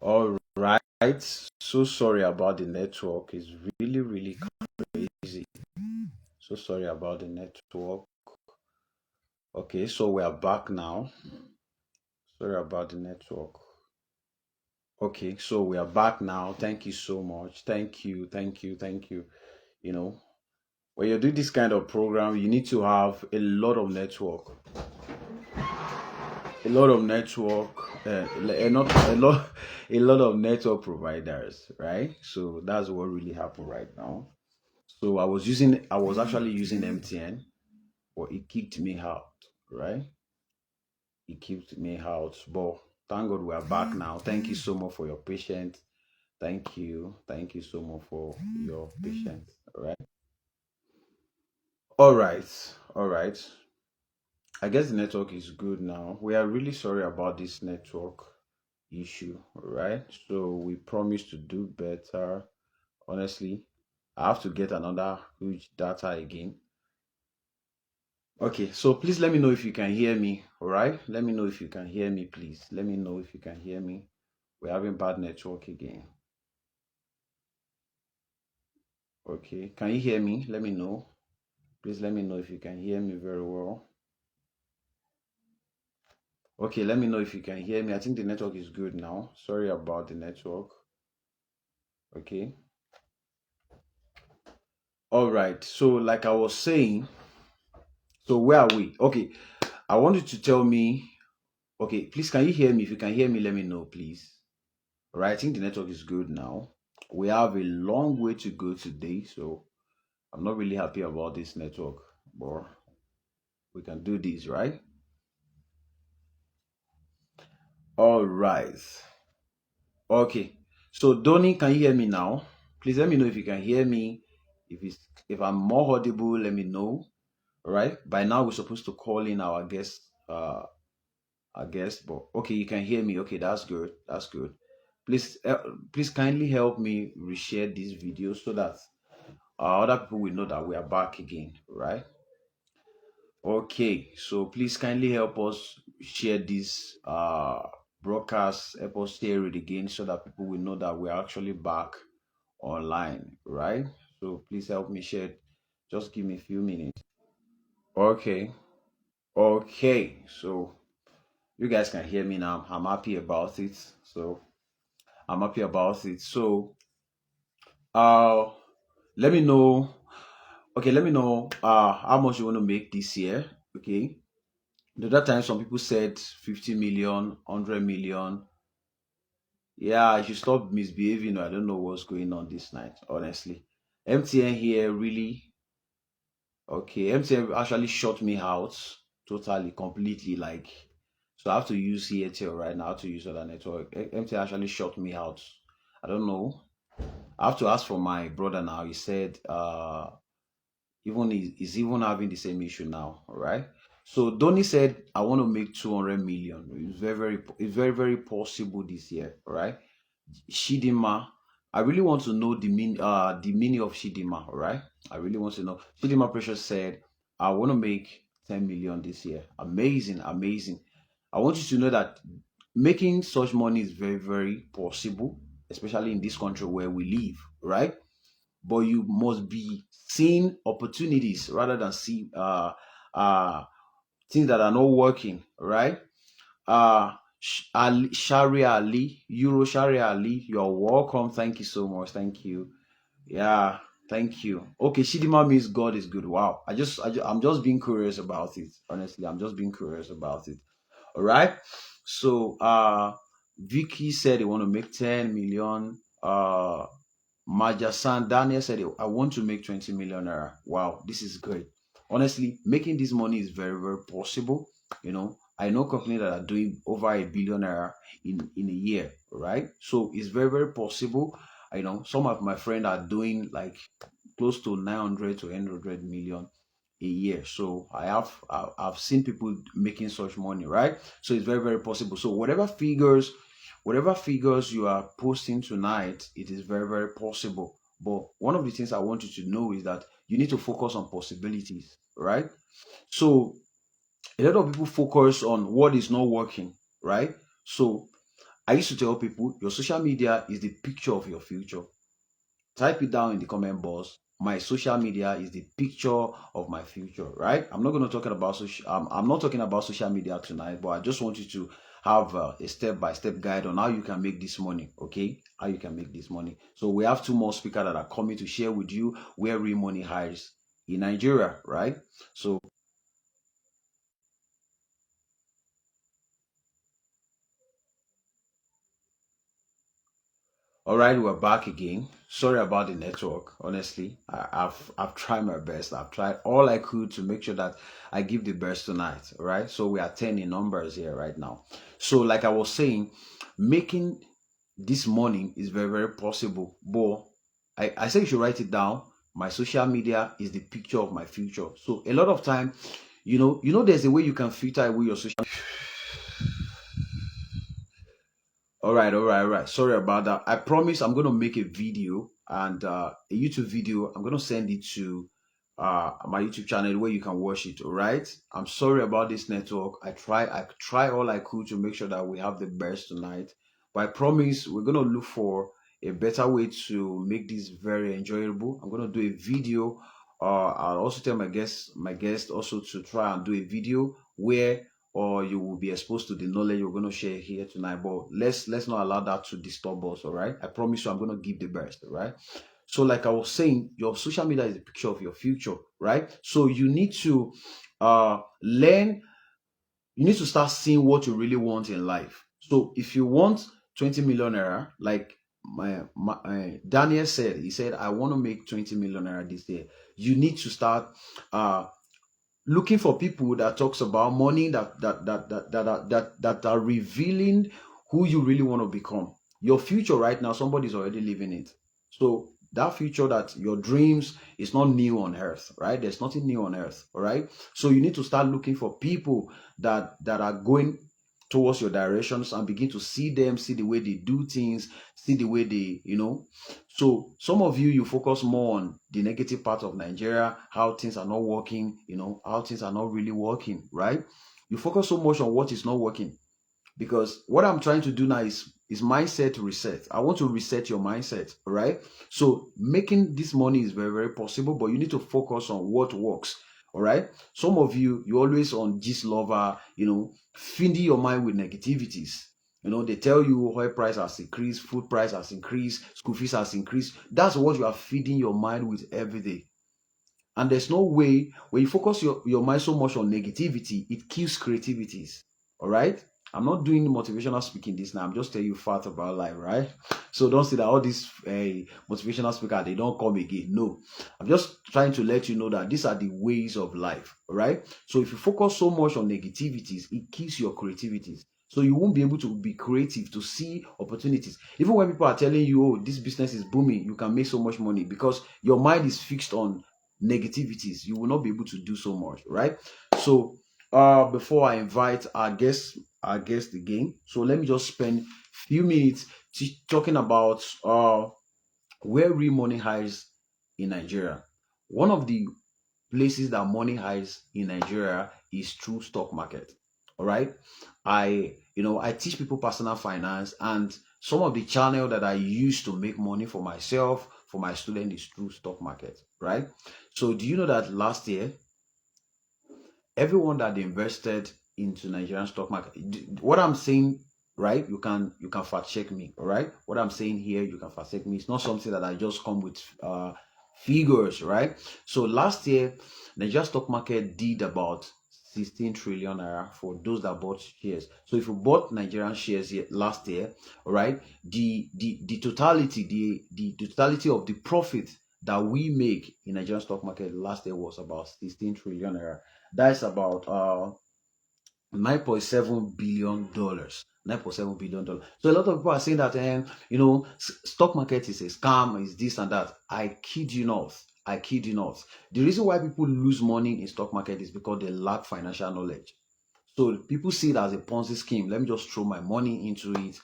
All right. So sorry about the network. It's really, really crazy. So sorry about the network. Okay, so we are back now. Sorry about the network. Okay, so we are back now. Thank you so much. Thank you. You know, when you do this kind of program, you need to have a lot of network, a lot of network, not a lot, a lot of network providers, right? So that's what really happened right now. So I was actually using MTN, but it kicked me out, right? It kicked me out. But thank God we are back now. Thank you so much for your patience. Thank you so much for your patience. All right. All right. All right. I guess the network is good now. We are really sorry about this network issue. All right. So we promise to do better. Honestly, I have to get another huge data again. Okay, so please let me know if you can hear me. All right, let me know if you can hear me, please. Let me know if you can hear me. We're having bad network again. Okay, can you hear me? Let me know. Please let me know if you can hear me very well. Okay, let me know if you can hear me. I think the network is good now. Sorry about the network. Okay. All right. So, like I was saying, so where are we? Okay, I want you to tell me. Okay, please, can you hear me? If you can hear me, let me know, please. All right, I think the network is good now. We have a long way to go today, so I'm not really happy about this network, but we can do this, right? All right. Okay. So Donny, can you hear me now? Please let me know if you can hear me. If I'm more audible, let me know. All right. By now we're supposed to call in our guest, but okay, you can hear me. Okay, that's good. That's good. Please, please kindly help me reshare this video so that other people will know that we are back again, right? Okay, so please kindly help us share this broadcast, help us share it again so that people will know that we're actually back online, right? So please help me share it. Just give me a few minutes. Okay, okay, so you guys can hear me now. I'm happy about it. So I'm happy about it. So uh let me know. Okay, let me know how much you want to make this year. Okay. The other time some people said 50 million, 100 million. Yeah, I should stop misbehaving. I don't know what's going on this night, honestly. MTN here really, okay, MTN actually shut me out totally, completely. Like, so I have to use Airtel right now, I have to use other network. MTN actually shut me out. I don't know. I have to ask for my brother now. He said even is even having the same issue now. All right. So Donny said, I want to make 200 million. It's very possible this year. All right. Shidima, I really want to know the meaning of Shidima. All right. I really want to know. Shidima Precious said, I want to make 10 million this year. Amazing, amazing. I want you to know that making such money is very possible, especially in this country where we live, right? But you must be seeing opportunities rather than see uh things that are not working, right? Sharia Ali, Euro Sharia Ali, you're welcome. Thank you so much. Thank you. Yeah, thank you. Okay, Shidima means God is good. Wow. I'm just being curious about it. Honestly, I'm just being curious about it. All right. So Vicky said they want to make 10 million. Majasan Daniel said, I want to make 20 million naira. Wow, this is great. Honestly, making this money is very possible. I know companies that are doing over a billion naira in a year, right? So it's very possible. Some of my friends are doing like close to 900 to 100 million a year. So I've seen people making such money, right? So it's very possible. So whatever figures you are posting tonight, it is very possible. But one of the things I want you to know is that you need to focus on possibilities, right? So a lot of people focus on what is not working, right? So I used to tell people your social media is the picture of your future. Type it down in the comment box. My social media is the picture of my future, right? I'm not going to talk about social. I'm not talking about social media tonight, but I just want you to have a step-by-step guide on how you can make this money. Okay, how you can make this money. So we have two more speakers that are coming to share with you where real money hides in Nigeria, right? So all right, we're back again. Sorry about the network. Honestly, I've tried my best. I've tried all I could to make sure that I give the best tonight. All right, so we are 10 in numbers here right now. So, like I was saying, making this money is very possible. But I say you should write it down. My social media is the picture of my future. So a lot of time, there's a way you can filter away your social. All right. Sorry about that. I promise I'm gonna make a video and a YouTube video. I'm gonna send it to my YouTube channel where you can watch it. All right. I'm sorry about this network. I try all I could to make sure that we have the best tonight. But I promise we're gonna look for a better way to make this very enjoyable. I'm gonna do a video. I'll also tell my guest also to try and do a video where or you will be exposed to the knowledge we're going to share here tonight. But let's not allow that to disturb us. All right, I promise you I'm going to give the best. All right, so like I was saying, your social media is a picture of your future, right? So you need to learn. You need to start seeing what you really want in life. So if you want 20 million naira, like Daniel said, he said I want to make 20 million naira this year. You need to start uh looking for people that talks about money that are revealing who you really want to become. Your future right now, somebody's already living it. So that future that your dreams is not new on earth, right? There's nothing new on earth, all right? So you need to start looking for people that are going towards your directions and begin to see them, see the way they do things, see the way they. So some of you focus more on the negative part of Nigeria, how things are not working, how things are not really working, right? You focus so much on what is not working because what I'm trying to do now is mindset reset. I want to reset your mindset, right? So making this money is very possible, but you need to focus on what works. All right. Some of you always on gist lover, feeding your mind with negativities. They tell you oil price has increased, food price has increased, school fees has increased. That's what you are feeding your mind with every day. And there's no way when you focus your mind so much on negativity, it kills creativities. All right. I'm not doing motivational speaking this now. I'm just telling you facts about life, right? So don't say that all these motivational speakers they don't come again. No, I'm just trying to let you know that these are the ways of life. All right. So if you focus so much on negativities, it kills your creativities. So you won't be able to be creative to see opportunities. Even when people are telling you, oh, this business is booming, you can make so much money because your mind is fixed on negativities, you will not be able to do so much, right? So before I invite our guest again, so let me just spend few minutes talking about where real money hides in Nigeria. One of the places that money hides in Nigeria is through stock market. All right. I teach people personal finance, and some of the channel that I use to make money for myself, for my student is through stock market, right? So do you know that last year, everyone that invested into Nigerian stock market, what I'm saying, right? You can fact check me, all right? What I'm saying here, you can fact check me. It's not something that I just come with figures, right? So last year, Nigerian stock market did about 16 trillion naira for those that bought shares. So if you bought Nigerian shares last year, all right, the totality of the profit that we make in Nigerian stock market last year was about 16 trillion naira. That's about $9.7 billion. $9.7 billion. So a lot of people are saying that stock market is a scam, is this and that. I kid you not. I kid you not. The reason why people lose money in stock market is because they lack financial knowledge. So people see it as a Ponzi scheme. Let me just throw my money into it.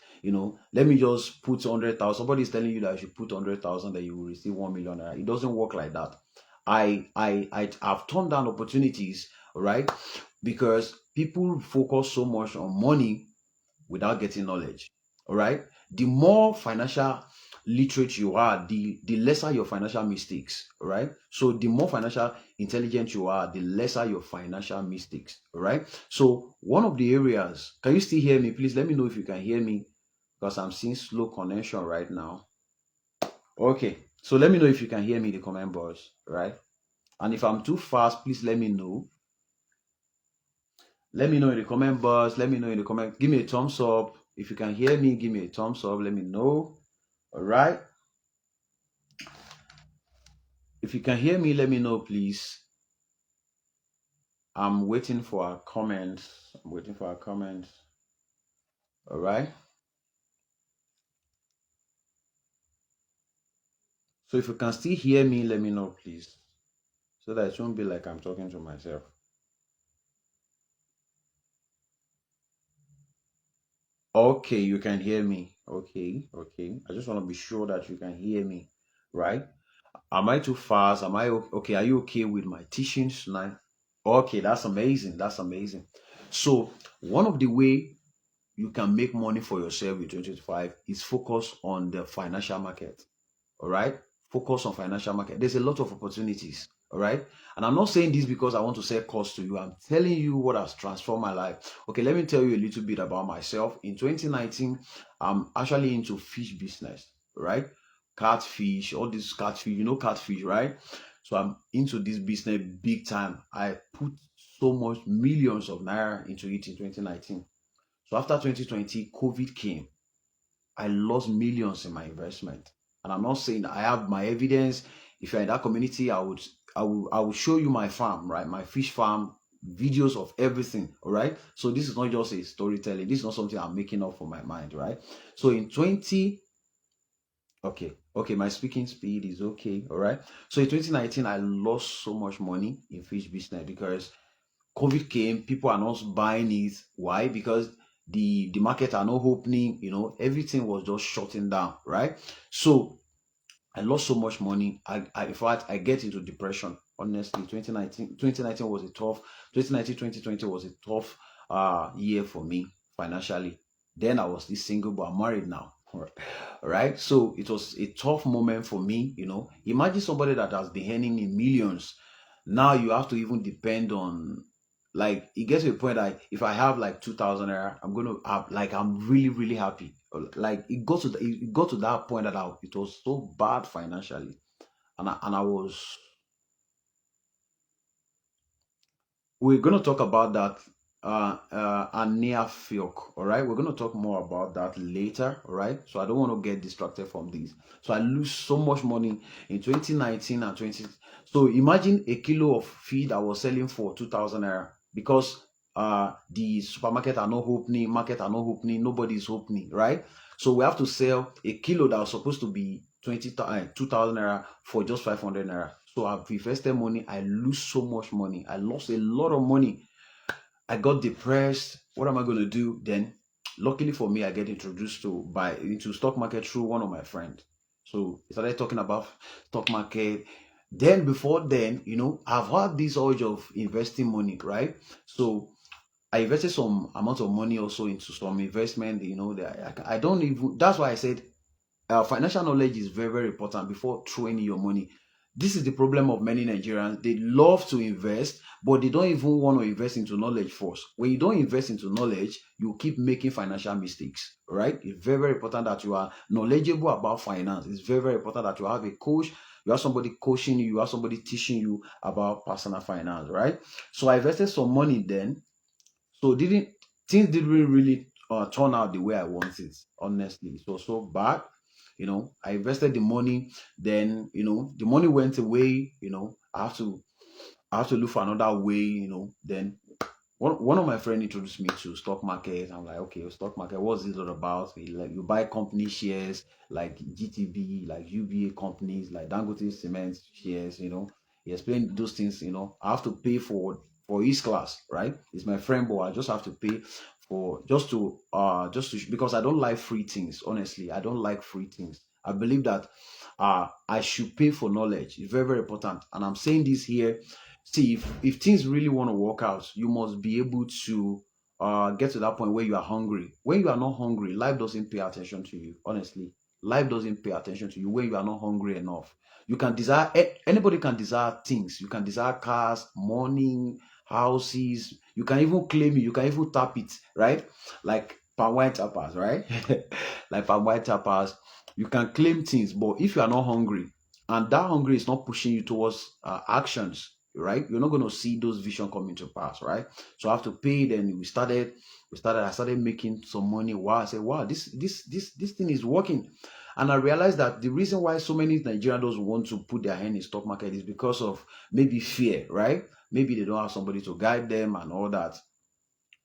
Let me just put 100,000. Somebody is telling you that you should put 100,000 that you will receive 1 million. It doesn't work like that. I've turned down opportunities, right? Because people focus so much on money without getting knowledge. All right. The more financial literate you are, the lesser your financial mistakes. All right. So the more financial intelligent you are, the lesser your financial mistakes. All right. So one of the areas, can you still hear me? Please let me know if you can hear me because I'm seeing slow connection right now. Okay. So let me know if you can hear me in the comment box. Right. And if I'm too fast, please let me know. Let me know in the comment box. Let me know in the comment. Give me a thumbs up. If you can hear me, give me a thumbs up. Let me know. All right. If you can hear me, let me know, please. I'm waiting for a comment. I'm waiting for a comment. All right. So if you can still hear me, let me know, please. So that it won't be like I'm talking to myself. Okay, you can hear me. Okay, okay. I just want to be sure that you can hear me, right? Am I too fast? Am I okay? Are you okay with my teachings tonight? Okay, that's amazing. That's amazing. So one of the way you can make money for yourself in 2025 is focus on the financial market. All right. Focus on financial market. There's a lot of opportunities. All right. And I'm not saying this because I want to sell course to you. I'm telling you what has transformed my life. Okay, let me tell you a little bit about myself. In 2019, I'm actually into fish business, right? Catfish, all this catfish, catfish, right? So I'm into this business big time. I put so much millions of naira into it in 2019. So after 2020, COVID came. I lost millions in my investment. And I'm not saying I have my evidence. If you're in that community, I will show you my farm, right? My fish farm, videos of everything. All right. So this is not just a storytelling. This is not something I'm making up for my mind, right? So in 20, okay, my speaking speed is okay. All right. So in 2019, I lost so much money in fish business because COVID came, people are not buying it. Why? Because the market are not opening, everything was just shutting down, right? So I lost so much money. In fact, I get into depression. Honestly, 2019 was a tough, 2019, 2020 was a tough year for me financially. Then I was this single, but I'm married now. Right. So it was a tough moment for me. Imagine somebody that has been earning in millions. Now you have to even depend on, like, it gets to a point that if I have like 2,000 naira, I'm going to have, like, I'm really, really happy. Like it got to that point that it was so bad financially, and I was. We're going to talk about that Ania Fiok. All right, we're going to talk more about that later. All right, so I don't want to get distracted from this. So I lose so much money in 2019 and 20. So imagine a kilo of feed I was selling for 2,000 naira because the supermarket are not opening, market are not opening, nobody is opening, right? So we have to sell a kilo that was supposed to be 2,000 naira for just 500 naira. So I've invested money. I lose so much money. I lost a lot of money. I got depressed. What am I going to do? Then, luckily for me, I get introduced into stock market through one of my friends. So he started talking about stock market. Then before then, I've had this urge of investing money, right? So I invested some amount of money also into some investment. That I don't even. That's why I said financial knowledge is very, very important before throwing in your money. This is the problem of many Nigerians. They love to invest, but they don't even want to invest into knowledge first. When you don't invest into knowledge, you keep making financial mistakes, right? It's very, very important that you are knowledgeable about finance. It's very, very important that you have a coach, you have somebody coaching you, you have somebody teaching you about personal finance, right? So I invested some money then. So didn't things didn't really turn out the way I wanted. Honestly, it was so bad. I invested the money. Then the money went away. I have to look for another way. Then one of my friends introduced me to stock market. I'm like, okay, stock market, what's this all about? Like, you buy company shares like GTB, like UBA companies, like Dangote Cement shares. He explained those things. I have to pay for his class, right? It's my friend, but I just have to pay for just to because I don't like free things. Honestly, I don't like free things. I believe that I should pay for knowledge. It's very, very important, and I'm saying this here. See, if things really want to work out, you must be able to get to that point where you are hungry. When you are not hungry, life doesn't pay attention to you. Honestly, life doesn't pay attention to you when you are not hungry enough. You can desire, anybody can desire things. You can desire cars, money, houses. You can even claim it. You can even tap it, right? Like palm white tappers, right? Like palm white tappers. You can claim things, but if you are not hungry, and that hungry is not pushing you towards actions, right? You're not going to see those vision coming to pass, right? So I have to pay. Then I started making some money. Wow, I said, wow, this thing is working. And I realized that the reason why so many Nigerians don't want to put their hand in stock market is because of maybe fear, right? Maybe they don't have somebody to guide them and all that.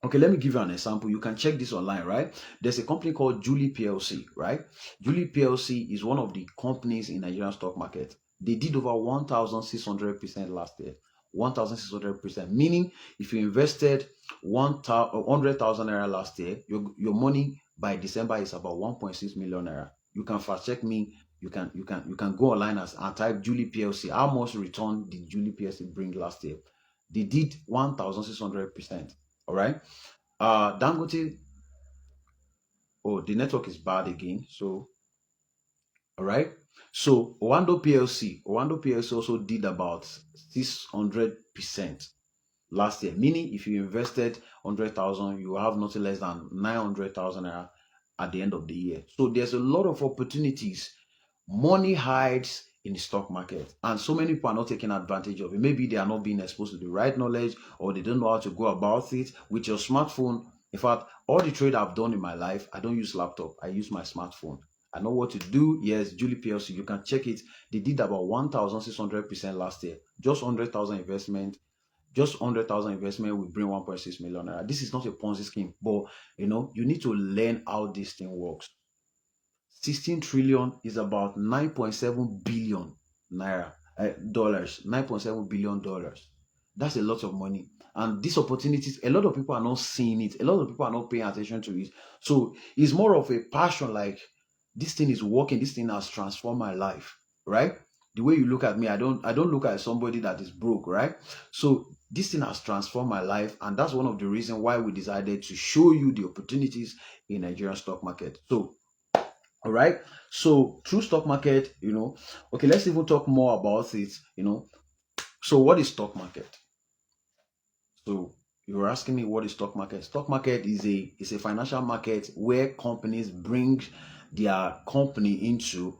Okay, let me give you an example. You can check this online, right? There's a company called Julie PLC, right? Julie PLC is one of the companies in Nigerian stock market. They did over 1,600% last year. 1,600%, meaning if you invested 100,000 naira last year, your money by December is about 1.6 million naira. You can fast check me. You can go online and type Julie PLC. How much return did Julie PLC bring last year? They did 1,600%. All right. Dangote. Oh, the network is bad again. So, all right. So, Owando PLC also did about 600% last year. Meaning, if you invested 100,000, you have nothing less than 900,000 at the end of the year. So, there's a lot of opportunities. Money hides in the stock market, and so many people are not taking advantage of it. Maybe they are not being exposed to the right knowledge, or they don't know how to go about it with your smartphone. In fact, all the trade I've done in my life, I don't use laptop, I use my smartphone. I know what to do. Yes, Julie PLC, you can check it. They did about 1,600% last year. Just 100,000 investment. Just 100,000 investment will bring 1.6 million naira. This is not a Ponzi scheme, but you need to learn how this thing works. 16 trillion is about 9.7 billion naira, dollars. 9.7 billion dollars. That's a lot of money. And these opportunities, a lot of people are not seeing it. A lot of people are not paying attention to it. So it's more of a passion, like this thing is working, this thing has transformed my life, right? The way you look at me, I don't look at somebody that is broke, right? So this thing has transformed my life, and that's one of the reasons why we decided to show you the opportunities in Nigerian stock market. So all right. So through stock market, okay, let's even talk more about it. So what is stock market? So you're asking me what is stock market? Stock market is a financial market where companies bring their company into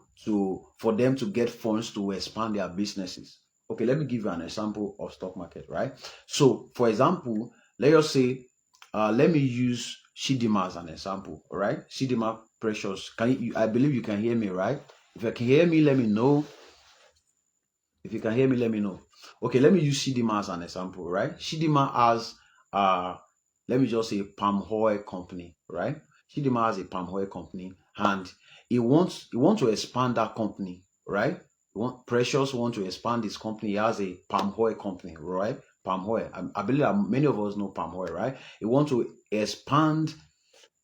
for them to get funds to expand their businesses. Okay, let me give you an example of stock market, right? So for example, let us say, let me use Shidima as an example. All right, Shidima Precious. I believe you can hear me, right? If you can hear me, let me know. If you can hear me, let me know. Okay, let me use Shidima as an example, right? Shidima has, let me just say, palm oil company, right? Shidima has a palm oil company, and he wants to expand that company, right? Precious want to expand his company. He has a palm oil company, right? Palm oil. I believe that many of us know palm oil, right? He wants to expand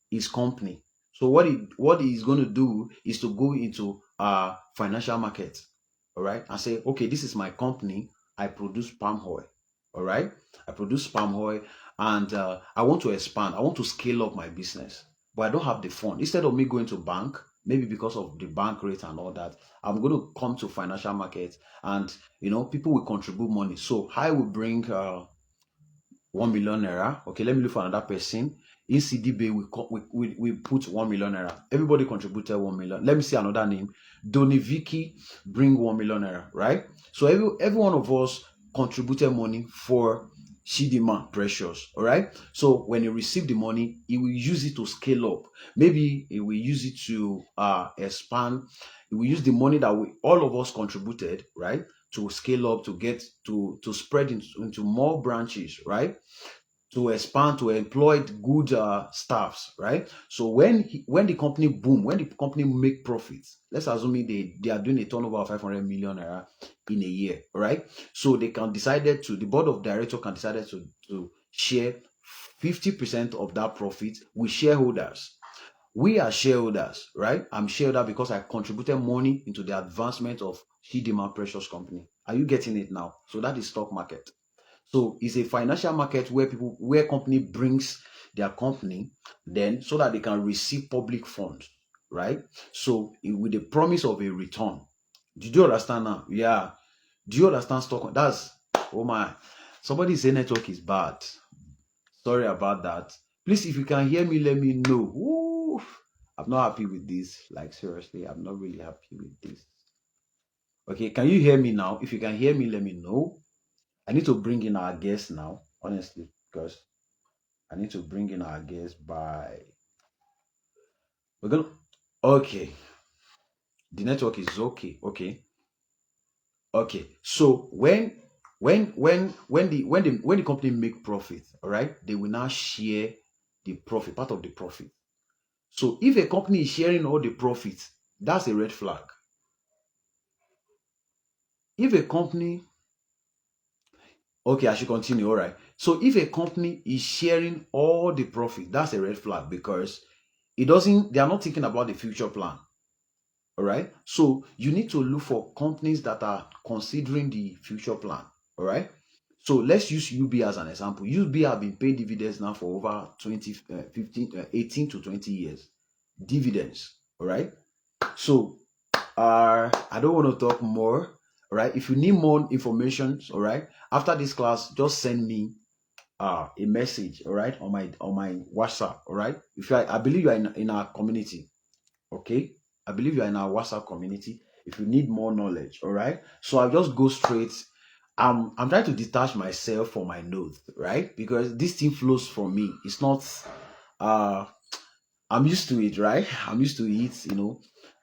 his company. So what he's going to do is to go into financial market, all right, and say, okay, this is my company. I produce palm oil, all right. I produce palm oil, and I want to expand. I want to scale up my business, but I don't have the fund. Instead of me going to bank, maybe because of the bank rate and all that, I'm going to come to financial market, and people will contribute money. So I will bring 1 million naira. Okay, let me look for another person. In CDB, we put 1 million naira. Everybody contributed 1 million. Let me see another name. Donny Vicky bring 1 million naira, right? So every one of us contributed money for Shidima Precious, all right? So when he receive the money, he will use it to scale up. Maybe he will use it to expand. He will use the money that all of us contributed, right, to scale up, to get to spread into more branches, right, to expand, to employ good staffs, right? So when the company boom, when the company make profits, let's assume they are doing a turnover of 500 million naira in a year, right? So the board of directors can decide to share 50% of that profit with shareholders. We are shareholders, right? I'm shareholder because I contributed money into the advancement of Shidima Precious Company. Are you getting it now? So that is stock market. So it's a financial market where company brings their company, then so that they can receive public funds, right? So with the promise of a return. Did you understand now? Yeah. Do you understand stock? That's, oh my. Somebody say network is bad. Sorry about that. Please, if you can hear me, let me know. Ooh, I'm not happy with this. Like seriously, I'm not really happy with this. Okay, can you hear me now? If you can hear me, let me know. I need to bring in our guest now, honestly, because I need to bring in our guest by. We're gonna. Okay, the network is okay. Okay, okay. So when the company make profit, all right, they will now share the profit, part of the profit. So if a company is sharing all the profits, that's a red flag. If a company, okay, I should continue. All right. So if a company is sharing all the profit, that's a red flag because it doesn't, they are not thinking about the future plan. All right. So you need to look for companies that are considering the future plan. All right. So let's use UB as an example. UB have been paying dividends now for over 20, 15, 18 to 20 years. Dividends. All right. So I don't want to talk more. All right. If you need more information, all right, after this class, just send me a message, all right, on my WhatsApp, all right. If I believe you are in our community, okay. I believe you are in our WhatsApp community. If you need more knowledge, all right. So I'll just go straight. I'm trying to detach myself from my notes, right? Because this thing flows from me. It's not uh I'm used to it, right? I'm used to it, you know.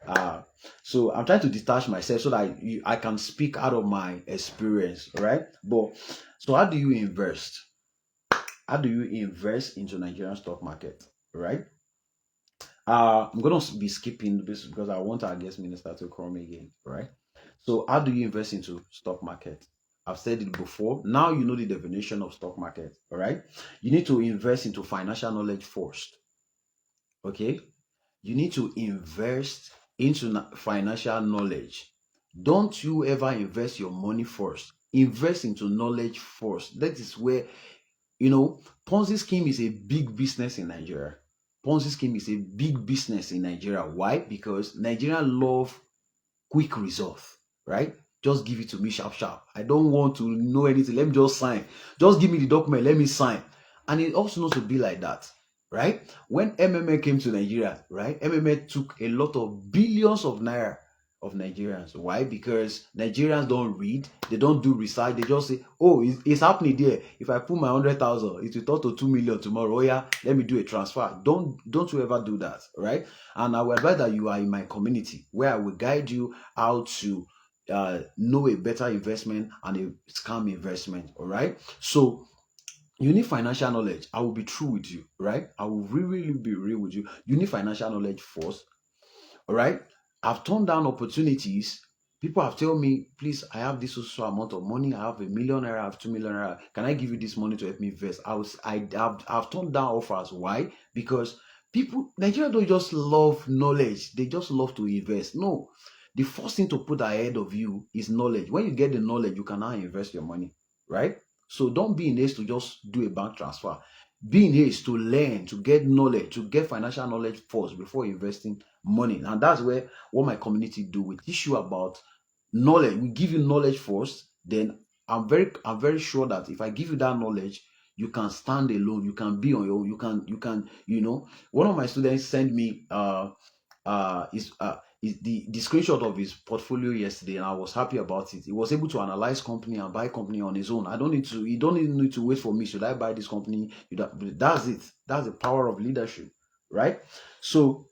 Uh, so I'm trying to detach myself so that I can speak out of my experience, right? But so how do you invest? How do you invest into Nigerian stock market, right? I'm gonna be skipping this because I want our guest minister to call me again, right? So how do you invest into stock market? I've said it before. Now you know the definition of stock market, all right? You need to invest into financial knowledge first, okay? You need to invest into financial knowledge. Don't you ever invest your money first. Invest into knowledge first. That is where, Ponzi scheme is a big business in Nigeria. Ponzi scheme is a big business in Nigeria. Why? Because Nigerians love quick result, right? Just give it to me sharp, sharp. I don't want to know anything. Let me just sign. Just give me the document. Let me sign. And it also knows to be like that, right? When MMA came to Nigeria, right? MMA took a lot of billions of naira of Nigerians. Why? Because Nigerians don't read, they don't do research, they just say, oh, it's happening there. If I put my 100,000, it will turn to 2 million tomorrow. Oh yeah, let me do a transfer. Don't you ever do that, right? And I would advise that you are in my community where I will guide you how to know a better investment and a scam investment. All right. So you need financial knowledge. I will be true with you, right? I will really be real with you. You need financial knowledge first. All right. I've turned down opportunities. People have told me, please, I have this also amount of money. I have 1 million naira, I have 2 million naira. Can I give you this money to help me invest? I've turned down offers. Why? Because Nigeria don't just love knowledge. They just love to invest. No. The first thing to put ahead of you is knowledge. When you get the knowledge, you can now invest your money, right? So don't be in haste to just do a bank transfer. Be in haste to learn, to get knowledge, to get financial knowledge first before investing money. And that's where what my community do. We teach you about knowledge. We give you knowledge first. Then I'm very sure that if I give you that knowledge, you can stand alone. You can be on your own. One of my students sent me is the screenshot of his portfolio yesterday, and I was happy about it. He was able to analyze company and buy company on his own. He don't even need to wait for me. Should I buy this company? That's it. That's the power of leadership, right? So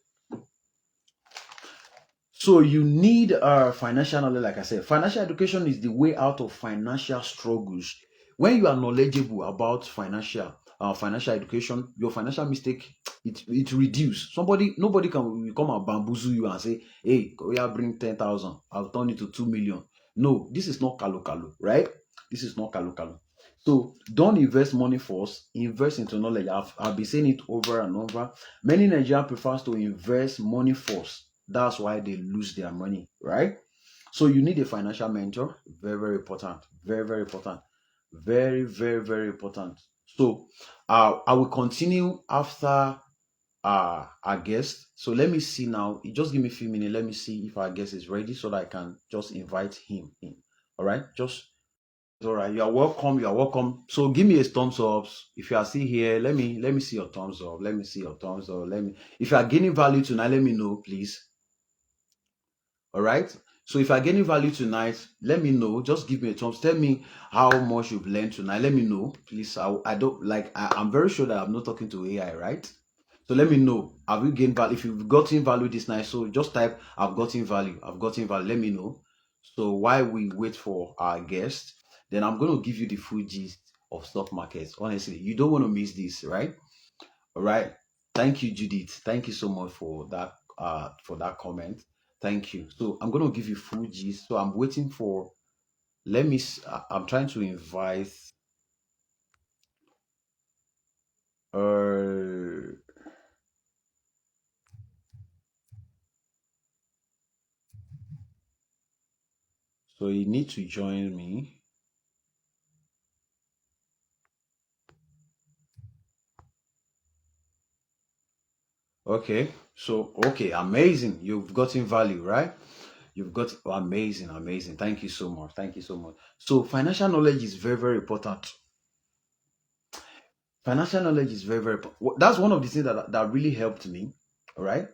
you need financial knowledge, like I said. Financial education is the way out of financial struggles. When you are knowledgeable about financial education, your financial mistake it reduce. Nobody can come and bamboozle you and say, hey, we are bring 10,000, I'll turn it to 2 million. No, this is not kalu, right? This is not kalu. So don't invest money first, invest into knowledge. I've been saying it over and over. Many Nigerians prefers to invest money first. That's why they lose their money, right? So you need a financial mentor. Very, very important. Very, very important. Very, very, very important. So I will continue after our guest. So let me see now. Just give me a few minutes. Let me see if our guest is ready so that I can just invite him in. All right. Just all right. You are welcome. You are welcome. So give me a thumbs up if you are still here. Let me see your thumbs up. Let me see your thumbs up. Let me. If you are gaining value tonight, let me know, please. All right. So if you're getting value tonight, let me know. Just give me a thumbs. Tell me how much you've learned tonight. Let me know, please. I don't like. I'm very sure that I'm not talking to AI, right? So let me know. Have you gained value? If you've gotten value this night, so just type "I've gotten value." I've gotten value. Let me know. So while we wait for our guest, then I'm going to give you the full gist of stock markets. Honestly, you don't want to miss this, right? All right. Thank you, Judith. Thank you so much for that comment. Thank you. So I'm gonna give you full gist. So I'm waiting for I'm trying to invite uh so you need to join me. Okay. So okay, amazing. You've gotten value, right? You've got amazing, amazing. Thank you so much. Thank you so much. So financial knowledge is very, very important. Financial knowledge is very, very that's one of the things that really helped me. All right,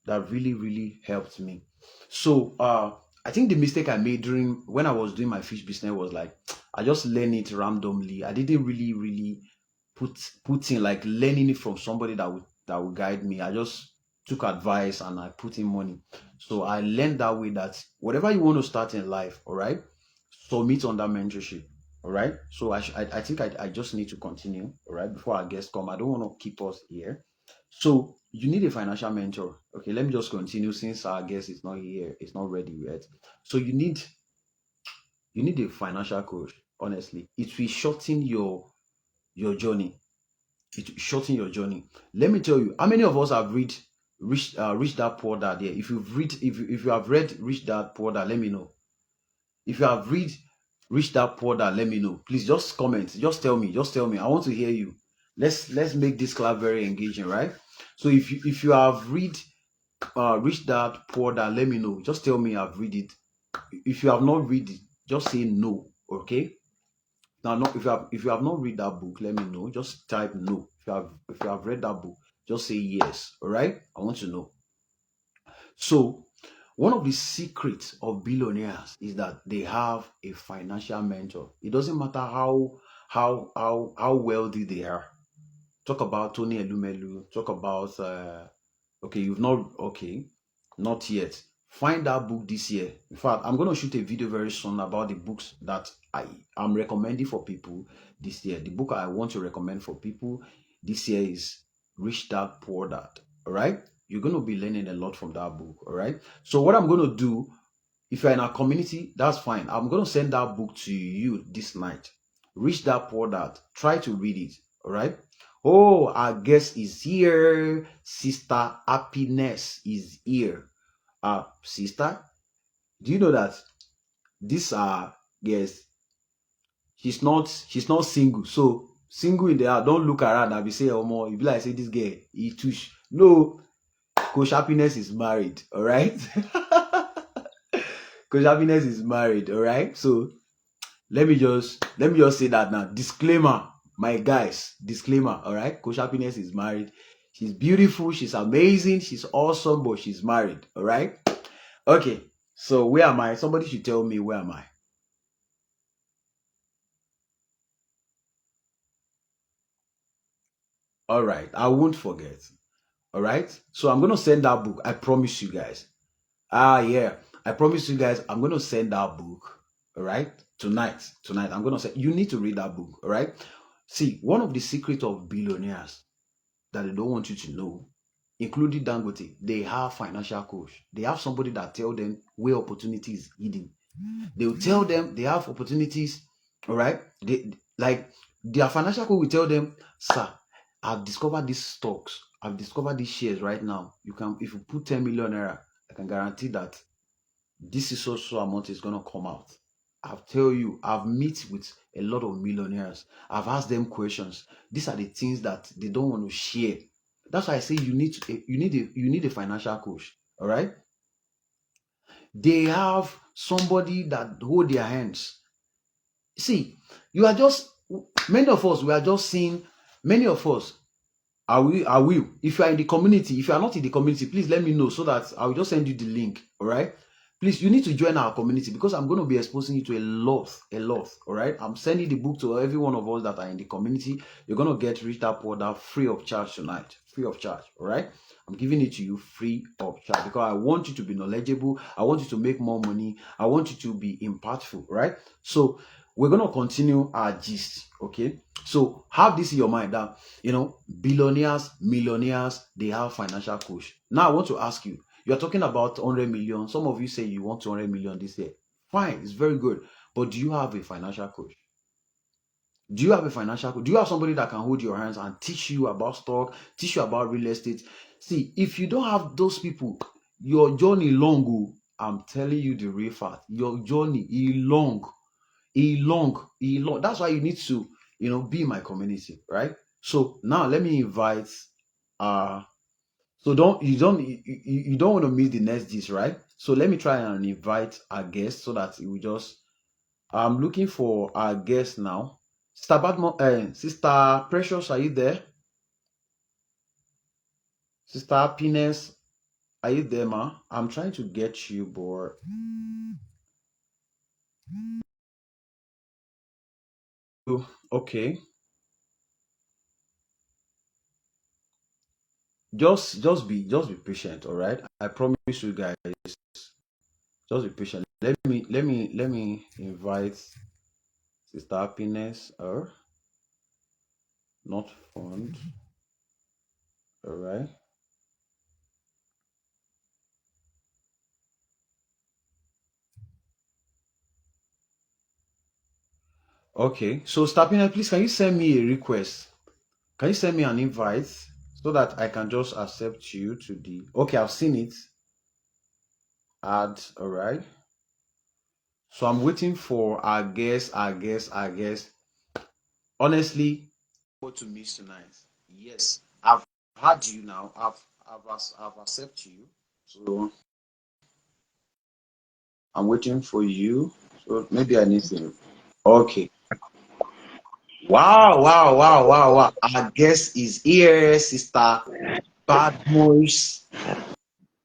that really really helped me. So I think the mistake I made during when I was doing my fish business was like I just learned it randomly. I didn't really put in like learning it from somebody that would guide me. I just took advice and I put in money. So I learned that way that whatever you want to start in life, all right, submit under mentorship. All right. So I think I just need to continue. All right. Before our guests come, I don't want to keep us here. So you need a financial mentor. Okay, let me just continue since our guest is not here, it's not ready yet. So you need a financial coach. Honestly, it will shorten your journey. It will shorten your journey. Let me tell you, how many of us have Rich Dad Poor Dad? Yeah, if you have read Rich Dad Poor Dad, let me know. If you have Rich Dad Poor Dad, let me know. Please just comment. Just tell me. Just tell me. I want to hear you. Let's make this club very engaging, right? So if you have Rich Dad Poor Dad, let me know. Just tell me I've read it. If you have not read it, just say no. Okay. Now, not if you have not read that book, let me know. Just type no. If you have read that book, just say yes. All right. I want to know. So one of the secrets of billionaires is that they have a financial mentor. It doesn't matter how wealthy they are. Talk about Tony Elumelu. Talk about okay, you've not okay, not yet. Find that book this year. In fact, I'm gonna shoot a video very soon about the books that I am recommending for people this year. The book I want to recommend for people this year is Rich Dad Poor Dad. All right, you're gonna be learning a lot from that book. All right. So what I'm gonna do, if you're in our community, that's fine. I'm gonna send that book to you this night. Rich Dad Poor Dad. Try to read it. All right. Oh, our guest is here. Sister Happiness is here. Sister, do you know that this yes, she's not single. So single in the house, don't look around and be say, oh more, you be like say this girl, he touch. No, Coach Happiness is married, all right? Coach Happiness is married, all right? So let me just say that now. Disclaimer, my guys, disclaimer, all right? Coach Happiness is married. She's beautiful, she's amazing, she's awesome, but she's married, all right? Okay, so where am I? Somebody should tell me where am I? All right, I won't forget. All right, so I'm gonna send that book. I promise you guys. Yeah, I promise you guys. I'm gonna send that book. All right, tonight. I'm gonna say you need to read that book. All right. See, one of the secrets of billionaires that they don't want you to know, including Dangote, they have financial coach. They have somebody that tell them where opportunity is hidden. They will tell them they have opportunities. All right. They like their financial coach will tell them, sir, I've discovered these stocks. I've discovered these shares right now. You can, if you put 10 million naira, I can guarantee that this is also amount is gonna come out. I've tell you, I've met with a lot of millionaires. I've asked them questions. These are the things that they don't want to share. That's why I say you need a financial coach. All right. They have somebody that hold their hands. See, you are just many of us, we are just seeing many of us. I will. If you are in the community, if you are not in the community, please let me know so that I will just send you the link. All right. Please, you need to join our community because I'm going to be exposing you to a lot, a lot. All right. I'm sending the book to every one of us that are in the community. You're going to get Rich Dad Poor Dad free of charge tonight. Free of charge. All right. I'm giving it to you free of charge because I want you to be knowledgeable. I want you to make more money. I want you to be impactful. Right. So we're going to continue our gist. Okay. So have this in your mind that, billionaires, millionaires, they have financial coach. Now I want to ask you, you're talking about 100 million. Some of you say you want 200 million this year. Fine, it's very good. But do you have a financial coach? Do you have a financial coach? Do you have somebody that can hold your hands and teach you about stock, teach you about real estate? See, if you don't have those people, your journey long. I'm telling you the real fact. Your journey is long. Long. That's why you need to, be in my community, right? So now let me invite so you don't want to miss the next dish, right? So let me try and invite our guest so that we just I'm looking for our guest now. Sister Sister Precious, are you there? Sister Happiness, are you there, ma? I'm trying to get you, but okay. Just be patient, all right? I promise you guys, just be patient. Let me invite Sister Happiness or not fund. All right. Okay. So Sister Happiness, please can you send me a request? Can you send me an invite so that I can just accept you to the okay, I've seen it. Add, all right. So I'm waiting for our guest. Honestly, what to miss tonight? Yes, I've had you now. I've accepted you. So I'm waiting for you. So maybe I need to. Okay. Wow. Our guest is here, Sister Bad Boys.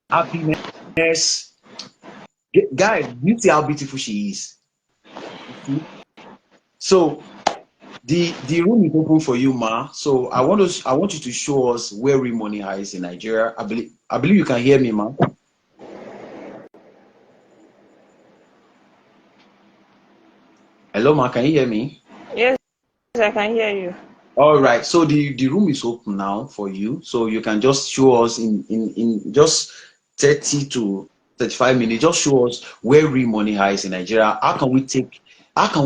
Happiness. Guys, you see how beautiful she is. So the room is open for you, ma. So I want you to show us where real money hides in Nigeria. I believe you can hear me, ma. Hello, ma. Can you hear me? Yes, I can hear you. All right. So the room is open now for you. So you can just show us in just 30 to 35 minutes. Just show us where real money hides in Nigeria. How can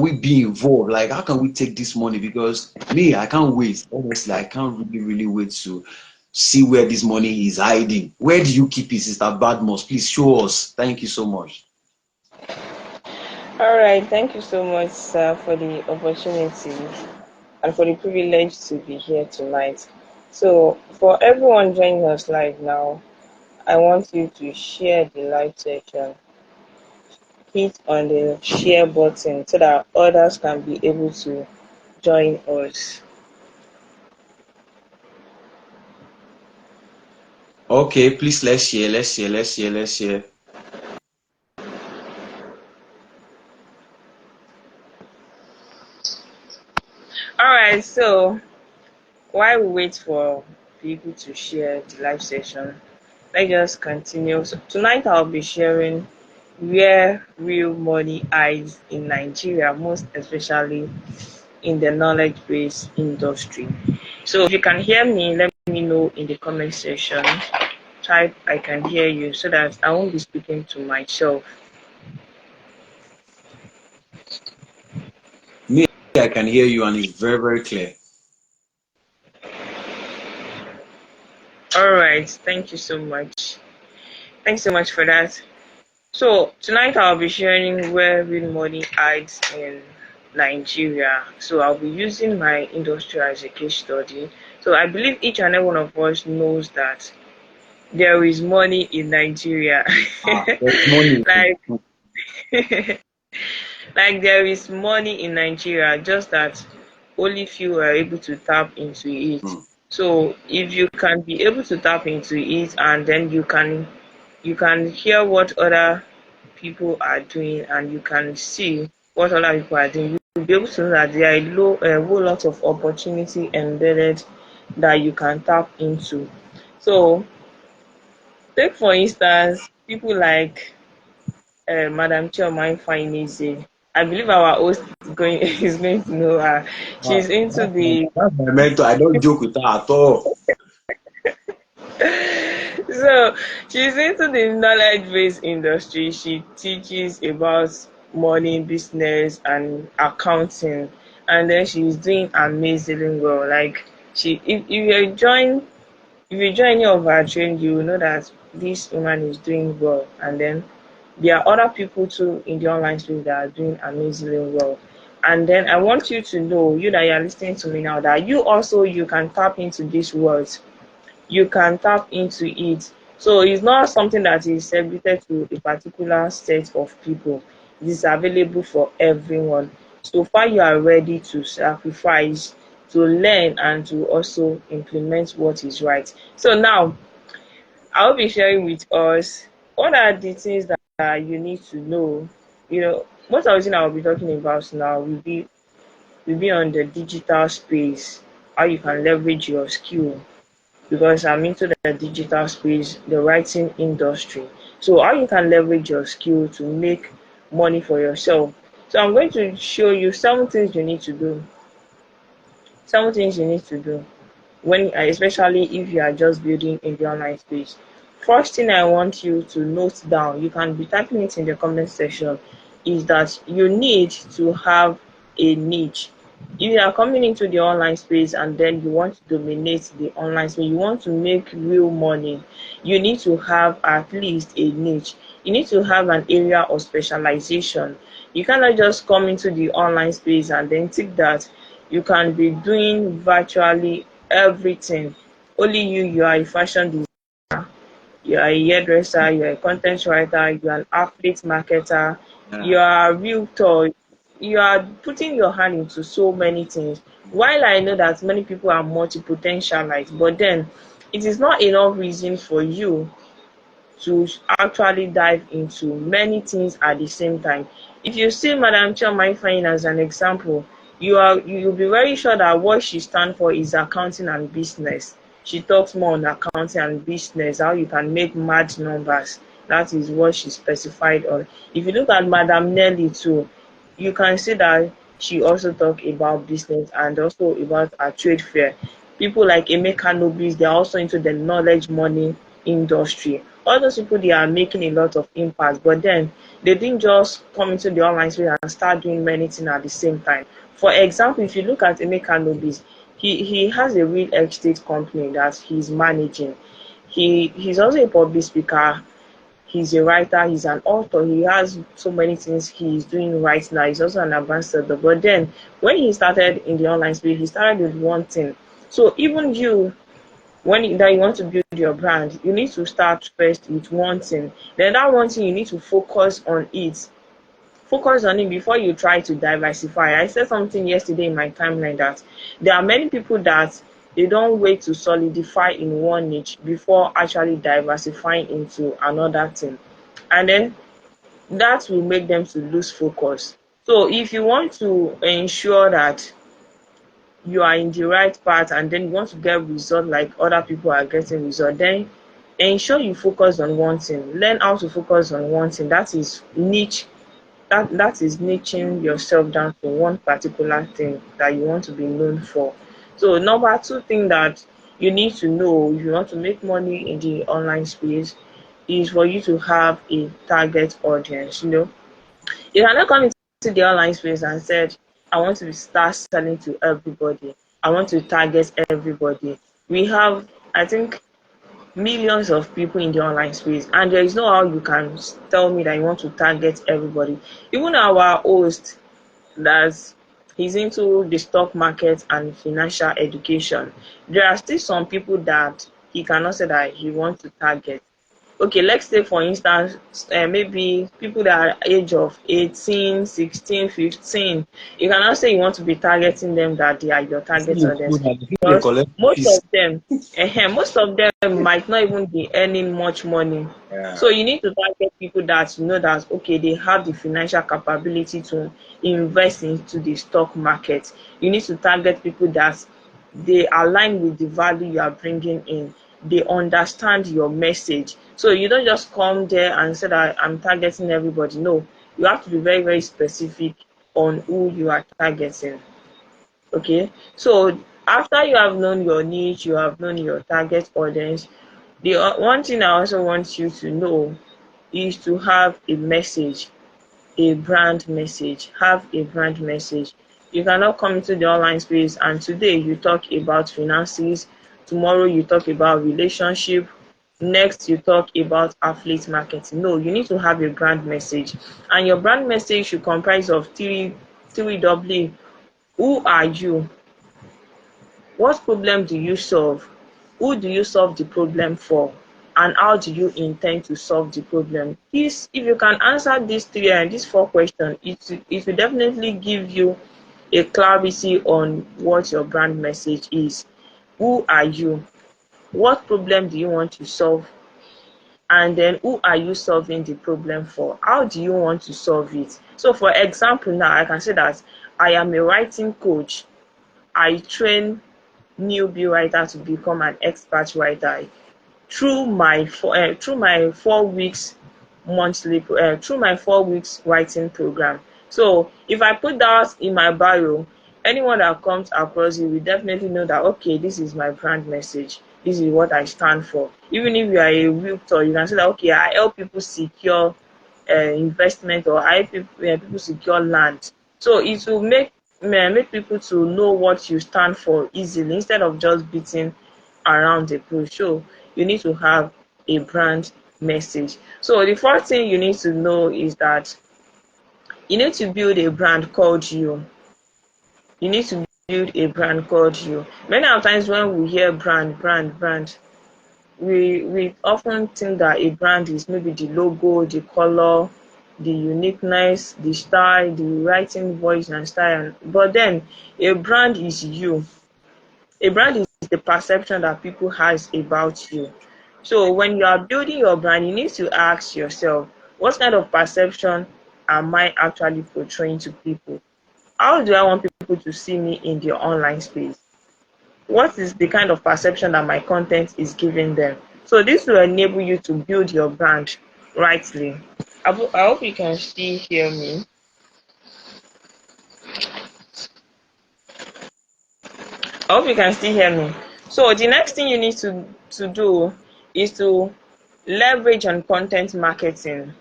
we be involved? Like how can we take this money? Because me, I can't wait. Honestly, I can't really wait to see where this money is hiding. Where do you keep it, Sister Badmos? Please show us. Thank you so much. All right, thank you so much, sir, for the opportunity and for the privilege to be here tonight. So, for everyone joining us live now, I want you to share the live session. Hit on the share button so that others can be able to join us. Okay, please let's share. All right, so while we wait for people to share the live session, let's just continue. So tonight I'll be sharing where real money hides in Nigeria, most especially in the knowledge based industry. So if you can hear me, let me know in the comment section. Type I can hear you so that I won't be speaking to myself. Me, I can hear you and it's very clear. All right, thanks so much for that. So tonight I'll be sharing where real money hides in Nigeria. So I'll be using my industry as a case study. So I believe each and every one of us knows that there is money in Nigeria. There's money. like like there is money in Nigeria, just that only few are able to tap into it. Mm. So if you can be able to tap into it, and then you can hear what other people are doing, and you can see what other people are doing, you'll be able to know that there are a whole lot of opportunity embedded that you can tap into. So take for instance people like Madam Chioma Ifeanyi. I believe our host is going is going to know her. She's into the That's my mentor. I don't joke with her at all. so she's into the knowledge-based industry. She teaches about money, business, and accounting, and then she's doing amazingly well. Like if you join any of her training, you will know that this woman is doing well, and then there are other people too in the online space that are doing amazingly well. And then I want you to know, you that you are listening to me now, that you can tap into these words, you can tap into it. So it's not something that is segregated to a particular set of people. It is available for everyone. So far you are ready to sacrifice, to learn, and to also implement what is right. So now I will be sharing with us what are the things that you need to know. Most of the thing I will be talking about now will be on the digital space, how you can leverage your skill, because I'm into the digital space, the writing industry. So how you can leverage your skill to make money for yourself. So I'm going to show you 7 things you need to do. 7 things you need to do when, especially if you are just building in the online space. First thing I want you to note down, you can be typing it in the comment section, is that you need to have a niche. If you are coming into the online space and then you want to dominate the online space, you want to make real money, you need to have at least a niche. You need to have an area of specialization. You cannot just come into the online space and then think that you can be doing virtually everything. Only you are a fashion designer, you are a hairdresser, you are a content writer, you are an athlete marketer, you Yeah. are a realtor. You are putting your hand into so many things. While I know that many people are multi-potentialites, but then it is not enough reason for you to actually dive into many things at the same time. If you see Madam Chioma Ifeanyi as an example, you'll be very sure that what she stands for is accounting and business. She talks more on accounting and business, how you can make mad numbers. That is what she specified on. If you look at Madam Nelly too, you can see that she also talk about business and also about her trade fair. People like Emeka Nobis, they're also into the knowledge money industry. All those people, they are making a lot of impact, but then they didn't just come into the online space and start doing many things at the same time. For example, if you look at Emeka Nobis, he has a real estate company that he's managing. He's also a public speaker. He's a writer, he's an author, he has so many things he's doing right now. He's also an ambassador. But then when he started in the online space, he started with one thing. So even you, that you want to build your brand, you need to start first with one thing. Then that one thing, you need to focus on it. Focus on it before you try to diversify. I said something yesterday in my timeline that there are many people that they don't wait to solidify in one niche before actually diversifying into another thing. And then that will make them to lose focus. So if you want to ensure that you are in the right path and then you want to get result like other people are getting result, then ensure you focus on one thing. Learn how to focus on one thing. That is niche. That is niching yourself down to one particular thing that you want to be known for. So number two thing that you need to know if you want to make money in the online space is for you to have a target audience. You cannot come into the online space and said, I want to start selling to everybody. I want to target everybody. We have, I think, millions of people in the online space, and there is no how you can tell me that you want to target everybody. Even our host, that he's into the stock market and financial education, there are still some people that he cannot say that he wants to target. Okay, let's say for instance, maybe people that are age of 18, 16, 15, you cannot say you want to be targeting them, that they are your target audience, They because collect most fees. of them most of them might not even be earning much money. Yeah. So you need to target people that you know that okay, they have the financial capability to invest into the stock market. You need to target people that they align with the value you are bringing in. They understand your message. So you don't just come there and say that I'm targeting everybody. No, you have to be very, very specific on who you are targeting. Okay, so after you have known your niche, you have known your target audience, the one thing I also want you to know is to have a message, a brand message. Have a brand message. You cannot come into the online space and today you talk about finances, tomorrow you talk about relationship, next you talk about affiliate marketing. No, you need to have a brand message, and your brand message should comprise of three W. Who are you? What problem do you solve? Who do you solve the problem for? And how do you intend to solve the problem? This, if you can answer these three and these four questions, it will definitely give you a clarity on what your brand message is. Who are you? What problem do you want to solve? And then who are you solving the problem for? How do you want to solve it? So for example, now I can say that I am a writing coach. I train newbie writer to become an expert writer through my 4 weeks monthly through my 4 weeks writing program. So if I put that in my bio, anyone that comes across it will definitely know that okay, this is my brand message, this is what I stand for. Even if you are a realtor, you can say that okay, I help people secure investment, or I help people secure land. So it will make people to know what you stand for easily, instead of just beating around the bush. So you need to have a brand message. So the first thing you need to know is that you need to build a brand called you. You need to build a brand called you. Many of times when we hear brand, we often think that a brand is maybe the logo, the color, the uniqueness, the style, the writing voice and style. But then a brand is you. A brand is the perception that people has about you. So when you are building your brand, you need to ask yourself, what kind of perception am I actually portraying to people? How do I want people to see me in the online space? What is the kind of perception that my content is giving them? So this will enable you to build your brand rightly. I hope you can still hear me. I hope you can still hear me. So the next thing you need to do is to leverage on content marketing.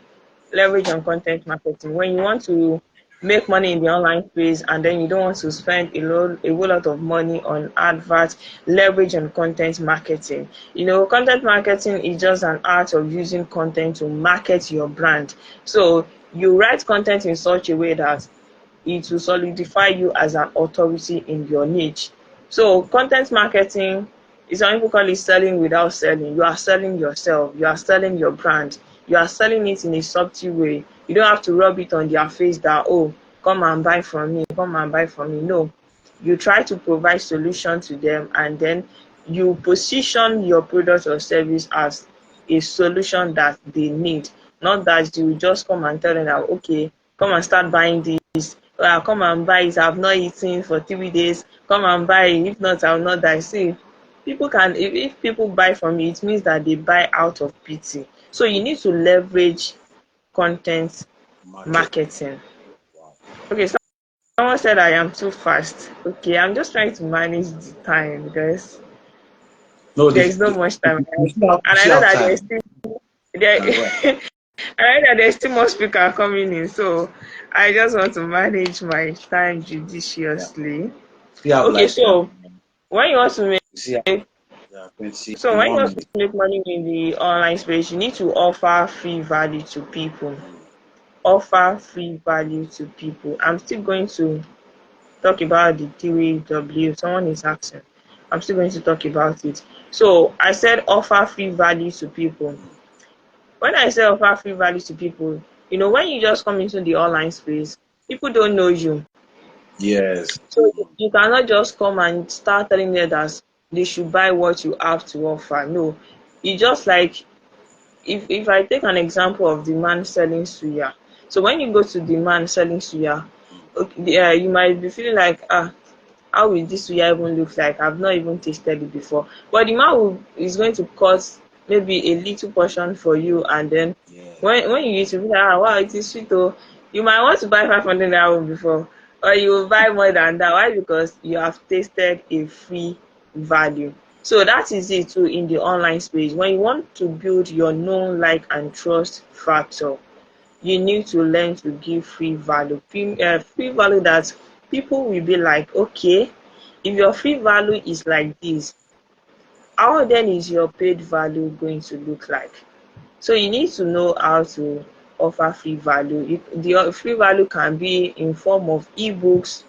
Leverage on content marketing. When you want to make money in the online space and then you don't want to spend a whole lot of money on adverts, leverage on content marketing. You know, content marketing is just an art of using content to market your brand. So you write content in such a way that it will solidify you as an authority in your niche. So content marketing is, some people call it selling without selling. You are selling yourself, you are selling your brand, you are selling it in a subtle way. You don't have to rub it on their face that oh, come and buy from me, come and buy from me. No. You try to provide solution to them, and then you position your product or service as a solution that they need. Not that you just come and tell them that okay, come and start buying this. Come and buy it. I've not eaten for 3 days. Come and buy it. If not, I'll not die. See, people can, if people buy from you, it means that they buy out of pity. So you need to leverage content marketing. Wow. Okay, so someone said I am too fast. Okay, I'm just trying to manage the time because No, there is not much time. we And I still know have that time. there, Can go ahead. I know that there's still more speaker coming in. So I just want to manage my time Yeah. judiciously. We have Okay, like so when you want to we see make Yeah, 20, So when you 21 want to minutes. make money in the online space, you need to offer free value to people. Mm. Offer free value to people. I'm still going to talk about the 3W. Someone is asking. I'm still going to talk about it. So I said offer free value to people. When I say offer free value to people, when you just come into the online space, people don't know you. Yes. So you cannot just come and start telling them that they should buy what you have to offer. No. It's just like if I take an example of the man selling suya. So when you go to the man selling suya, okay, yeah, you might be feeling like, how will this suya even look like? I've not even tasted it before. But the man is going to cut maybe a little portion for you, and then Yeah. when you eat, you'll be like, wow, it is sweet. Oh, you might want to buy 500 naira before, or you will buy more than that. Why? Because you have tasted a free value. So that is it too in the online space. When you want to build your known, like, and trust factor, you need to learn to give free value. Free value that people will be like, okay, if your free value is like this, how then is your paid value going to look like? So you need to know how to offer free value. The free value can be in form of ebooks,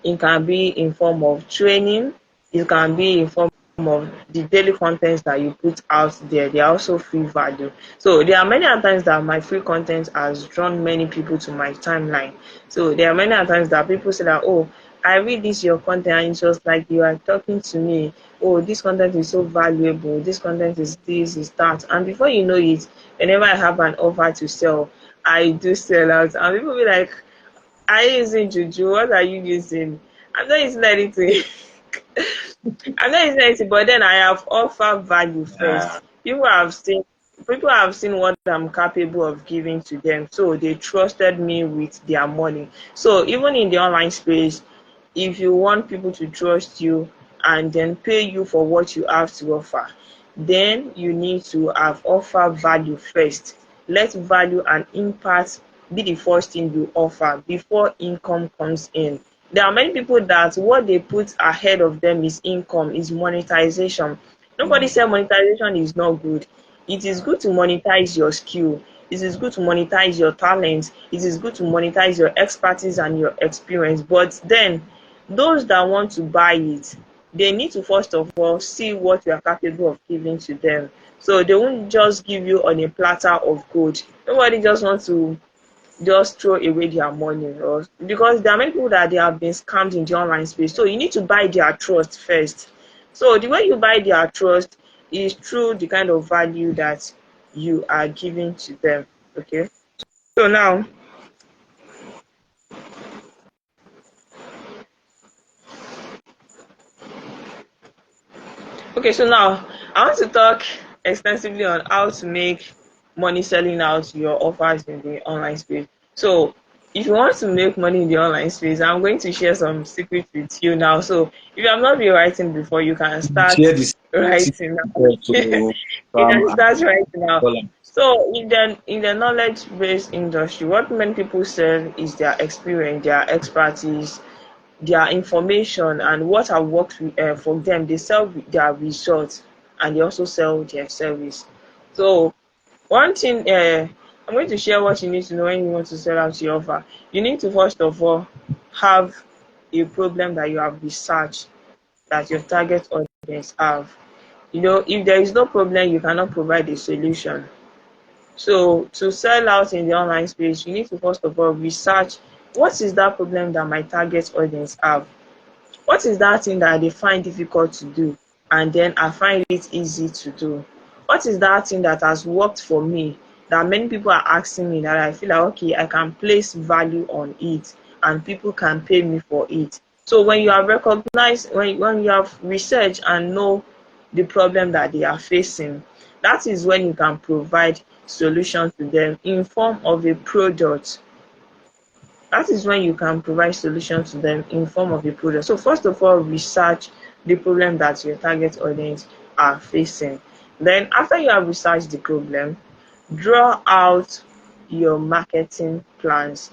it can be in form of training, it can be in form of the daily contents that you put out there. They are also free value. So there are many times that my free content has drawn many people to my timeline. So there are many times that people say that, oh, I read this your content and it's just like you are talking to me. Oh, this content is so valuable. This content is this, is that. And before you know it, whenever I have an offer to sell, I do sell out. And people be like, are you using Juju? What are you using? I'm not using anything. I'm not using anything, but then I have offered value Yeah. first. People have seen what I'm capable of giving to them. So they trusted me with their money. So even in the online space, if you want people to trust you and then pay you for what you have to offer, then you need to have offer value first. Let value and impact be the first thing you offer before income comes in. There are many people that what they put ahead of them is income, is monetization. Nobody Mm. said monetization is not good. It is good to monetize your skill. It is good to monetize your talent. It is good to monetize your expertise and your experience. But then those that want to buy it, they need to first of all see what you are capable of giving to them. So they won't just give you on a platter of gold. Nobody just wants to just throw away their money, or because there are many people that they have been scammed in the online space. So you need to buy their trust first. So the way you buy their trust is through the kind of value that you are giving to them. Okay. So now, I want to talk extensively on how to make money selling out your offers in the online space. So if you want to make money in the online space, I'm going to share some secrets with you now. So if you have not been writing before, you can start Share this writing now. to You can and start writing now. call. So in the knowledge-based industry, what many people sell is their experience, their expertise, their information, and what have worked for them. They sell their results, and they also sell their service. So one thing, I'm going to share what you need to know when you want to sell out your offer. You need to first of all have a problem that you have researched that your target audience have. If there is no problem, you cannot provide a solution. So to sell out in the online space, you need to first of all research what is that problem that my target audience have. What is that thing that they find difficult to do and then I find it easy to do? What is that thing that has worked for me that many people are asking me that I feel like, okay, I can place value on it and people can pay me for it? So when you have recognized, when you have researched and know the problem that they are facing, that is when you can provide solution to them in form of a product. That is when you can provide solutions to them in form of a product. So first of all, research the problem that your target audience are facing. Then after you have researched the problem, draw out your marketing plans.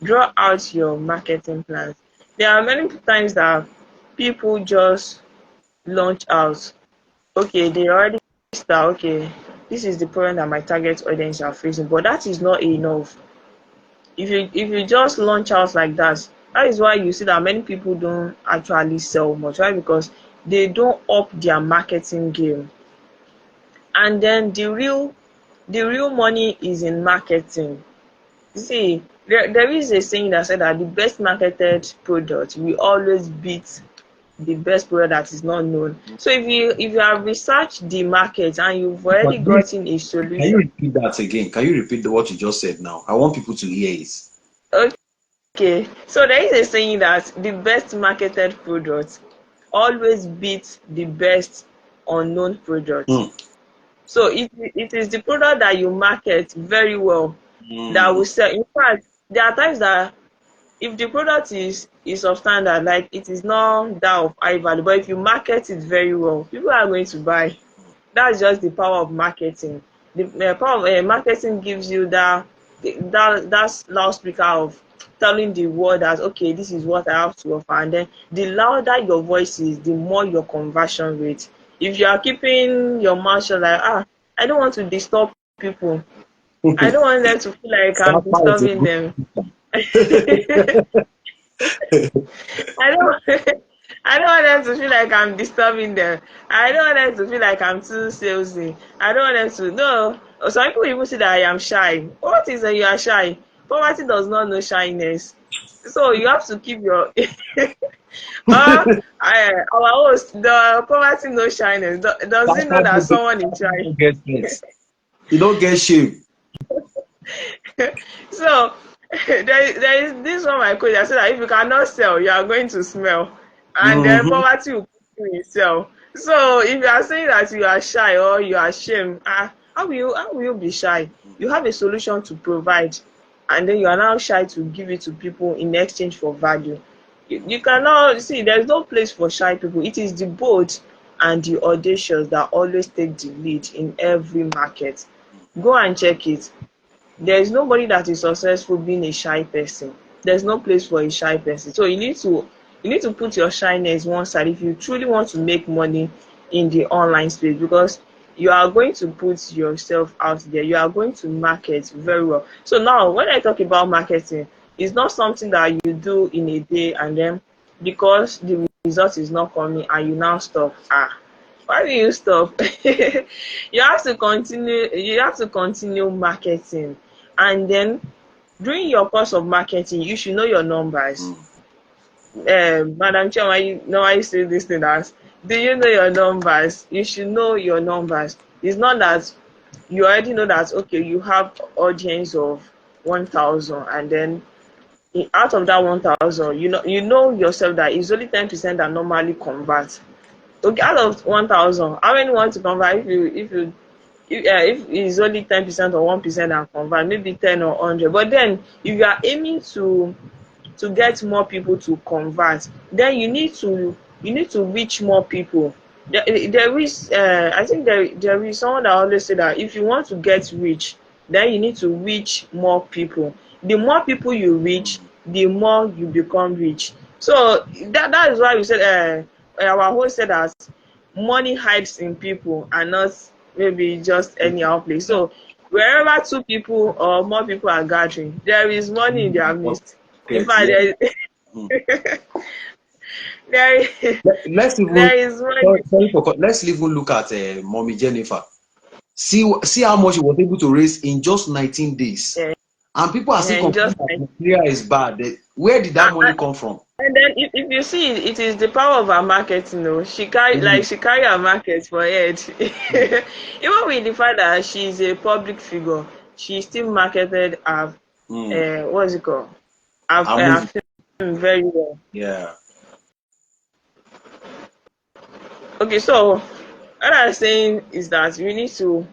Draw out your marketing plans. There are many times that people just launch out. Okay, they already start. Okay, this is the problem that my target audience are facing, but that is not enough. If you just launch out like that, that is why you see that many people don't actually sell much, right? Because they don't up their marketing game. And then the real money is in marketing. See, there is a saying that said that the best marketed product will always beat the best product that is not known. So if you have researched the market and you've already But can gotten a you solution. repeat that again? Can you repeat what you just said now? I want people to hear it. Okay, so there is a saying that the best marketed product always beats the best unknown product. Mm. So it is the product that you market very well that Mm. will sell. In fact, there are times that if the product is of standard, like it is not that of high value, but if you market it very well, people are going to buy. That's just the power of marketing. The power of marketing gives you that loudspeaker of telling the world that okay, this is what I have to offer, and then the louder your voice is, the more your conversion rate. If you are keeping your mouth shut, like I don't want to disturb people, I don't want them to feel like I'm Sapa is a disturbing good them. speaker. I don't I don't want them to feel like I'm disturbing them. I don't want them to feel like I'm too salesy. I don't want them to no. Some people even say that I am shy. What is that you are shy? Poverty does not know shyness. So you have to keep your our host, the poverty no shyness. Does it know Sapa that someone is shy? don't get stressed. You don't get shame. So there is this one my coach that said that if you cannot sell, you are going to smell, and then Mm-hmm. poverty will put you in sell. So if you are saying that you are shy or you are ashamed, how will you be shy? You have a solution to provide, and then you are now shy to give it to people in exchange for value. You cannot see there's no place for shy people. It is the bold and the audacious that always take the lead in every market. Go and check it. There is nobody that is successful being a shy person. There's no place for a shy person. So you need to put your shyness one side if you truly want to make money in the online space, because you are going to put yourself out there. You are going to market very well. So now when I talk about marketing, it's not something that you do in a day and then because the result is not coming and you now stop. Why will you stop? You have to continue marketing, and then during your course of marketing you should know your numbers. Mm. Madam Chairman, you know why you say this thing as do you know your numbers? You should know your numbers. It's not that you already know that okay, you have audience of 1,000, and then out of that 1,000, you know yourself that it's only 10% that normally convert. Okay, out of 1,000, how many want to convert? If it's only 10% or 1% and convert, maybe 10 or 100. But then if you are aiming to get more people to convert, then you need to reach more people. There is I think there is someone that always say that if you want to get rich, then you need to reach more people. The more people you reach, the more you become rich. So that is why we said our host said that money hides in people and not maybe just anyhow place. So wherever two people or more people are gathering, there is money in their midst. In fact, Yeah. there is, Mm. there is, Let's even there is money. let's even look at Mommy Jennifer. See how much she was able to raise in just 19 days. Yeah, And people are still and complaining just that like Nigeria is bad. Where did that money and, come from? and then if you see it is the power of her marketing. No, Mm. she carry her market for head. Mm. Even with the fact that she is a public figure, she still marketed her Mm. what's it called? Her Her movie. film very well. Yeah. Okay, so what I'm saying is that we need to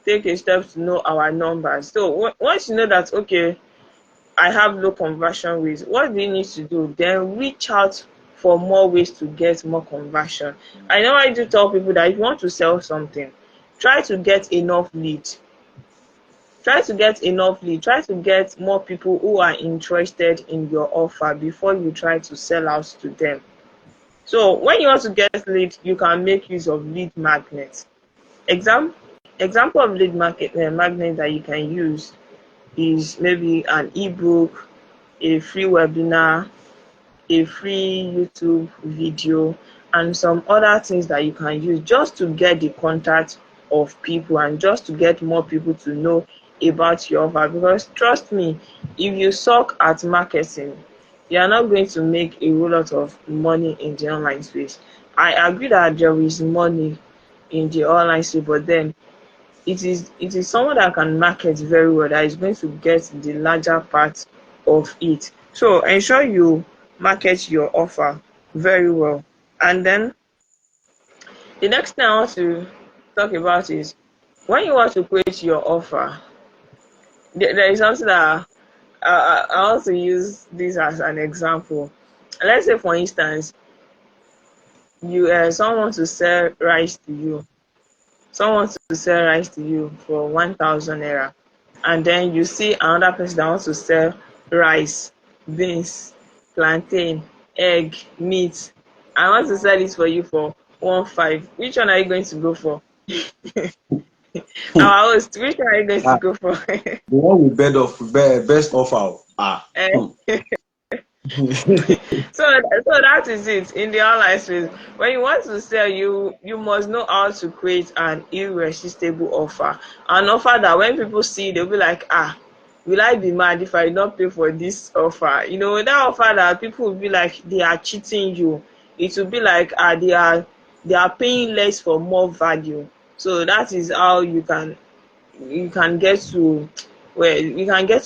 take a step to know our numbers. So once you know that okay, I have low conversion rates, what do you need to do? Then reach out for more ways to get more conversion. I know I do tell people that if you want to sell something, try to get enough lead. Try to get enough lead. Try to get more people who are interested in your offer before you try to sell out to them. So when you want to get lead, you can make use of lead magnets. Example of lead magnet that you can use is maybe an ebook, a free webinar, a free YouTube video, and some other things that you can use just to get the contact of people and just to get more people to know about your offer. Because trust me, if you suck at marketing, you are not going to make a whole lot of money in the online space. I agree that there is money in the online space, but then it is someone that can market very well that is going to get the larger part of it. So ensure you market your offer very well. And then the next thing I want to talk about is when you want to create your offer, there is something that I want to use this as an example. Let's say, for instance, you someone wants to sell rice to you. Someone wants to sell rice to you for 1,000 naira, and then you see another person that wants to sell rice, beans, plantain, egg, meat. I want to sell it for you for 1,500. Which one are you going to go for? Our host, which one are you going to Ah, go for? the one with best offer. Eh, so that is it in the online space. When you want to sell, you must know how to create an irresistible offer. An offer that when people see, they'll be like, will I be mad if I not pay for this offer? You know, that offer that people will be like they are cheating you. It will be like they are paying less for more value. So that is how you can get to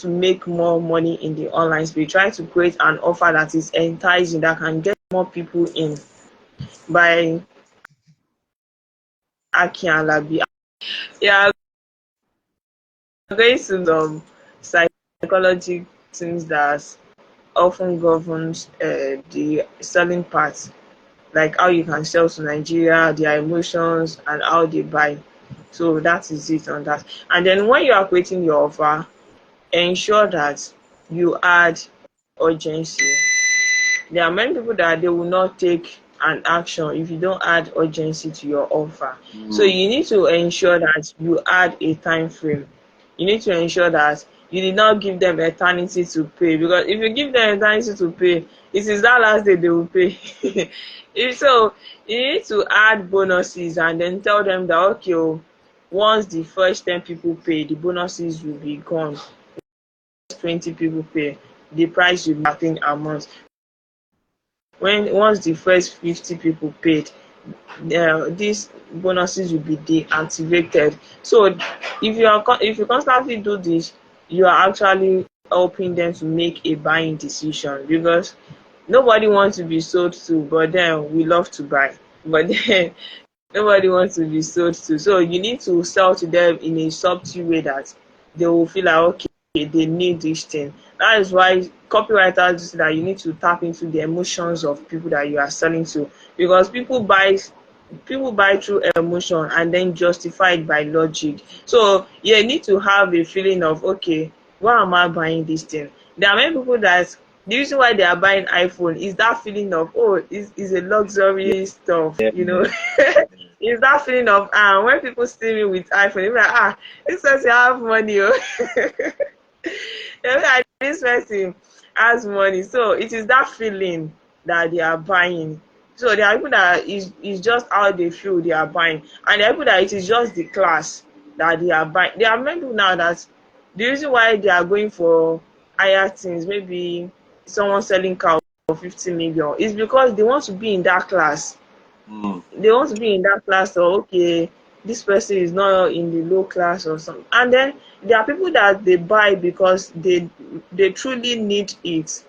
make more money in the online space. Try to create an offer that is enticing, that can get more people in. By Aki and Labi. Yeah, going to some psychology things that often governs the selling part, like how you can sell to Nigeria, their emotions, and how they buy. So that is it on that. And then when you are creating your offer, ensure that you add urgency. There are many people that they will not take an action if you don't add urgency to your offer. So you need to ensure that you add a time frame. You need to ensure that you did not give them eternity to pay, because if you give them eternity to pay, it is that last day they will pay. So you need to add bonuses and then tell them that okay, once the first 10 people pay, the bonuses will be gone. 20 people pay, the price will be 13 a month. Once the first 50 people paid, these bonuses will be deactivated. So if you constantly do this, you are actually helping them to make a buying decision, because nobody wants to be sold to, but then we love to buy. But then nobody wants to be sold to. So you need to sell to them in a subtle way that they will feel like okay, they need this thing. That is why copywriters say that you need to tap into the emotions of people that you are selling to, because people buy through emotion and then justify it by logic. So you need to have a feeling of okay, why am I buying this thing? There are many people that the reason why they are buying iPhone is that feeling of it's a luxury stuff, yeah. It's that feeling of when people see me with iPhone, you're like this person have money, this person has money. So it is that feeling that they are buying. So there are people that is just how they feel they are buying, and there are people that it is just the class that they are buying. There are many people now that the reason why they are going for higher things, maybe someone selling car for 50 million, is because they want to be in that class. They want to be in that class, so okay, this person is not in the low class or something. And then there are people that they buy because they truly need it.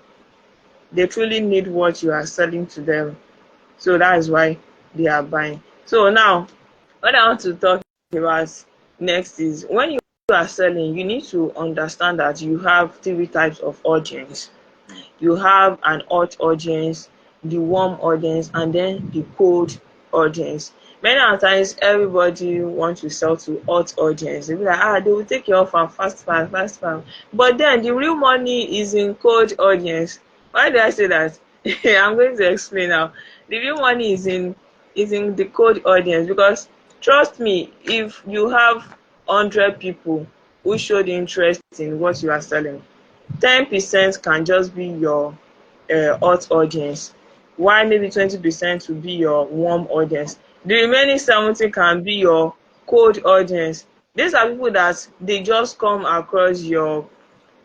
They truly need what you are selling to them. So that is why they are buying. So now, what I want to talk about next is when you are selling, you need to understand that you have three types of audience. You have an hot audience, the warm audience, and then the cold audience. Many times everybody wants to sell to hot audience. They be like, they will take your offer fast. But then the real money is in cold audience. Why did I say that? I'm going to explain now. The real money is in the cold audience, because trust me, if you have 100 people who showed interest in what you are selling, 10% can just be your hot audience, while maybe 20% will be your warm audience. The remaining 70 can be your cold audience. These are people that they just come across your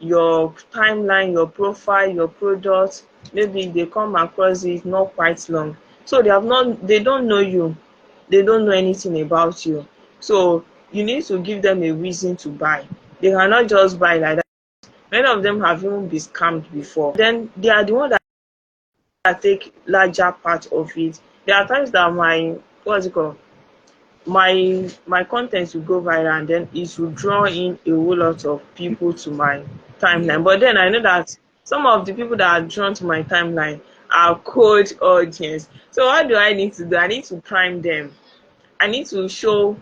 timeline, your profile, your product. Maybe they come across it not quite long. So they don't know you. They don't know anything about you. So you need to give them a reason to buy. They cannot just buy like that. Many of them have even been scammed before. Then they are the ones that take larger part of it. There are times that what's it called? My content will go viral, and then it will draw in a whole lot of people to my timeline. But then I know that some of the people that are drawn to my timeline are cold audience. So what do I need to do? I need to prime them. I need to show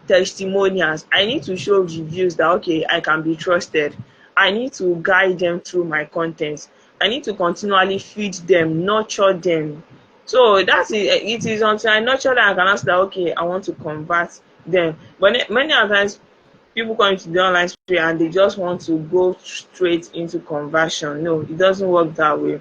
testimonials. I need to show reviews that okay, I can be trusted. I need to guide them through my content. I need to continually feed them, nurture them. So that's it. It is until I nurture them I can ask that okay, I want to convert them. But many times people come into the online space and they just want to go straight into conversion. No, it doesn't work that way.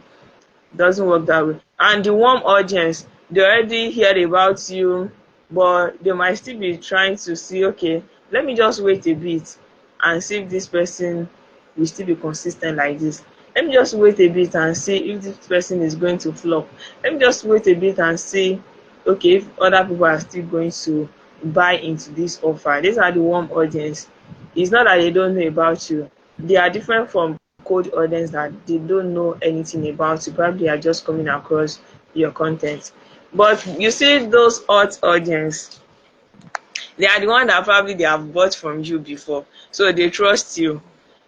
Doesn't work that way. And the warm audience, they already heard about you, but they might still be trying to see, okay, let me just wait a bit and see if this person will still be consistent like this. Let me just wait a bit and see if this person is going to flop. Let me just wait a bit and see, okay, if other people are still going to buy into this offer. These are the warm audience. It's not that they don't know about you. They are different from cold audience that they don't know anything about you. Probably they are just coming across your content. But you see those hot audience, they are the one that probably they have bought from you before. So they trust you.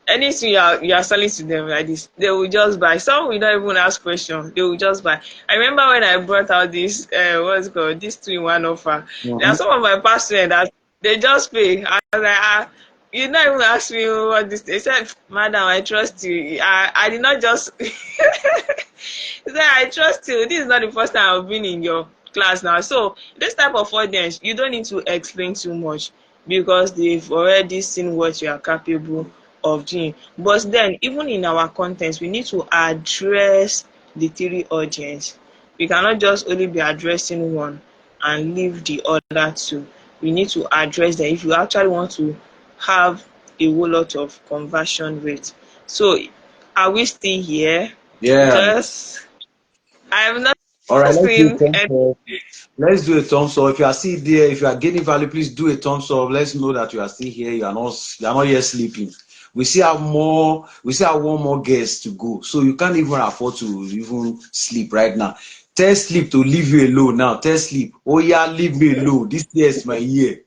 Anything you are selling to them like this, they will just buy. Some will not even ask questions, they will just buy. I remember when I brought out this what's it called, this 2-in-1 offer. There are some of my past friends that they just pay. I was like, you not even ask me what this. They said, madam, I trust you. I did not just he said, I trust you. This is not the first time I've been in your class now. So this type of audience, you don't need to explain too much, because they've already seen what you are capable of doing. But then even in our contents, we need to address the three audience. We cannot just only be addressing one and leave the other two. We need to address them if you actually want to have a whole lot of conversion rate. So are we still here? Yeah. Because I have not All right, let's do a seen thumbs up. Let's do a thumbs up. If you are still there, if you are getting value, please do a thumbs up. Let's know that you are still here. You are not yet sleeping. We still have one more guest to go. So you can't even afford to even sleep right now. Tell sleep to leave you alone now. Tell sleep, oh yeah, leave me alone. This year is my year.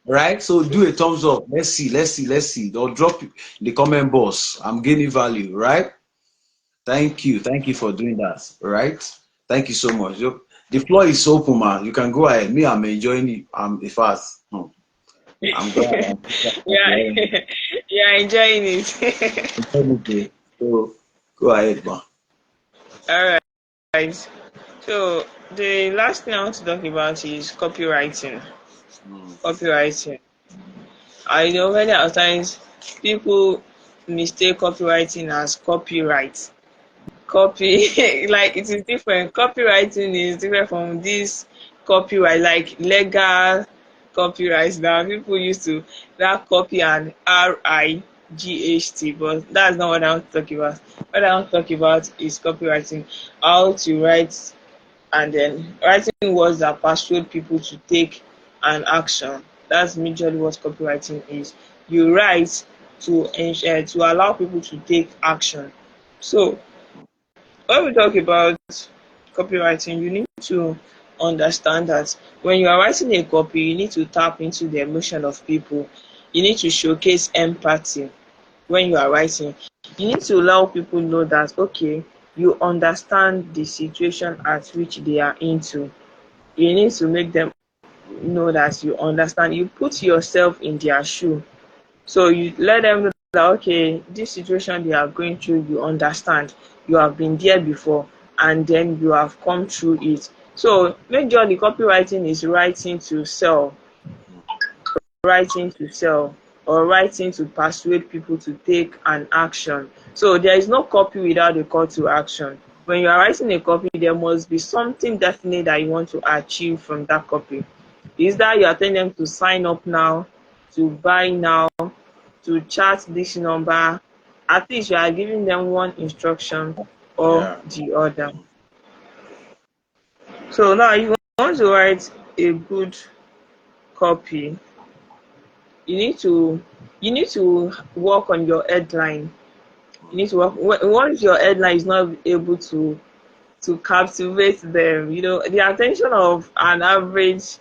Right? So do a thumbs up. Let's see. Don't drop in the comment box. I'm gaining value, right? Thank you for doing that. Right? Thank you so much. The floor is open, man. You can go ahead. Me, I'm enjoying it. I'm fast. I'm glad. yeah, yeah, enjoying it. So go ahead, man. All right. So the last thing I want to talk about is copywriting. Copywriting. I know many times people mistake copywriting as copyright. Copy like it is different. Copywriting is different from this copyright, like legal copyright. Now people used to that copy and RIGHT, but that's not what I want to talk about. What I want to talk about is copywriting, how to write, and then writing words that persuade people to take an action. That's majorly what copywriting is. You write to allow people to take action. So when we talk about copywriting, you need to understand that when you are writing a copy, you need to tap into the emotion of people. You need to showcase empathy when you are writing. You need to allow people know that, okay, you understand the situation at which they are into. You need to make them know that you understand. You put yourself in their shoe. So you let them know that, okay, this situation they are going through, you understand. You have been there before. and then you have come through it. So make sure the copywriting is writing to sell, or writing to persuade people to take an action. So there is no copy without a call to action. When you are writing a copy, there must be something definite that you want to achieve from that copy. Is that you are telling them to sign up now, to buy now, to chat this number? At least you are giving them one instruction or Yeah. the other. So now if you want to write a good copy, you need to work on your headline. You need to work. Once your headline is not able to captivate them, the attention of an average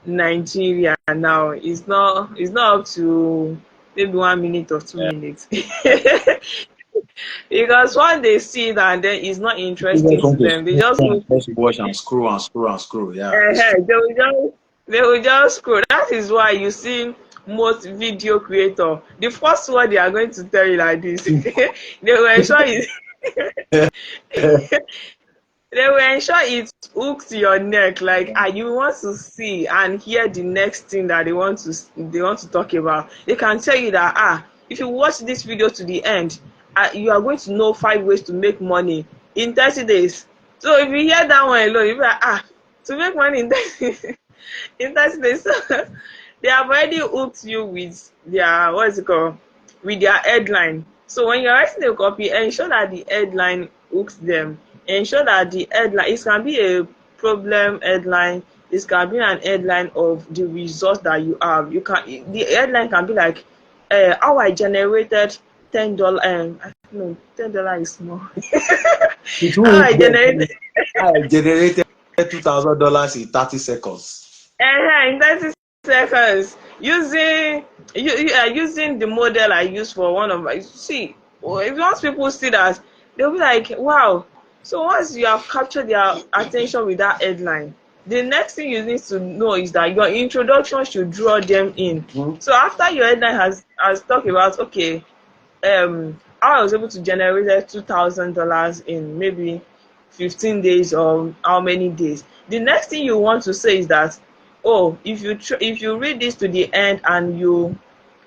Nigerian now is not up to maybe 1 minute or 2 minutes. Because once they see it and then it's not People interesting just to want to them, they just move. watch and scroll and scroll and scroll. Yeah, it's They true. will just scroll. That is why you see most video creator, the first one they are going to tell you like this. They will ensure it they will ensure it hooks your neck, like you want to see and hear the next thing that they want to talk about. They can tell you that if you watch this video to the end, you are going to know 5 ways to make money in 30 days. So if you hear that one alone, you'll be like, to make money in 30 in 30 days. So they have already hooked you with their, what is it called, with their headline. So when you're writing a copy, ensure that the headline hooks them. Ensure that the headline, it can be a problem headline, it can be an headline of the results that you have. The headline can be like, how I generated $10. No, $10 is small. It How will I generated I generated $2,000 in 30 seconds. in 30 seconds using the model I use for one of my. See, if once people see that, they'll be like, wow. So once you have captured their attention with that headline, the next thing you need to know is that your introduction should draw them in. Mm-hmm. So after your headline has talked about, okay, how I was able to generate $2,000 in maybe 15 days or how many days. The next thing you want to say is that, oh, if you read this to the end and you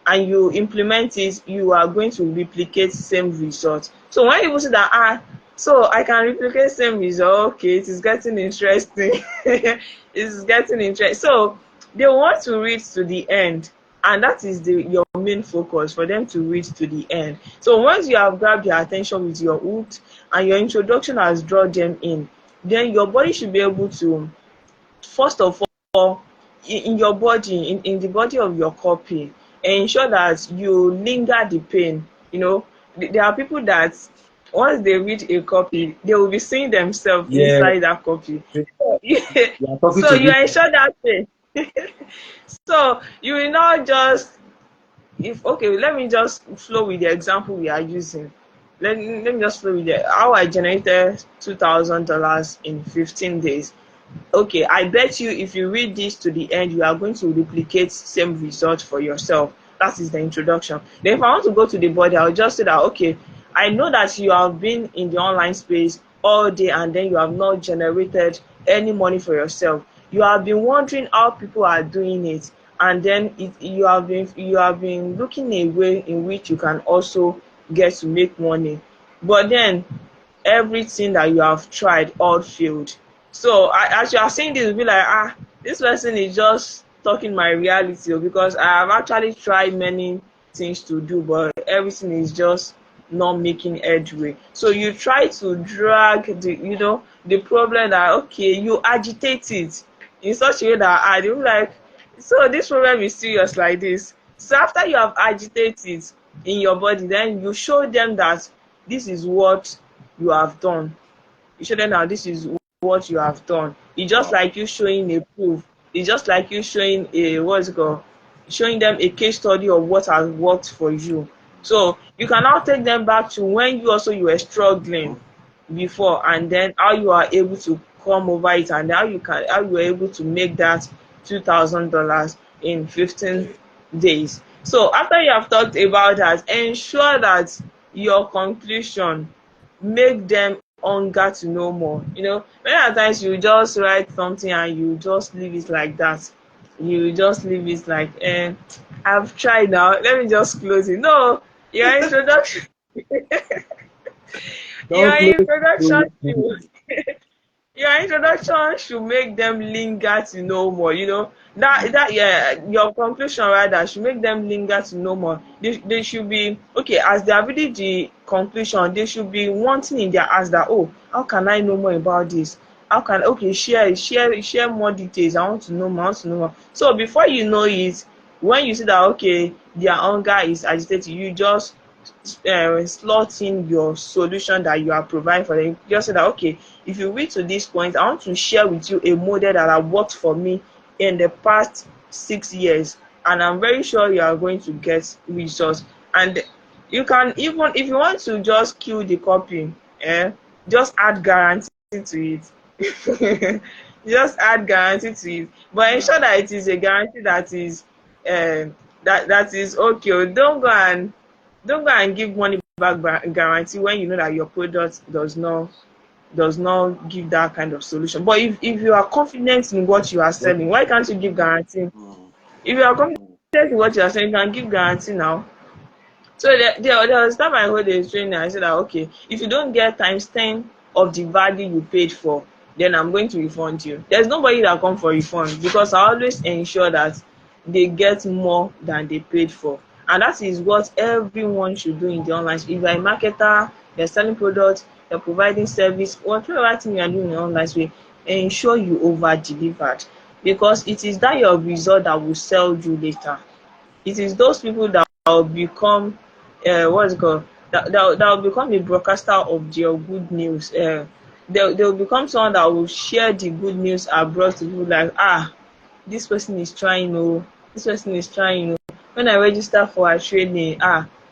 implement it, you are going to replicate same result. So when people say that, so I can replicate same result, okay, it is getting interesting. It's getting interesting. So they want to read to the end, and that is your main focus, for them to read to the end. So once you have grabbed their attention with your hook and your introduction has drawn them in, then your body should be able to, first of all, in your body, in the body of your copy, ensure that you linger the pain. There are people that once they read a copy, they will be seeing themselves Yeah, inside that copy. you are talking So to you me. ensure that pain. So you will not just, let me just flow with the example we are using. Let me just flow with how I generated $2,000 in 15 days. Okay, I bet you if you read this to the end, you are going to replicate same result for yourself. That is the introduction. Then if I want to go to the body, I'll just say that, okay, I know that you have been in the online space all day and then you have not generated any money for yourself. You have been wondering how people are doing it, and then you have been looking a way in which you can also get to make money. But then everything that you have tried all failed. So as you are saying this, you'll be like, this person is just talking my reality, because I have actually tried many things to do, but everything is just not making headway. So you try to drag the problem that, okay, you agitate it in such a way that they'll be like, so this problem is serious like this. So after you have agitated it in your body, then you show them that this is what you have done. You show them that this is what you have done. It's just like you showing a proof. It's just like you showing showing them a case study of what has worked for you. So you can now take them back to when you were struggling before, and then how you are able to come over it, and how you were able to make that $2,000 in 15 days. So after you have talked about that, ensure that your conclusion make them hunger to know more. Many times you just write something and you just leave it like that. You just leave it like, I've tried now. Let me just close it. No, your introduction, Don't your close introduction the your introduction should make them linger to know more. That yeah, your conclusion rather should make them linger to know more. They should be okay as they are reading the conclusion. They should be wanting in their hearts that, oh, how can I know more about this? How can okay share more details? I want to know more. I want to know more. So before you know it, when you see that okay their hunger is agitated, you just slot in your solution that you are providing for them. Just say that okay, if you reach to this point, I want to share with you a model that have worked for me in the past 6 years, and I'm very sure you are going to get results. And you can, even if you want to just kill the copy, just add guarantee to it. Just add guarantee to it, but ensure that it is a guarantee that is that is okay. Don't go and give money back guarantee when you know that your product does not give that kind of solution. But if you are confident in what you are selling, why can't you give guarantee? If you are confident in what you are selling, you can give guarantee now. So there was time I hold a training. I said that okay, if you don't get times 10 of the value you paid for, then I'm going to refund you. There's nobody that come for refund because I always ensure that they get more than they paid for. And that is what everyone should do in the online space. If you're a marketer, you're selling products, you're providing service, whatever thing you're doing in the online space, ensure you over delivered, because it is that your result that will sell you later. It is those people that will become what's it called, that will become a broadcaster of your good news. They'll become someone that will share the good news abroad to people like, this person is trying, oh, this person is trying, oh. When I register for her training,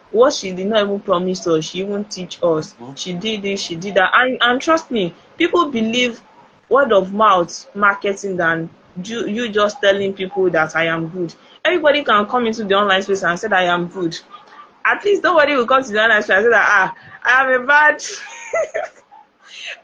what she did not even promise us, she even teach us. She did this, she did that. And trust me, people believe word of mouth marketing than you just telling people that I am good. Everybody can come into the online space and say that I am good. At least nobody will come to the online space and say that I am a bad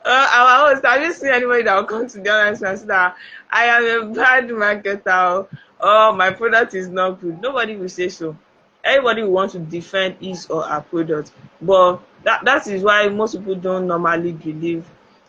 our host, have you seen anybody that will come to the online space and say that I am a bad marketer or my product is not good? Nobody will say so. Everybody will want to defend his or her product. But that is why most people don't normally believe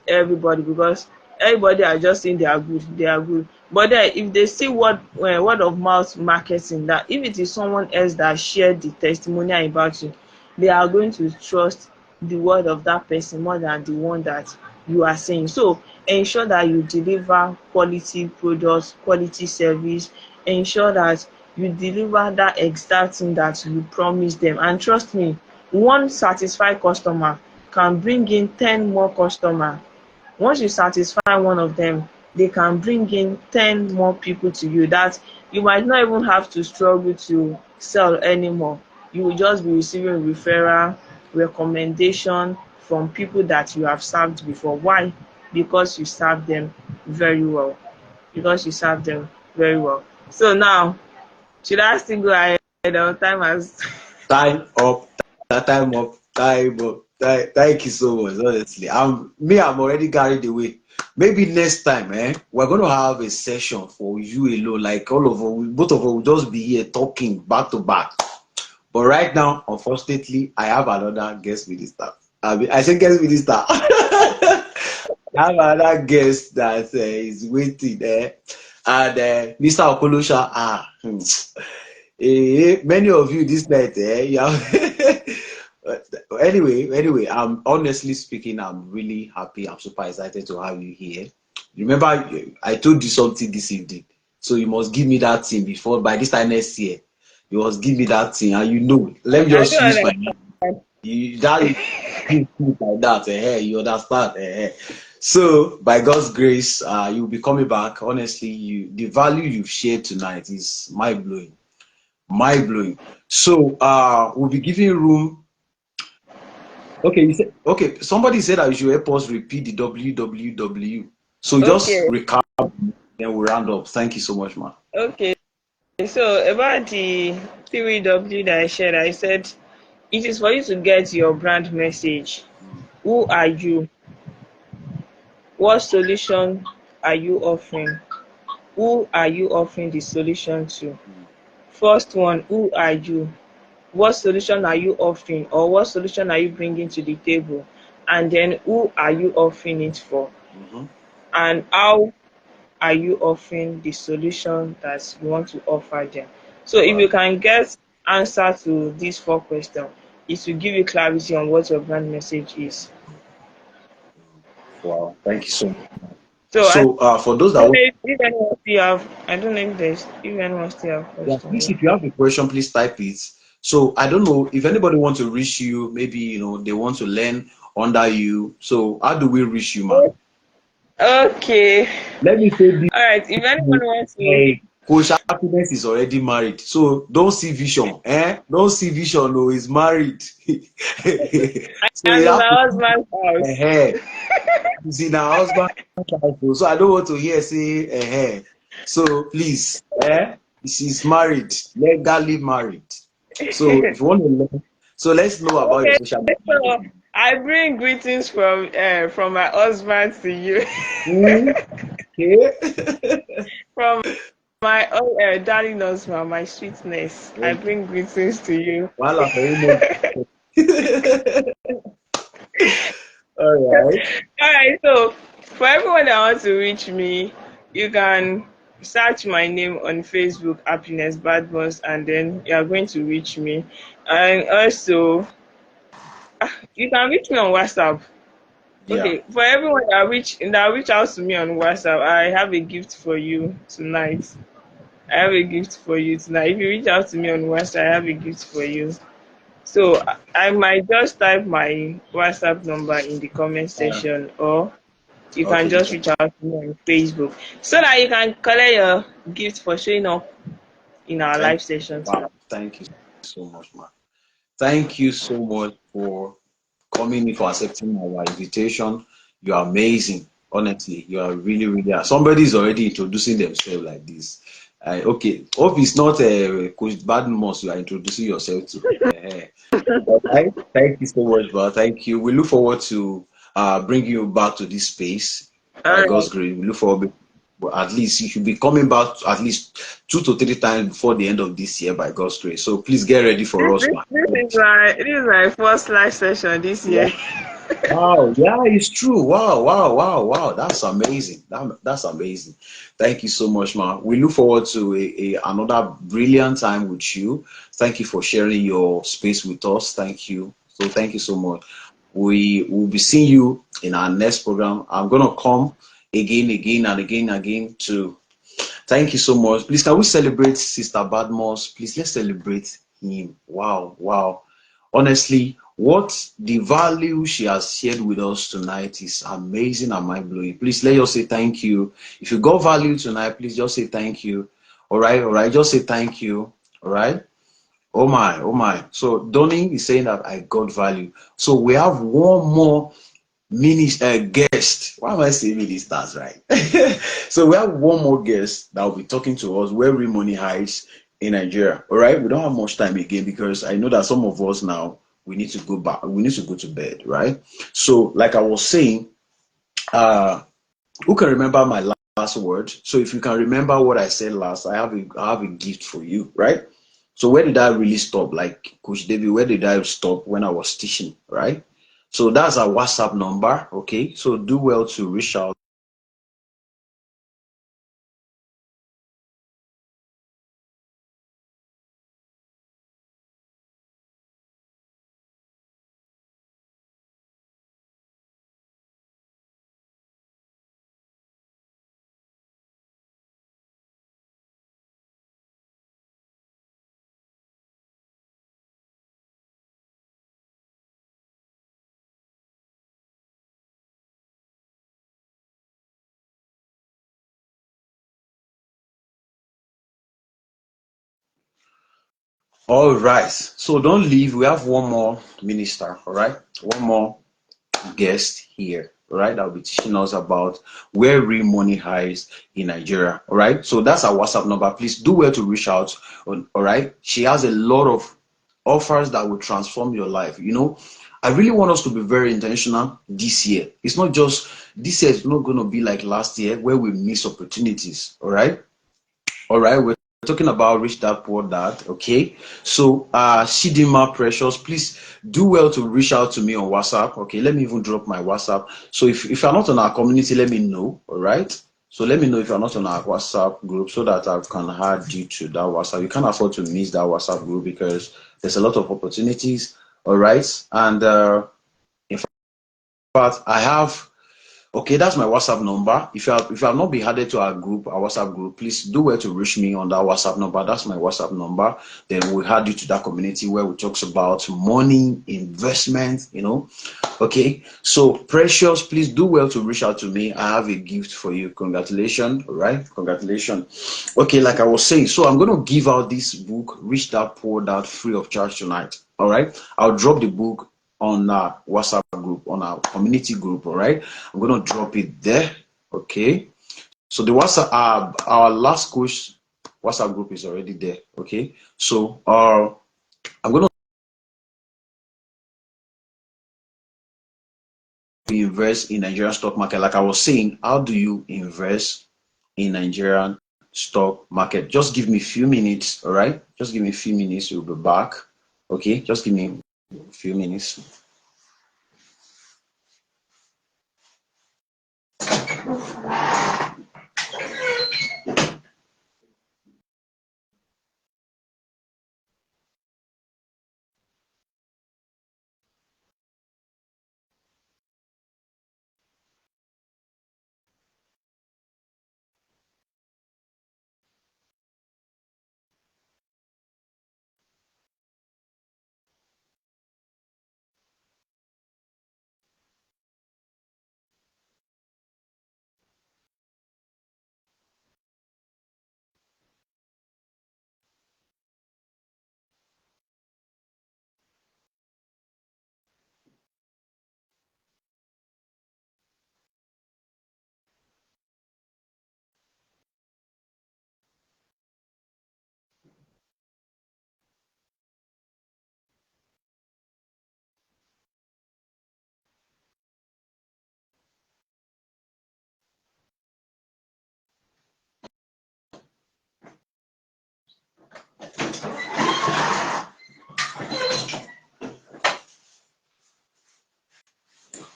everybody, because everybody are just saying they are good. But then if they see word of mouth marketing, that if it is someone else that shared the testimonial about you, they are going to trust the word of that person more than the one that you are saying. So ensure that you deliver quality products, quality service. Ensure that you deliver that exact thing that you promised them. And trust me, one satisfied customer can bring in 10 more customers. Once you satisfy one of them, they can bring in 10 more people to you that you might not even have to struggle to sell anymore. You will just be receiving referral, recommendation from people that you have served before. Why? Because you serve them very well. Because you serve them very well. So now, should I still go ahead? Time has time up, time up, time up. Thank you so much. Honestly, I'm already carried away. Maybe next time, we're going to have a session for you alone. Like all of us, both of us will just be here talking back to back. But right now, unfortunately, I have another guest minister. I say guest minister. I have another guest that is waiting there. And Mr. Okolosha, many of you this night, anyway, I'm honestly speaking, I'm really happy. I'm super excited to have you here. Remember, I told you something this evening, so you must give me that thing before by this time next year. You must give me that thing, and let me I just don't use my understand. that like that. You understand? So, by God's grace, you'll be coming back. Honestly, the value you've shared tonight is mind blowing. Mind blowing. So we'll be giving room. Okay, okay. Somebody said that you should help us repeat the www. So just Okay, recap, then we'll round up. Thank you so much, man. okay. So about the 3W that I shared, I said it is for you to get your brand message. Who are you? what solution are you offering? Who are you offering the solution to? First one, who are you? What solution are you offering, or what solution are you bringing to the table? And then who are you offering it for? And how are you offering the solution that you want to offer them? So if you can get answer to these 4 questions, it will give you clarity on what your brand message is. Wow, thank you so much. So So for those that don't know if anyone still have, I don't know if anyone still have yeah, questions. please, if you have a question, please type it. So I don't know if anybody wants to reach you, maybe they want to learn under you. So how do we reach you, man? Okay. Let me say this. All right. If anyone wants to, Coach Happiness is already married, so don't see vision. Don't see vision. No, he's married. So I'm you in have my to husband's house. he's in her husband's house. So I don't want to hear say So please, she's married, legally married. So if you want to learn, so let's know about your Okay. social So media. I bring greetings from my husband to you. Okay. From my darling husband, my sweetness. I bring greetings to you. Well, all right. All right. So for everyone that wants to reach me, you can search my name on Facebook, Happiness Badmus, and then you are going to reach me. And also, you can reach me on WhatsApp. Yeah. Okay, for everyone that reach out to me on WhatsApp, I have a gift for you tonight. I have a gift for you tonight. If you reach out to me on WhatsApp, I have a gift for you. So I might just type my WhatsApp number in the comment section, or you can Okay. just reach out to me on Facebook so that you can collect your gift for showing up in our Thank live session Wow. tonight. Thank you so much, man. Thank you so much for coming in, for accepting our invitation. You are amazing. Honestly, you are really, really. Somebody is already introducing themselves like this. Okay, hope it's not Coach Badmus you are introducing yourself to. All right. Thank you so much, bro. Thank you. We look forward to bringing you back to this space All by right. God's grace. We look forward. But at least you should be coming back at least 2 to 3 times before the end of this year by God's grace. So please get ready for This, us, this, man. this is my first live session this Yeah. year. Wow, yeah, it's true. Wow, wow, wow, wow. That's amazing. That's amazing. Thank you so much, man. We look forward to another brilliant time with you. Thank you for sharing your space with us. Thank you. So thank you so much. We will be seeing you in our next program. I'm gonna come again and again to thank you so much. Please, can we celebrate Sister Badmos? Please, let's celebrate him. Wow, wow. Honestly, what the value she has shared with us tonight is amazing and mind blowing. Please let us say thank you. If you got value tonight, please just say thank you. All right, just say thank you. All right. Oh my, oh my. So Donning is saying that I got value. So we have one more guest. Why am I saying ministers, right? So we have one more guest that will be talking to us where real money hides in Nigeria. All right, we don't have much time again because I know that some of us now we need to go back. We need to go to bed, right? So, like I was saying, who can remember my last word? So, if you can remember what I said last, I have a gift for you, right? So, where did I really stop? Like Coach David, where did I stop when I was teaching, right? So that's our WhatsApp number. Okay. So do well to reach out. All right. So don't leave. We have one more minister. All right. One more guest here. All right. That will be teaching us about where real money hides in Nigeria. All right. So that's our WhatsApp number. Please do well to reach out. All right. She has a lot of offers that will transform your life. I really want us to be very intentional this year. It's not just this year is not going to be like last year where we miss opportunities. All right, we're talking about Rich Dad Poor Dad. Okay, so Shidima Precious, please do well to reach out to me on WhatsApp. Okay, let me even drop my WhatsApp. So if you're not on our community, let me know. All right. So let me know if you're not on our WhatsApp group so that I can add you to that WhatsApp. You can't afford to miss that WhatsApp group because there's a lot of opportunities. All right, and in fact, I have. Okay, that's my WhatsApp number. If you have not been added to our group, our WhatsApp group, please do well to reach me on that WhatsApp number. That's my WhatsApp number. Then we'll add you to that community where we talks about money, investment, Okay, so Precious, please do well to reach out to me. I have a gift for you. Congratulations, all right? Congratulations. Okay, like I was saying, so I'm going to give out this book, Rich Dad Poor Dad, free of charge tonight. All right, I'll drop the book on our WhatsApp group, on our community group. All right, I'm gonna drop it there. Okay, so the WhatsApp, our last coach WhatsApp group is already there. Okay, so I'm gonna invest in Nigerian stock market. Like I was saying, how do you invest in Nigerian stock market? Just give me a few minutes. All right, just give me a few minutes. We'll be back. Okay, just give me a few minutes.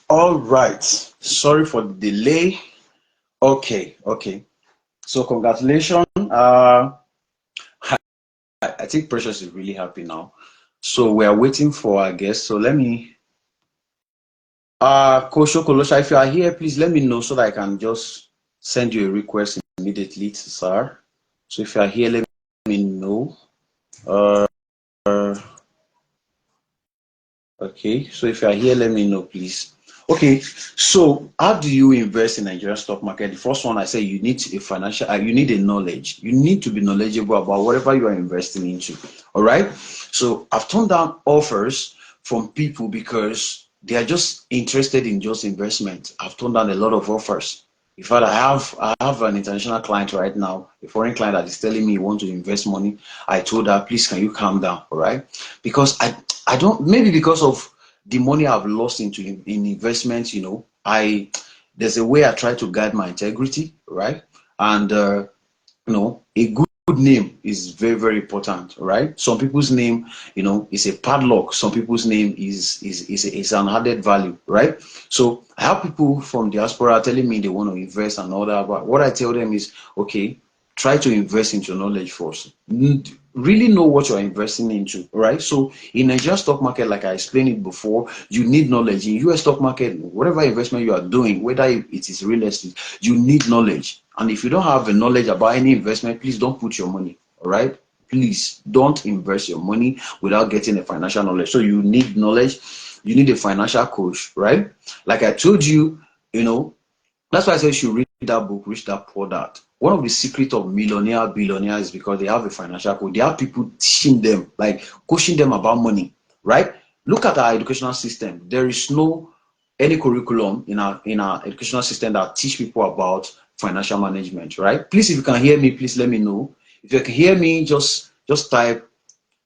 All right. Sorry for the delay. Okay. So congratulations. I think Precious is really happy now. So we are waiting for our guest. So let me Kosho Kolosha, if you are here, please let me know so that I can just send you a request immediately to sir. So if you are here, let me know. Uh okay. So if you are here, let me know, please. Okay, so how do you invest in Nigerian stock market? The first one I say you need a financial, you need a knowledge. You need to be knowledgeable about whatever you are investing into. All right. So I've turned down offers from people because they are just interested in just investment. I've turned down a lot of offers. In fact, I have an international client right now, a foreign client that is telling me he wants to invest money. I told her, please, can you calm down, all right? Because I don't, maybe because of the money I've lost in investments, there's a way I try to guide my integrity, right? And a good name is very, very important, right? Some people's name, is a padlock. Some people's name is an added value, right? So I have people from diaspora telling me they want to invest and all that, but what I tell them is, okay, try to invest into knowledge first. Really know what you're investing into, right? So in Nigerian stock market, like I explained it before, you need knowledge. In US stock market, whatever investment you are doing, whether it is real estate, you need knowledge. And if you don't have the knowledge about any investment, please don't put your money, all right? Please don't invest your money without getting a financial knowledge. So you need knowledge. You need a financial coach, right? Like I told you, that's why I said you should read that book, Rich Dad Poor Dad. One of the secrets of billionaires is because they have a financial coach. They have people teaching them, like coaching them about money, right? Look at our educational system. There is no any curriculum in our educational system that teach people about financial management, right? Please, if you can hear me, please let me know. If you can hear me, just type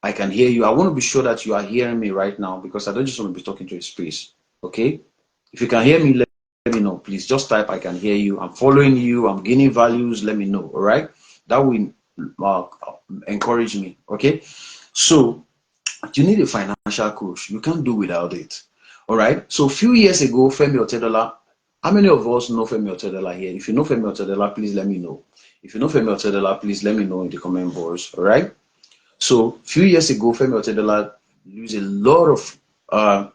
I can hear you. I want to be sure that you are hearing me right now because I don't just want to be talking to a space. Okay? If you can hear me, let me know. Please just type I can hear you. I'm following you. I'm gaining values. Let me know. All right? That will uh, encourage me. Okay? So you need a financial coach. You can't do without it. All right? So a few years ago, Femi Otedola, how many of us know Femi Otedola here? If you know Femi Otedola, please let me know. If you know Femi Otedola, please let me know in the comment box. All right? So a few years ago, Femi Otedola lose a lot of uh,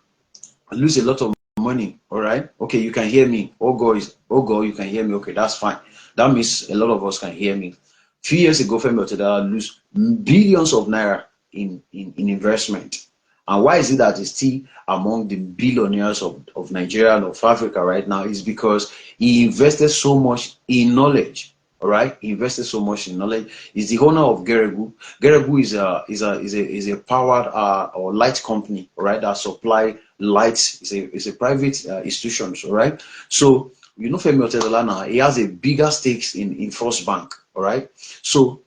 lose a lot of money. All right. Okay, you can hear me. Oh God, you can hear me. Okay, that's fine. That means a lot of us can hear me. A few years ago, Femi Otedola lose billions of naira in investment. And why is it that he's still among the billionaires of Nigeria and of Africa right now? Is because he invested so much in knowledge. All right, he invested so much in knowledge. He's the owner of Geregu. Geregu is a powered or light company, all right, that supply lights. It's a private institution, all right. So you know Femi Otedola now, he has a bigger stakes in First Bank, all right. So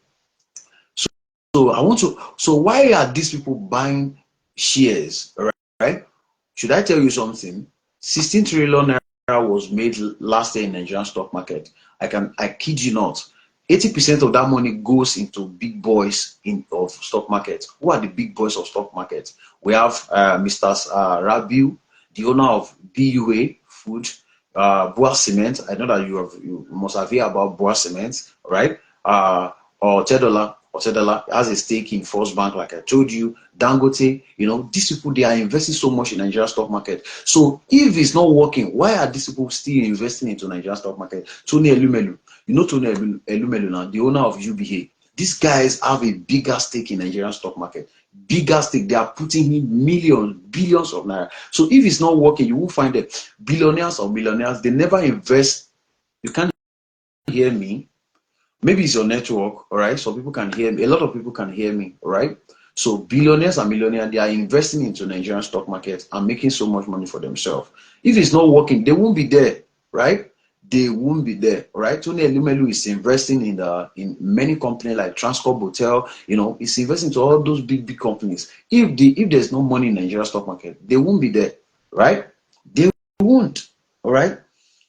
so I want to. So why are these people buying shares? All right. Should I tell you something? 16 trillion naira was made last year in Nigerian stock market. I kid you not. 80% of that money goes into big boys of stock market. Who are the big boys of stock market? We have Mr. Rabiu, the owner of BUA Food, Boa Cement. I know that you must have heard about Boa Cement, right? Or Otedola has a stake in First Bank, like I told you. Dangote, these people, they are investing so much in Nigeria stock market. So if it's not working, why are these people still investing into Nigeria stock market? Tony Elumelu, Tony Elumelu now, the owner of UBA. These guys have a bigger stake in Nigerian stock market. Bigger stake. They are putting in millions, billions of naira. So if it's not working, you will find that billionaires or millionaires, they never invest. You can't hear me. Maybe it's your network, all right? So people can hear me. A lot of people can hear me, all right? So billionaires and millionaires, they are investing into Nigerian stock market and making so much money for themselves. If it's not working, they won't be there, right? They won't be there, right? Tony Elumelu is investing in many companies like Transcorp Hotel. He's investing into all those big companies. If there's no money in Nigerian stock market, they won't be there, right? They won't, all right?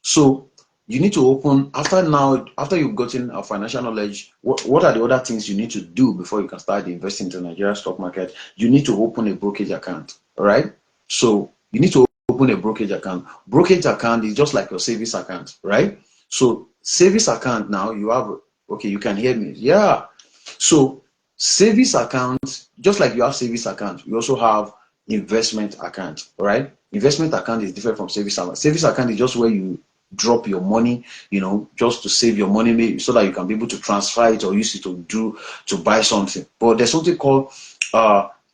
So you need to open after you've gotten a financial knowledge. What are the other things you need to do before you can start investing into Nigeria stock market? You need to open a brokerage account. All right. So you need to open a brokerage account. Brokerage account is just like your savings account, right? So savings account now you have. Okay, you can hear me. Yeah. So savings account, just like you have savings account, you also have investment account. All right. Investment account is different from savings account. Savings account is just where you drop your money, just to save your money, maybe so that you can be able to transfer it or use it to buy something. But there's something called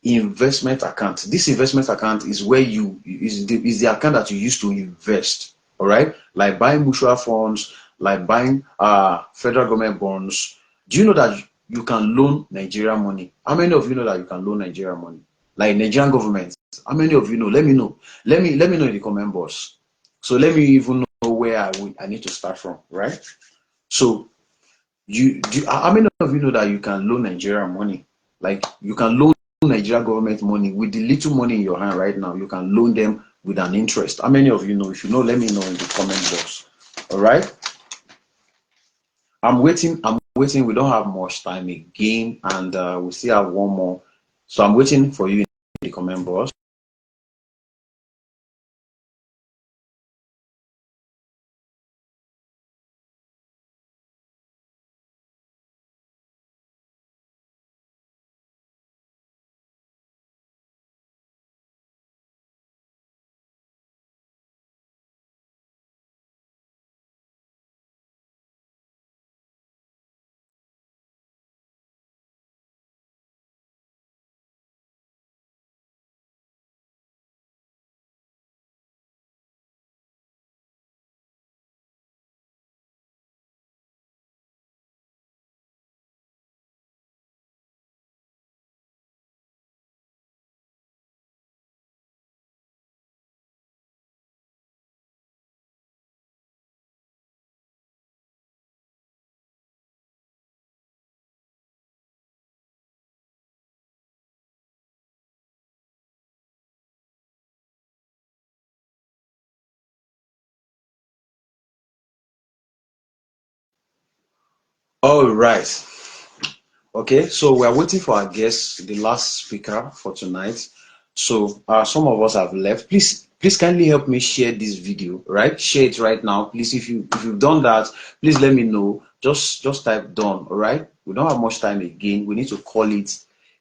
investment account. This investment account is where is the account that you use to invest. All right, like buying mutual funds, like buying federal government bonds. Do you know that you can loan Nigerian money? How many of you know that you can loan Nigerian money? Like Nigerian government. How many of you know? Let me know. Let me know in the comment box. So let me even know where I need to start from, right? So how many of you know that you can loan Nigerian money? Like you can loan Nigerian government money with the little money in your hand right now. You can loan them with an interest. How many of you know? If you know, let me know in the comment box. All right. I'm waiting. We don't have much time again, and we still have one more. So I'm waiting for you in the comment box. All right. Okay, so we are waiting for our guest, the last speaker for tonight. So some of us have left. Please kindly help me share this video, right? Share it right now, please. If you've done that, please let me know. Just type done, all right? We don't have much time again. We need to call it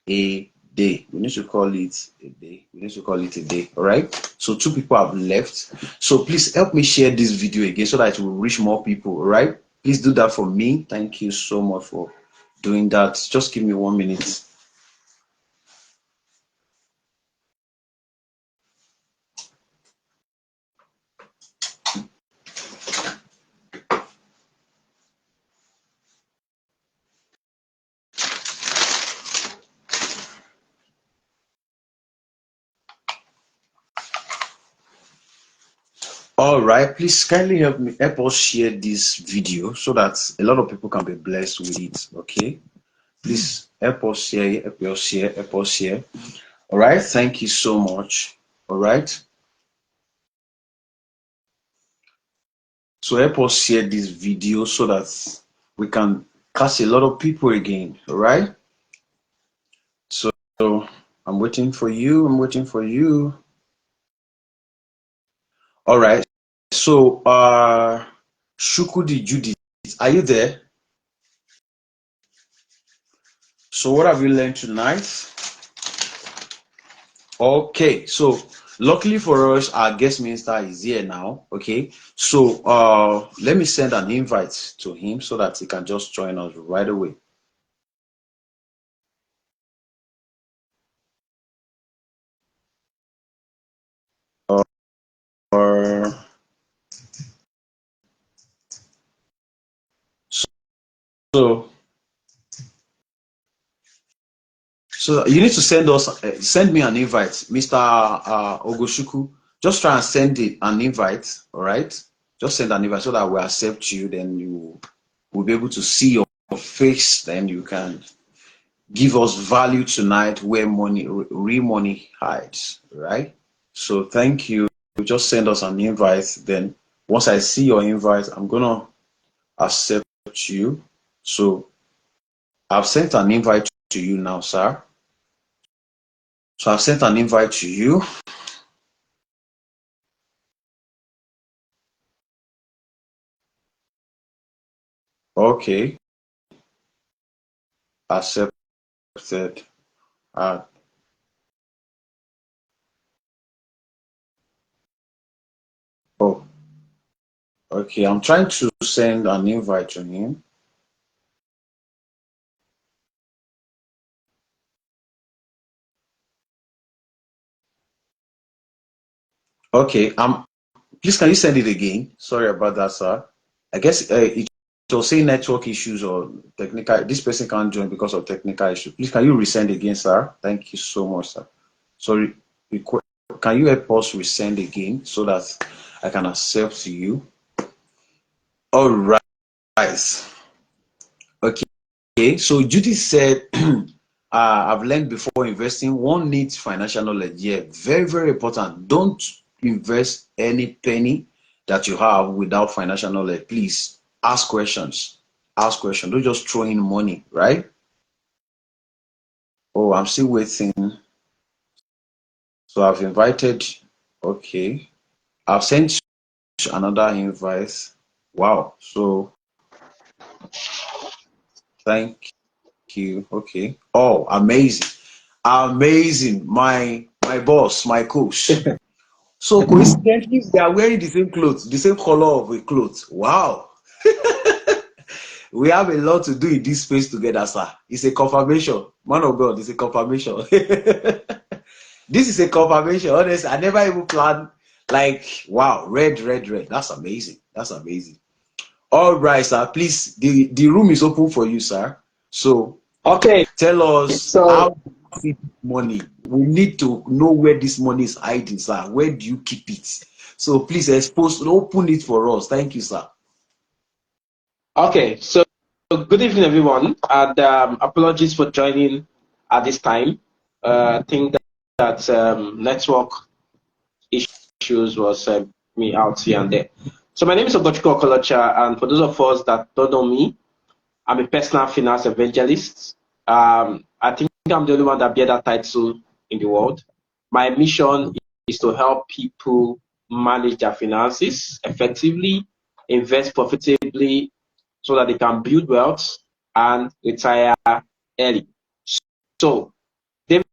a day. We need to call it a day. We need to call it a day, all right? So two people have left. So please help me share this video again so that it will reach more people, all right? Please do that for me. Thank you so much for doing that. Just give me 1 minute. All right, please kindly help us share this video so that a lot of people can be blessed with it. Okay, please help us share, help us share, help us share. All right, thank you so much. All right, so help us share this video so that we can catch a lot of people again. All right, so I'm waiting for you. I'm waiting for you. All right, so Shukudi Judith, are you there? So what have you learned tonight? Okay, so luckily for us, our guest minister is here now. Okay, so let me send an invite to him so that he can just join us right away. Uh, so you need to send me an invite, Mr. Ogoshuku. Just try and send it an invite. All right, just send an invite so that we accept you. Then you will be able to see your face. Then you can give us value tonight where real money hides, right? So thank you. Just send us an invite. Then once I see your invite, I'm gonna accept you. So I've sent an invite to you now, sir. So I've sent an invite to you. Okay, accepted. Uh, oh, okay. I'm trying to send an invite to him. Okay. Please, can you send it again? Sorry about that, sir. I guess it will say network issues or technical. This person can't join because of technical issue. Please, can you resend again, sir? Thank you so much, sir. Sorry, can you help us resend again so that I can accept you? All right. Okay. So Judy said, I've learned before investing, one needs financial knowledge. Yeah, very, very important. Don't invest any penny that you have without financial knowledge. Please ask questions. Ask questions. Don't just throw in money, right? Oh, I'm still waiting. So I've invited. Okay. I've sent another invite. Wow. So thank you. Okay. Oh, amazing. Amazing. My boss, my coach. So coincidentally, they are wearing the same clothes, the same color of a clothes. Wow. We have a lot to do in this space together, sir. It's a confirmation. Man of God, it's a confirmation. This is a confirmation. Honestly, I never even planned. Like, wow, red, red, red. That's amazing. That's amazing. All right, sir. Please, the room is open for you, sir. So Okay, tell us so how you see money. We need to know where this money is hiding, sir. Where do you keep it? So please open it for us. Thank you, sir. so good evening, everyone, and apologies for joining at this time. I think that network issues was me out here and there. So my name is Ogochukwu Okolocha, and for those of us that don't know me, I'm a personal finance evangelist. I think I'm the only one that bear that title in the world. My mission is to help people manage their finances effectively, invest profitably, so that they can build wealth and retire early. So, David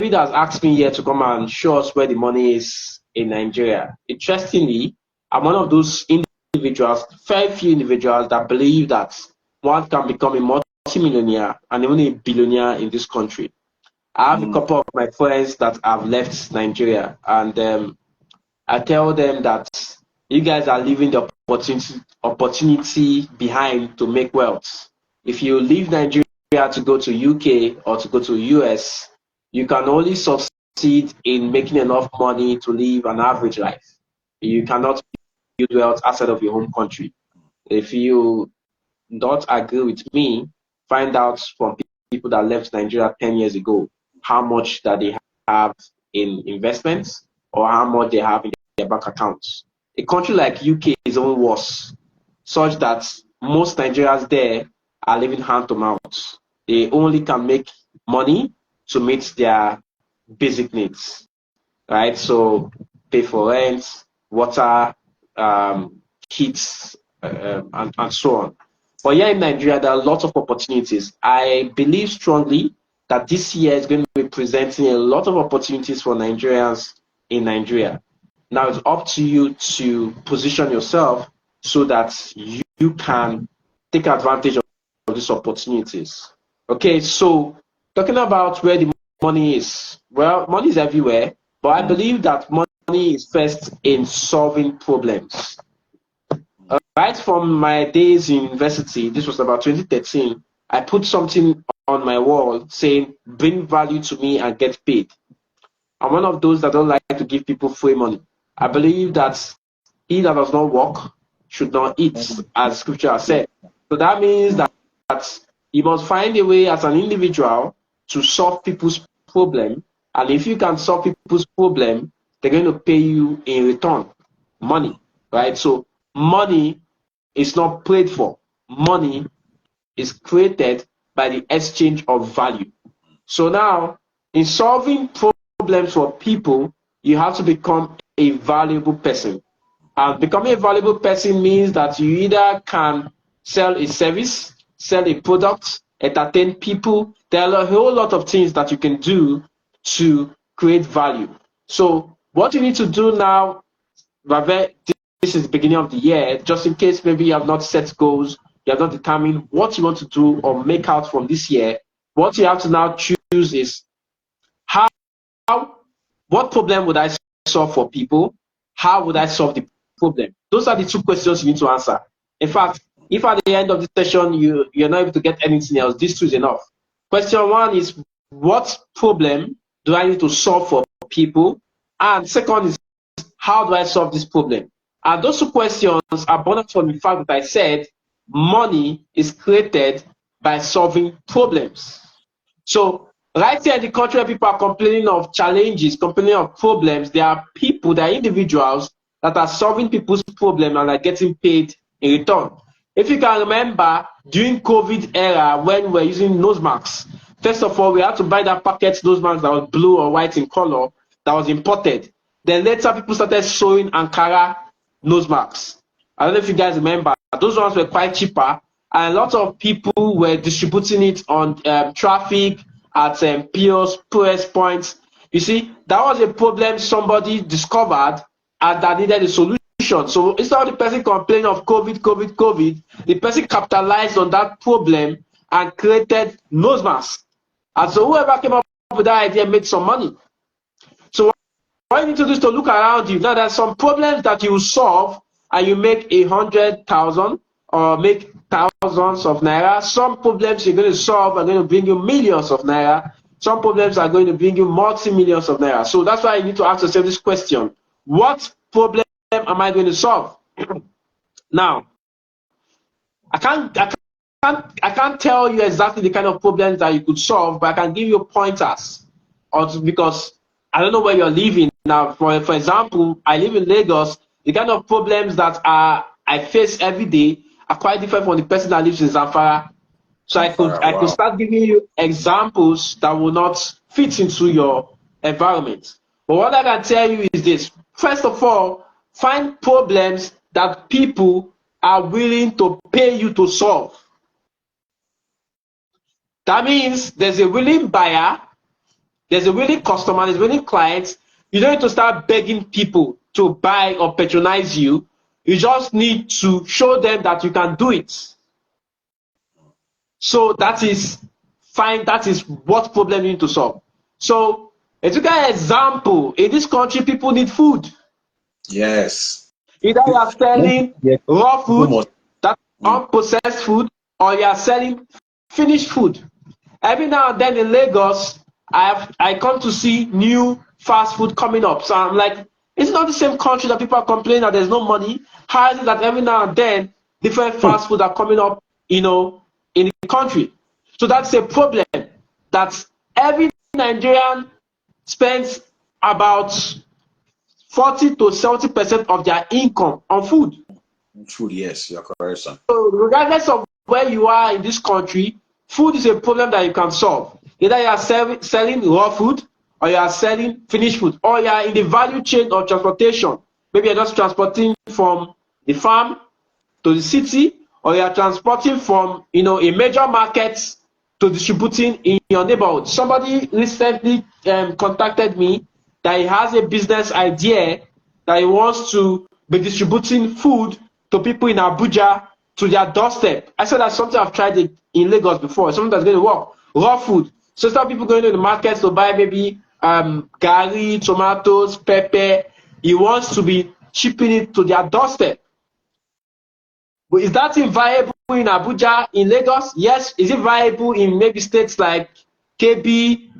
has asked me here to come and show us where the money is in Nigeria. Interestingly, I'm one of those individuals, very few individuals that believe that one can become a multi-millionaire and even a billionaire in this country. I have a couple of my friends that have left Nigeria, and I tell them that you guys are leaving the opportunity behind to make wealth. If you leave Nigeria to go to UK or to go to US, you can only succeed in making enough money to live an average life. You cannot build wealth outside of your home country. If you don't agree with me, find out from people that left Nigeria 10 years ago how much that they have in investments or how much they have in their bank accounts. A country like UK is even worse, such that most Nigerians there are living hand to mouth. They only can make money to meet their basic needs, right? So pay for rent, water, heat, and so on. But here in Nigeria, there are lots of opportunities. I believe strongly that this year is going to be presenting a lot of opportunities for Nigerians in Nigeria. Now it's up to you to position yourself so that you can take advantage of these opportunities. Okay, so talking about where the money is. Well, money is everywhere, but I believe that money is first in solving problems. Right from my days in university, this was about 2013, I put something on my wall saying, bring value to me and get paid. I'm one of those that don't like to give people free money. I believe that he that does not work should not eat, as scripture has said. So that means that you must find a way as an individual to solve people's problem. And if you can solve people's problem, they're going to pay you in return money, right? So money is not paid for. Money is created by the exchange of value. So now, in solving problems for people, you have to become a valuable person. And becoming a valuable person means that you either can sell a service, sell a product, entertain people. There are a whole lot of things that you can do to create value. So what you need to do now, this is the beginning of the year, just in case maybe you have not set goals, you have not determined what you want to do or make out from this year, what you have to now choose is what problem would I solve for people? How would I solve the problem? Those are the two questions you need to answer. In fact, if at the end of the session you're not able to get anything else, this two is enough. Question one is, what problem do I need to solve for people? And second is, how do I solve this problem? And those two questions are born from the fact that I said money is created by solving problems. So right here in the country where people are complaining of challenges, complaining of problems, there are people, there are individuals that are solving people's problems and are getting paid in return. If you can remember, during COVID era, when we were using nose masks, first of all, we had to buy that packet nose mask that was blue or white in color that was imported. Then later, people started sewing Ankara nose masks. I don't know if you guys remember. Those ones were quite cheaper, and a lot of people were distributing it on traffic, at POS points. You see, that was a problem somebody discovered and that needed a solution. So instead of the person complaining of COVID, the person capitalized on that problem and created nose masks. And so whoever came up with that idea made some money. So what you need to do is to look around you. Now, there's some problems that you solve and you make 100,000 or make thousands of naira. Some problems you're going to solve are going to bring you millions of naira. Some problems are going to bring you multi-millions of naira. So that's why you need to ask yourself this question: what problem am I going to solve? Now, I can't tell you exactly the kind of problems that you could solve, but I can give you pointers. Because I don't know where you're living now. For example, I live in Lagos. The kind of problems that I face every day are quite different from the person that lives in Zamfara. So I could Wow. start giving you examples that will not fit into your environment. But what I can tell you is this. First of all, find problems that people are willing to pay you to solve. That means there's a willing buyer, there's a willing customer, there's willing clients. You don't need to start begging people to buy or patronize you. You just need to show them that you can do it. So that is fine. That is what problem you need to solve. So a typical example, in this country, people need food. Yes. Either you are selling raw food, that unprocessed food, or you are selling finished food. Every now and then in Lagos, I come to see new fast food coming up. So I'm like, it's not the same country that people are complaining that there's no money. How is it that every now and then different fast food are coming up, in the country? So that's a problem, that every Nigerian spends about 40 to 70% of their income on food. Food, yes, you're correct, sir. So regardless of where you are in this country, food is a problem that you can solve. Either you are selling raw food, or you are selling finished food, or you are in the value chain of transportation. Maybe you're just transporting from the farm to the city, or you are transporting from a major market to distributing in your neighborhood. Somebody recently contacted me that he has a business idea that he wants to be distributing food to people in Abuja to their doorstep. I said that's something I've tried in Lagos before, something that's going to work. Raw food. So instead of people going to the markets to buy maybe garri, tomatoes, pepper, he wants to be shipping it to their doorstep. But is that viable in Abuja, in Lagos? Yes. Is it viable in maybe states like KB,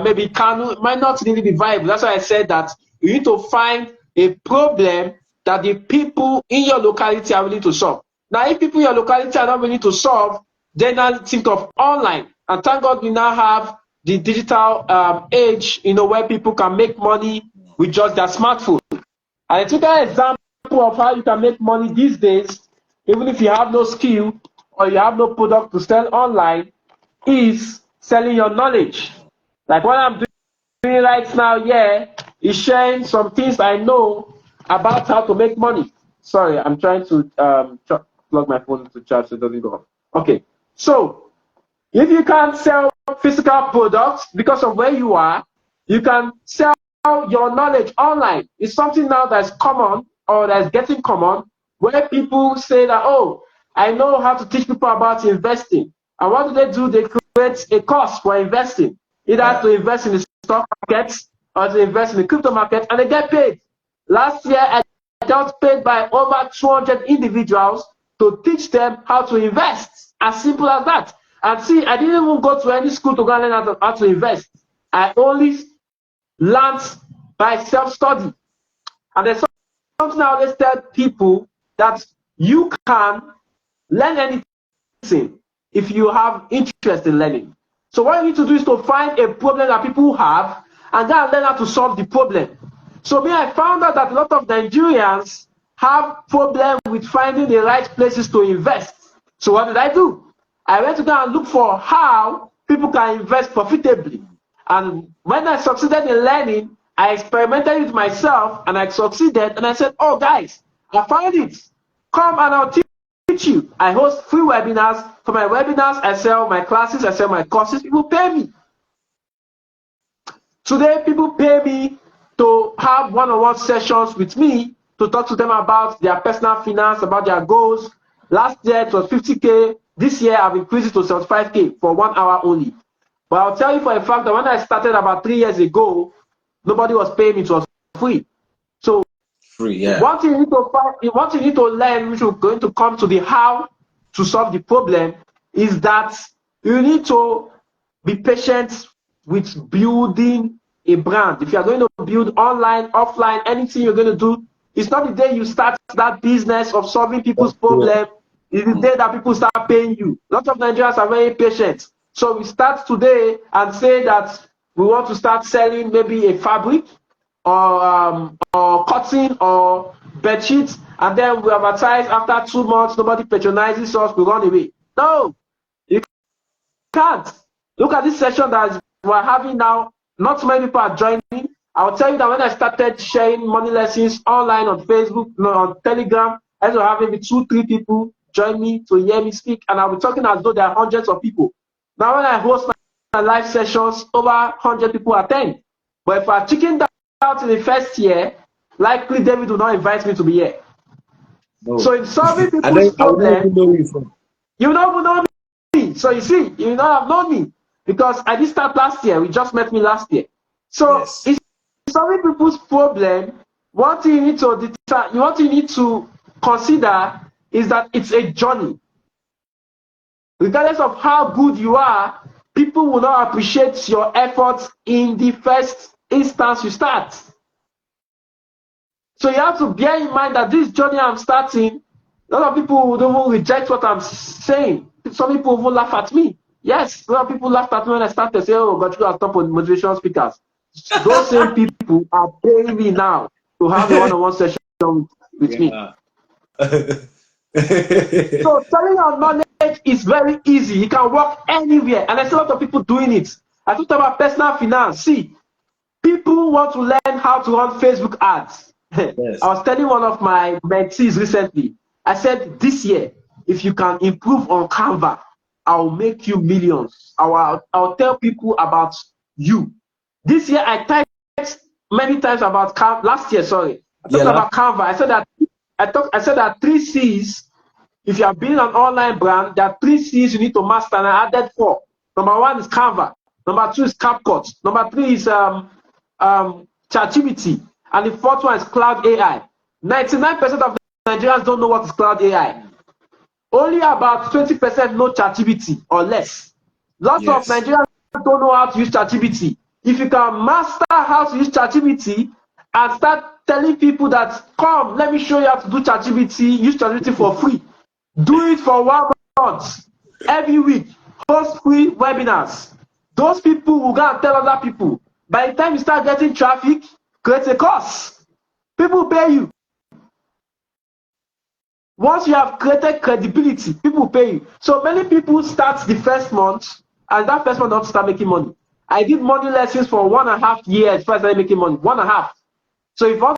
maybe Kano? It might not really be viable. That's why I said that you need to find a problem that the people in your locality are willing to solve. Now, if people in your locality are not willing to solve, then I think of online. And thank God we now have the digital age, where people can make money with just their smartphone. And I took an example of how you can make money these days, even if you have no skill or you have no product to sell online, is selling your knowledge. Like what I'm doing right now here is sharing some things I know about how to make money. Sorry, I'm trying to plug my phone into charge so it doesn't go off. Okay, so if you can't sell physical products because of where you are, you can sell your knowledge online. It's something now that's common, or that's getting common, where people say that, oh, I know how to teach people about investing. And what do? They create a course for investing, either to invest in the stock markets or to invest in the crypto market, and they get paid. Last year, I got paid by over 200 individuals to teach them how to invest. As simple as that. And see, I didn't even go to any school to go and learn how to invest. I only learned by self-study. And there's something I always tell people, that you can learn anything if you have interest in learning. So what you need to do is to find a problem that people have and then learn how to solve the problem. So I found out that a lot of Nigerians have problem with finding the right places to invest. So what did I do? I went to go and look for how people can invest profitably. And when I succeeded in learning, I experimented with myself and I succeeded. And I said, oh guys, I found it. Come and I'll teach you. I host free webinars. For my webinars, I sell my classes, I sell my courses. People pay me. Today, people pay me to have one-on-one sessions with me to talk to them about their personal finance, about their goals. Last year, it was 50K. This year, I've increased it to 75K for 1 hour only. But I'll tell you for a fact that when I started about 3 years ago, nobody was paying me. It was free. So, free, yeah. One thing you need to find, one thing you need to learn, which we're going to come to the how to solve the problem, is that you need to be patient with building a brand. If you are going to build online, offline, anything you're going to do, it's not the day you start that business of solving people's problem. It's the day that people start paying you. Lots of Nigerians are very patient. So we start today and say that we want to start selling maybe a fabric or cotton or bed sheets, and then we advertise. After 2 months, nobody patronizes us, we run away. No, you can't. Look at this session that we're having now. Not so many people are joining. I'll tell you that when I started sharing money lessons online on Facebook, on Telegram, I was having maybe 2-3 people join me to hear me speak, and I'll be talking as though there are hundreds of people. Now, when I host my live sessions, over 100 people attend. But if I chicken out in the first year, likely David will not invite me to be here. No. So in solving And people's then I will not even problems, know you from. you don't even know me. So you see, you will not have known me because I did start last year. We just met me last year. So Yes. in solving people's problem, what you need to consider is that it's a journey. Regardless of how good you are, people will not appreciate your efforts in the first instance you start. So you have to bear in mind that this journey I'm starting, a lot of people would even reject what I'm saying. Some people even laugh at me. Yes, a lot of people laughed at me when I started saying, oh, but you are top of motivational speakers. Those same people are paying me now to have a one-on-one session with me. So selling your knowledge is very easy. You can work anywhere, and there's a lot of people doing it. I talked about personal finance. See, people want to learn how to run Facebook ads. Yes. I was telling one of my mentees recently, I said, this year, if you can improve on Canva, I'll make you millions. I'll tell people about you. This year, I typed many times about Canva. Last year, sorry. I talked about Canva. I said that 3 C's. If you are building an online brand, there are 3 C's you need to master, and I added 4. Number 1 is Canva. Number 2 is CapCut. Number 3 is ChatGPT. And the 4th one is Cloud AI. 99% of Nigerians don't know what is Cloud AI. Only about 20% know ChatGPT or less. Lots of Nigerians don't know how to use ChatGPT. If you can master how to use ChatGPT and start telling people that, come, let me show you how to do ChatGPT, use ChatGPT for free. Do it for 1 month. Every week, host free webinars. Those people will go and tell other people. By the time you start getting traffic, create a course. People pay you. Once you have created credibility, people pay you. So many people start the first month, and that first month don't start making money. I did money lessons for 1.5 years before I started making money. 1.5. So if you want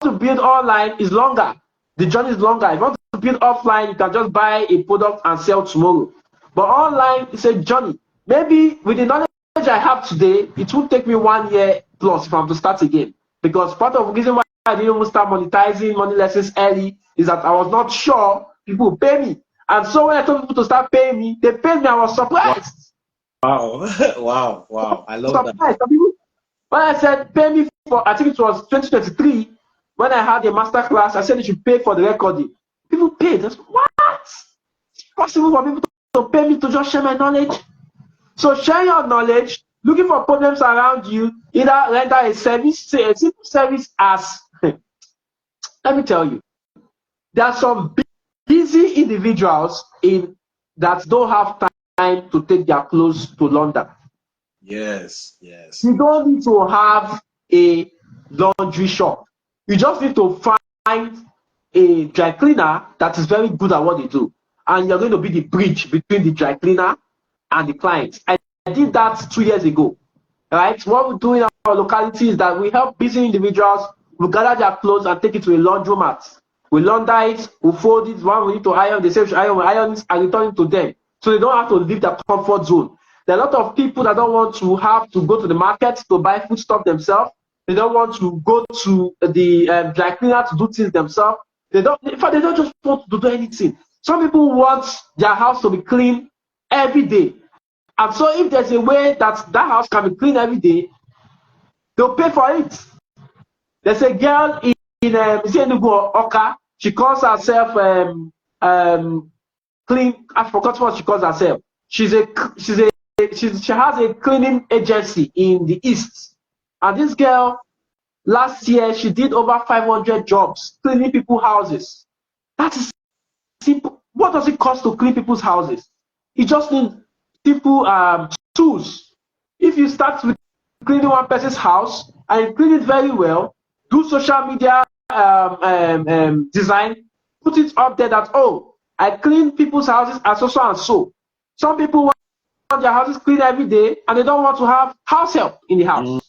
to build online, it's longer. The journey is longer. If you want to build offline, you can just buy a product and sell tomorrow. But online, it's a journey. Maybe with the knowledge I have today, it will take me 1 year plus if I'm to start again. Because part of the reason why I didn't even start monetizing money lessons early is that I was not sure people would pay me. And so when I told people to start paying me, they paid me. I was surprised. Wow. Wow. I love surprised. That. People, when I said pay me for, I think it was 2023, when I had a master class, I said you should pay for the recording. People paid. I said, what? It's possible for people to pay me to just share my knowledge? So share your knowledge, looking for problems around you, either render a service, say a simple service as, let me tell you, there are some busy individuals that don't have time to take their clothes to London. Yes. You don't need to have a laundry shop. You just need to find a dry cleaner that is very good at what they do. And you're going to be the bridge between the dry cleaner and the client. I did that 2 years ago. Right? What we do in our locality is that we help busy individuals. We gather their clothes and take it to a laundromat. We launder it, we fold it, one we need to iron, they say we iron it and return it to them. So they don't have to leave their comfort zone. There are a lot of people that don't want to have to go to the market to buy foodstuff themselves. They don't want to go to the dry cleaner to do things themselves. In fact, they don't just want to do anything. Some people want their house to be clean every day. And so if there's a way that house can be clean every day, they'll pay for it. There's a girl in Enugu, Oka. She calls herself clean. I forgot what she calls herself. She has a cleaning agency in the East. And this girl, last year, she did over 500 jobs cleaning people's houses. That is simple. What does it cost to clean people's houses? You just need simple tools. If you start with cleaning one person's house and you clean it very well, do social media design, put it up there that, oh, I clean people's houses as so and so. Some people want their houses cleaned every day and they don't want to have house help in the house.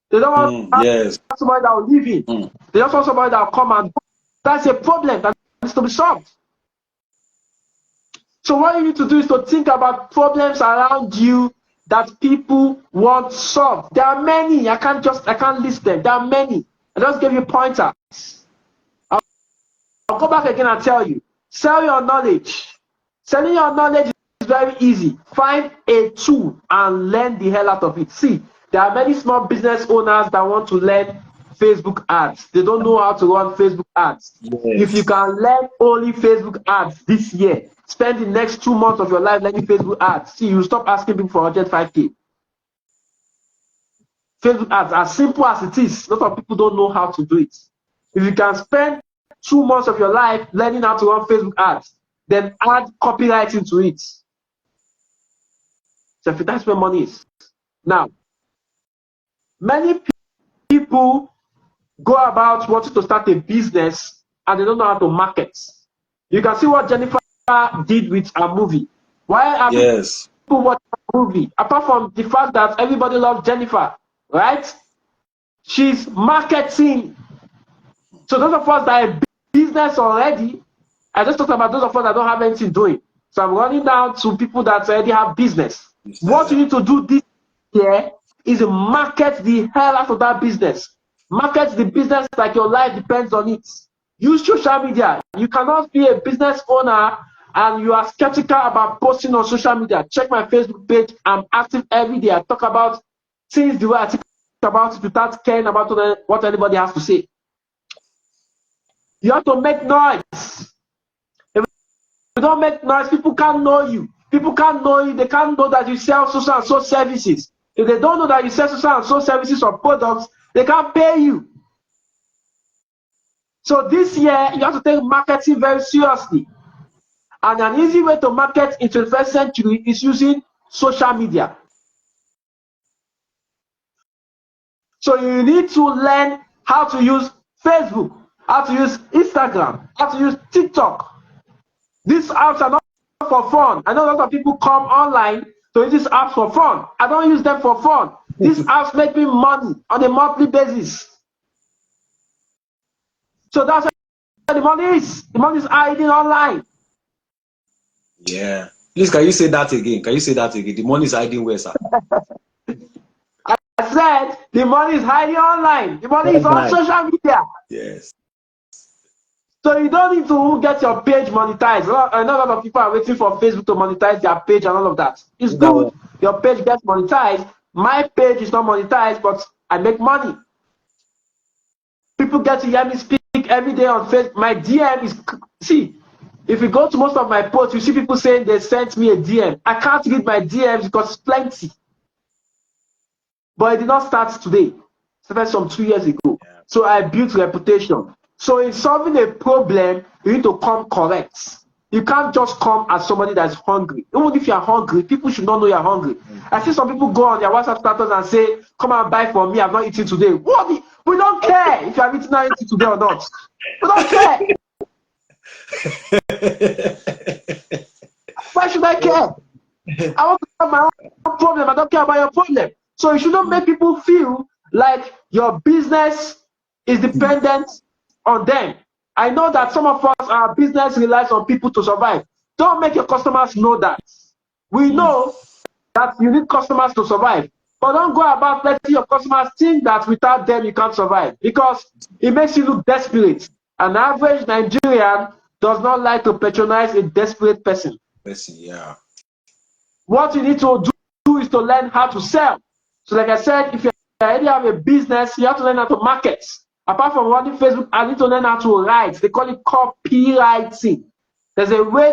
They don't want to have somebody that will live in. They just want somebody that will come and go. That's a problem that needs to be solved. So what you need to do is to think about problems around you that people want solved. There are many. I can't list them. There are many. I just give you pointers. I'll go back again and tell you. Sell your knowledge. Selling your knowledge is very easy. Find a tool and learn the hell out of it. See, there are many small business owners that want to learn Facebook ads. They don't know how to run Facebook ads. Yes. If you can learn only Facebook ads this year, spend the next 2 months of your life learning Facebook ads. See, you stop asking people for 105K. Facebook ads, as simple as it is, a lot of people don't know how to do it. If you can spend 2 months of your life learning how to run Facebook ads, then add copywriting to it. So that's where money is. Now, many people go about wanting to start a business and they don't know how to market. You can see what Jennifer did with a movie. Why are people watching a movie? Apart from the fact that everybody loves Jennifer, right? She's marketing. So those of us that are business already, I just talked about those of us that don't have anything doing. So I'm running down to people that already have business. What you need to do this year is market the hell out of that business. Market the business like your life depends on it. Use social media. You cannot be a business owner and you are skeptical about posting on social media. Check my Facebook page. I'm active every day. I talk about things the way I think about it without caring about what anybody has to say. You have to make noise. If you don't make noise, people can't know you. People can't know you. They can't know that you sell social and so services. If they don't know that you sell social and so services or products, they can't pay you. So this year, you have to take marketing very seriously. And an easy way to market in 21st century is using social media. So you need to learn how to use Facebook, how to use Instagram, how to use TikTok. These apps are not for fun. I know a lot of people come online to use these apps for fun. I don't use them for fun. These apps make me money on a monthly basis. So that's where the money is. The money is hiding online. Yeah. Please, can you say that again? Can you say that again? The money is hiding where, sir? I said the money is hiding online. The money is on social media. Yes. So you don't need to get your page monetized. I know a lot of people are waiting for Facebook to monetize their page and all of that. It's good. Your page gets monetized. My page is not monetized, but I make money. People get to hear me speak every day on Facebook. My DM is, see, if you go to most of my posts, you see people saying they sent me a DM. I can't read my DMs because it's plenty. But it did not start today. It started some 2 years ago. So I built reputation. So in solving a problem, you need to come correct. You can't just come as somebody that's hungry. Even if you're hungry, people should not know you're hungry. I see some people go on their WhatsApp status and say, come and buy for me, I've not eaten today. What? We don't care if you have eaten today or not. We don't care. Why should I care? I want to solve my own problem. I don't care about your problem. So you shouldn't make people feel like your business is dependent on them. I know that some of us, our business relies on people to survive. Don't make your customers know that. We know that you need customers to survive. But don't go about letting your customers think that without them you can't survive. Because it makes you look desperate. An average Nigerian does not like to patronize a desperate person. Yeah. What you need to do is to learn how to sell. So like I said, if you already have a business, you have to learn how to market. Apart from running Facebook, I need to learn how to write. They call it copywriting. There's a way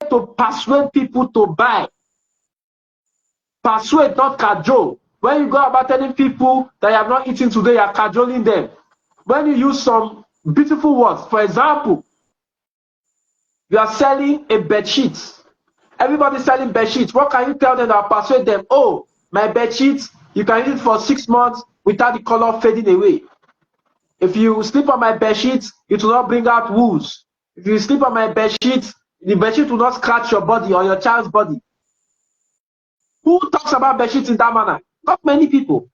to persuade people to buy. Persuade, not cajole. When you go about telling people that you have not eaten today, you are cajoling them. When you use some beautiful words, for example, you are selling a bed sheet. Everybody's selling bed sheets. What can you tell them that will persuade them? Oh, my bed sheet, you can use it for 6 months without the color fading away. If you sleep on my bed sheet, it will not bring out wounds. If you sleep on my bed sheet, the bed sheet will not scratch your body or your child's body. Who talks about bed sheets in that manner? Not many people.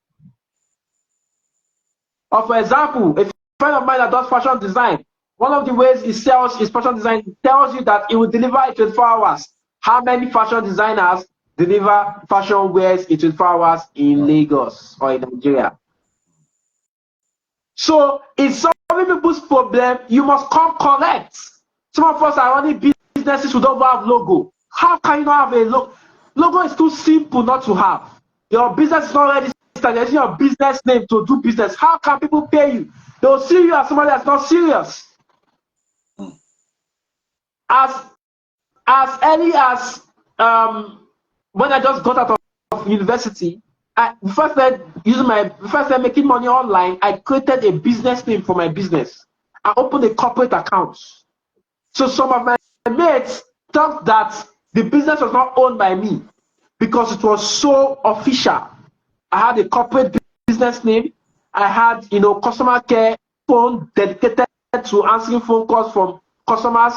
Or for example, a friend of mine that does fashion design, one of the ways he sells his fashion design tells you that he will deliver in 24 hours. How many fashion designers deliver fashion wears in 24 hours in Lagos or in Nigeria? So in solving people's problem, you must come correct. Some of us are running businesses who don't have logo. How can you not have a logo? Logo is too simple not to have. Your business is not ready. Using your business name to do business. How can people pay you? They'll see you as somebody that's not serious. As early as when I just got out of university, first time making money online, I created a business name for my business. I opened a corporate account. So some of my mates thought that the business was not owned by me because it was so official. I had a corporate business name. I had, customer care phone dedicated to answering phone calls from customers.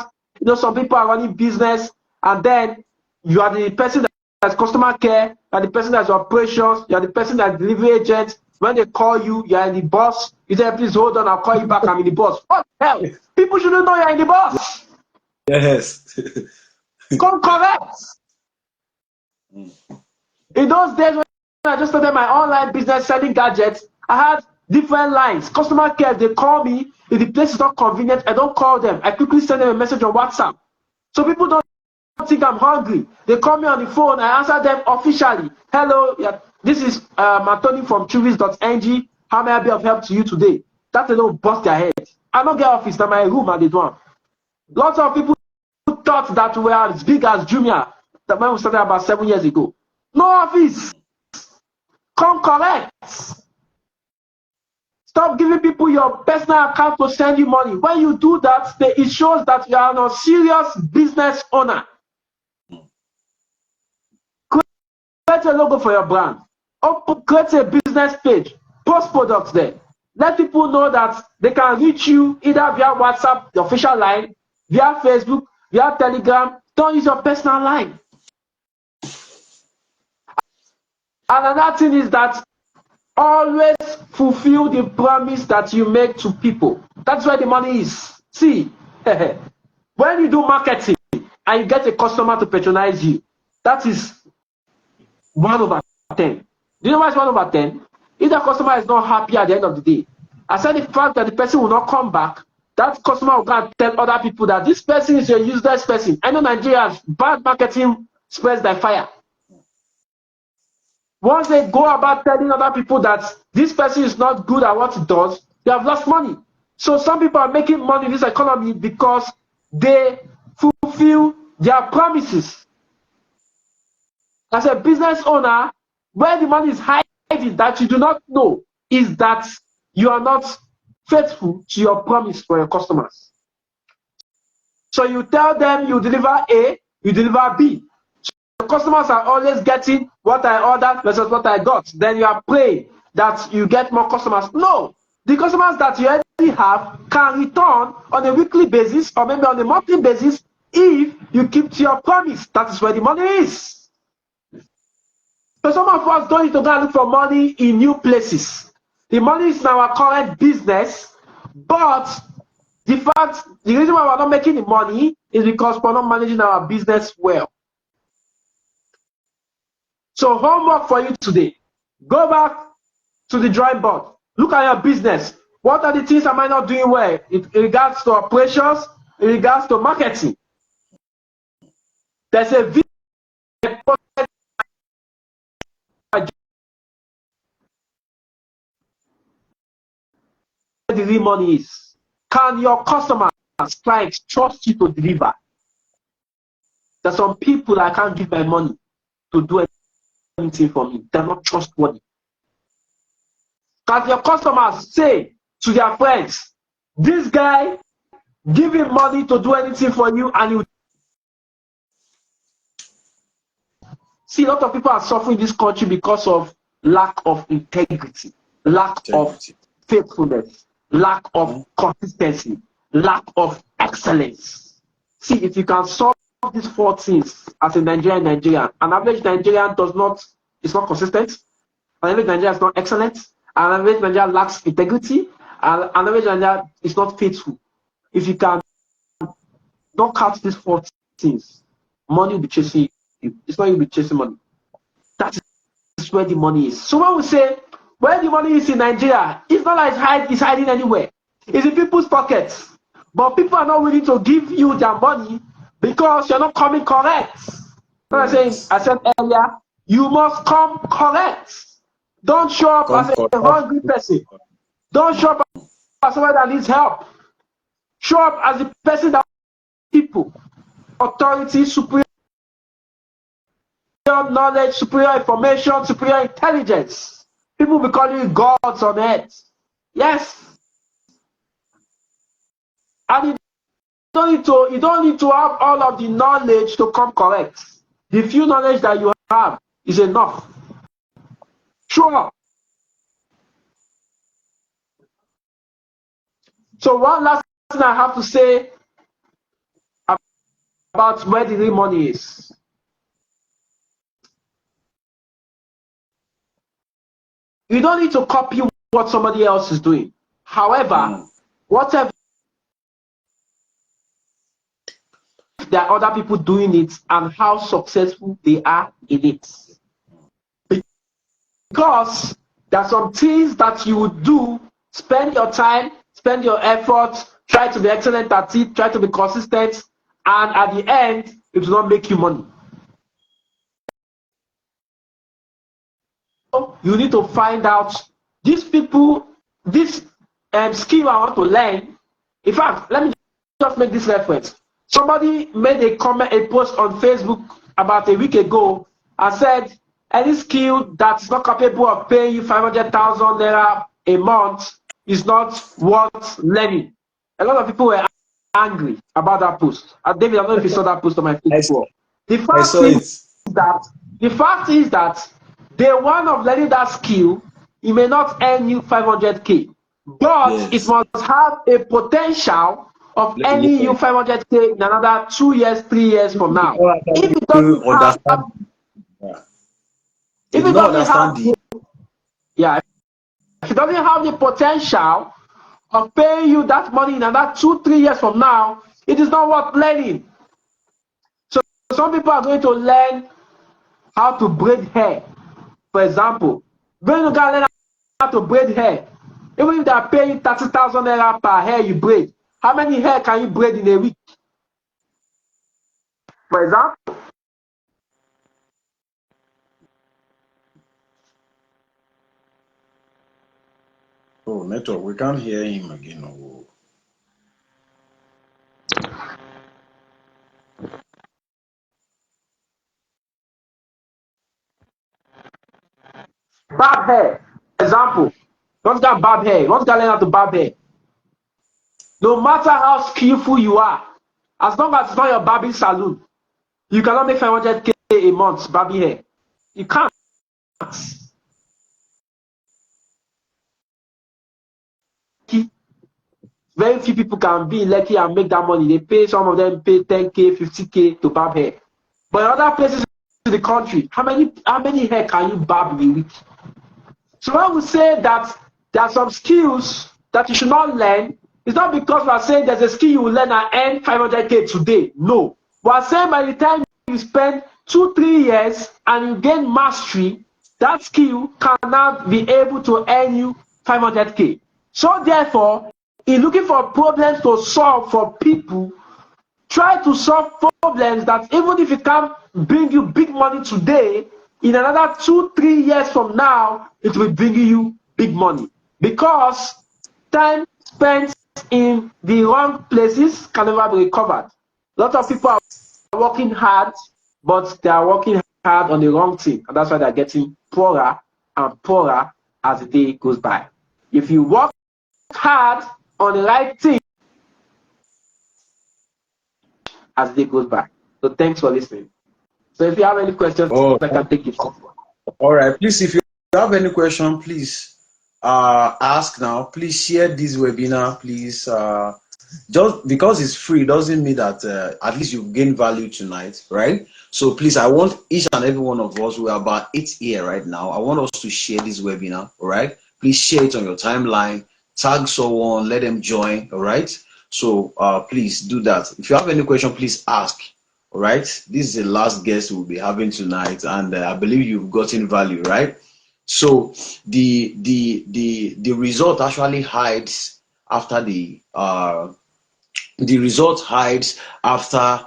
Some people are running business, and then you are the person that's customer care, you are the person that's operations, you are the person that's delivery agent. When they call you, you are in the bus. You say, please hold on, I'll call you back, I'm in the bus. What the hell? People shouldn't know you're in the bus. Yes. Come correct. In those days when I just started my online business selling gadgets, I had different lines. Customer care, they call me. If the place is not convenient, I don't call them. I quickly send them a message on WhatsApp. So people don't think I'm hungry. They call me on the phone. I answer them officially. Hello, yeah, this is Anthony from Chuvis.ng. How may I be of help to you today? That they don't bust their head. I don't get office in my room and they don't. Lots of people thought that we are as big as Jumia that when we started about 7 years ago. No office. Come correct. Stop giving people your personal account to send you money. When you do that, it shows that you are a serious business owner. Create a logo for your brand. Create a business page. Post products there. Let people know that they can reach you either via WhatsApp, the official line, via Facebook, via Telegram. Don't use your personal line. Another thing is that always fulfill the promise that you make to people. That's where the money is. See, when you do marketing and you get a customer to patronize you, that is 1/10. Do you know why it's 1/10? If the customer is not happy at the end of the day, aside the fact that the person will not come back, that customer will go and tell other people that this person is a useless person. I know Nigerians, bad marketing spreads like fire. Once they go about telling other people that this person is not good at what he does, they have lost money. So some people are making money in this economy because they fulfill their promises. As a business owner, where the money is hiding that you do not know is that you are not faithful to your promise for your customers. So you tell them you deliver A, you deliver B. The customers are always getting what I ordered versus what I got. Then you are praying that you get more customers. No, the customers that you already have can return on a weekly basis or maybe on a monthly basis if you keep to your promise. That is where the money is. So some of us don't need to go and look for money in new places. The money is in our current business, but the reason why we're not making the money is because we're not managing our business well. So homework for you today. Go back to the drawing board. Look at your business. What are the things am I not doing well in regards to operations, in regards to marketing? There's a video the real money is. Can your customers, clients trust you to deliver? There's some people I can't give my money to do anything for me. They're not trustworthy. Can your customers say to their friends, this guy, give him money to do anything for you and you see, a lot of people are suffering in this country because of lack of integrity, lack of faithfulness. lack of consistency, lack of excellence. See, if you can solve these 4 things as a Nigerian, an average Nigerian is not consistent, an average Nigerian is not excellent, an average Nigerian lacks integrity, and an average Nigerian is not faithful. If you can knock out these 4 things, money will be chasing you. It's not you will be chasing money. That is where the money is. So when we say where the money is in Nigeria, it's not like it's hiding anywhere. It's in people's pockets. But people are not willing to give you their money because you're not coming correct. I said earlier, you must come correct. Don't show up as a hungry person. Don't show up as someone that needs help. Show up as the person that people, authority, superior knowledge, superior information, superior intelligence. People will be calling you gods on earth. Yes. And you don't need to have all of the knowledge to come correct. The few knowledge that you have is enough. Sure. So one last thing I have to say about where the real money is. You don't need to copy what somebody else is doing. However, whatever there are other people doing it and how successful they are in it. Because there are some things that you would do, spend your time, spend your effort, try to be excellent at it, try to be consistent, and at the end, it will not make you money. So you need to find out these people, this skill I want to learn. In fact, let me just make this reference. Somebody made a post on Facebook about a week ago and said, any skill that's not capable of paying you 500,000 naira a month is not worth learning. A lot of people were angry about that post. David, I don't know if you saw that post on my Facebook. The fact is that day one of learning that skill, it may not earn you 500K, but it must have a potential of earning you 500K in another 2 years, 3 years from now. If it doesn't have, if it doesn't have the potential of paying you that money in another 2, 3 years from now, it is not worth learning. So some people are going to learn how to braid hair, for example. When you can learn how to braid hair, even if they are paying 30,000 naira per hair you braid, how many hair can you braid in a week? For example. Oh, network, we can't hear him again. Oh. Barb hair, for example. Don't get barb hair. Don't get learn how to barb hair. No matter how skillful you are, as long as it's not your barbing salon, you cannot make 500K a month barbing hair. You can't. Very few people can be lucky and make that money. They pay, some of them pay 10K, 50K to barb hair. But in other places in the country, how many hair can you barb in a week? So when we say that there are some skills that you should not learn, it's not because we are saying there's a skill you will learn and earn 500K today. No. We are saying by the time you spend 2, 3 years and you gain mastery, that skill can now be able to earn you 500K. So therefore, in looking for problems to solve for people, try to solve problems that even if it can't bring you big money today, in another 2, 3 years from now, it will bring you big money. Because time spent in the wrong places can never be recovered. A lot of people are working hard, but they are working hard on the wrong thing. And that's why they're getting poorer and poorer as the day goes by. If you work hard on the right thing as the day goes by. So thanks for listening. So if you have any questions, I can take it. All right. Please, if you have any question, please ask now, please share this webinar, please. Just because it's free doesn't mean that at least you gain value tonight, right? So please, I want each and every one of us, we're about 8 here right now. I want us to share this webinar, all right? Please share it on your timeline, tag someone, let them join, all right? So please do that. If you have any question, please ask, all right? This is the last guest we'll be having tonight, and I believe you've gotten value, right? So the result actually hides after the result hides after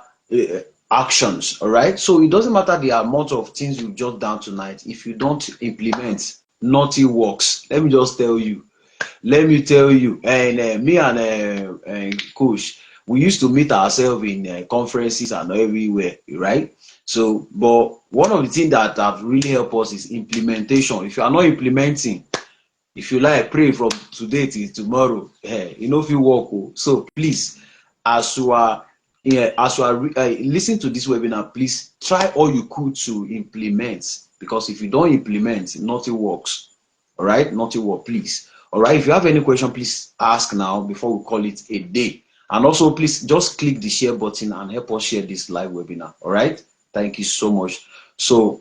actions, all right? So it doesn't matter the amount of things you jot down tonight. If you don't implement, nothing works. Let me just tell you. Let me tell you. And me and Coach, we used to meet ourselves in conferences and everywhere, right? So, but one of the things that really help us is implementation. If you are not implementing, if you like, pray from today till tomorrow, you know if you work. So please, as you are listen to this webinar, please try all you could to implement, because if you don't implement, nothing works. All right, nothing works. Please. All right, if you have any question, please ask now before we call it a day. And also, please just click the share button and help us share this live webinar. All right, thank you so much. So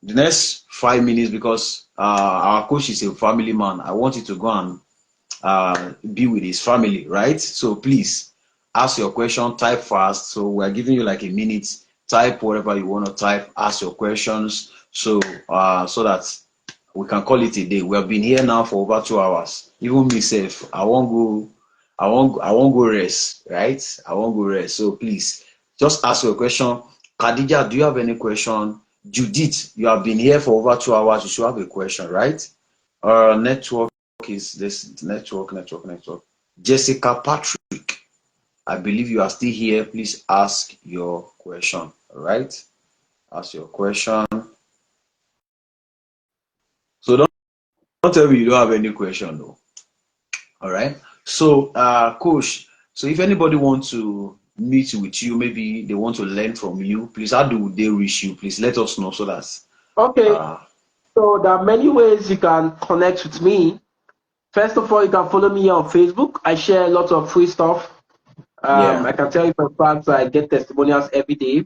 the next 5 minutes, because our coach is a family man, I want you to go and be with his family, right? So please ask your question, type fast. So we're giving you like a minute, type whatever you want to type, ask your questions, so so that we can call it a day. We have been here now for over 2 hours. Even myself, I won't go rest, right? I won't go rest. So please just ask your question. Khadija, do you have any question? Judith, you have been here for over 2 hours. You should have a question, right? Network is this network. Jessica Patrick, I believe you are still here. Please ask your question. All right, ask your question. So don't tell me you don't have any question, though. All right. So, Coach. So, if anybody wants to meet with you, maybe they want to learn from you, please, how do they reach you? Please let us know so that. Okay. So there are many ways you can connect with me. First of all, you can follow me on Facebook. I share a lot of free stuff. Yeah. I can tell you for fact I get testimonials every day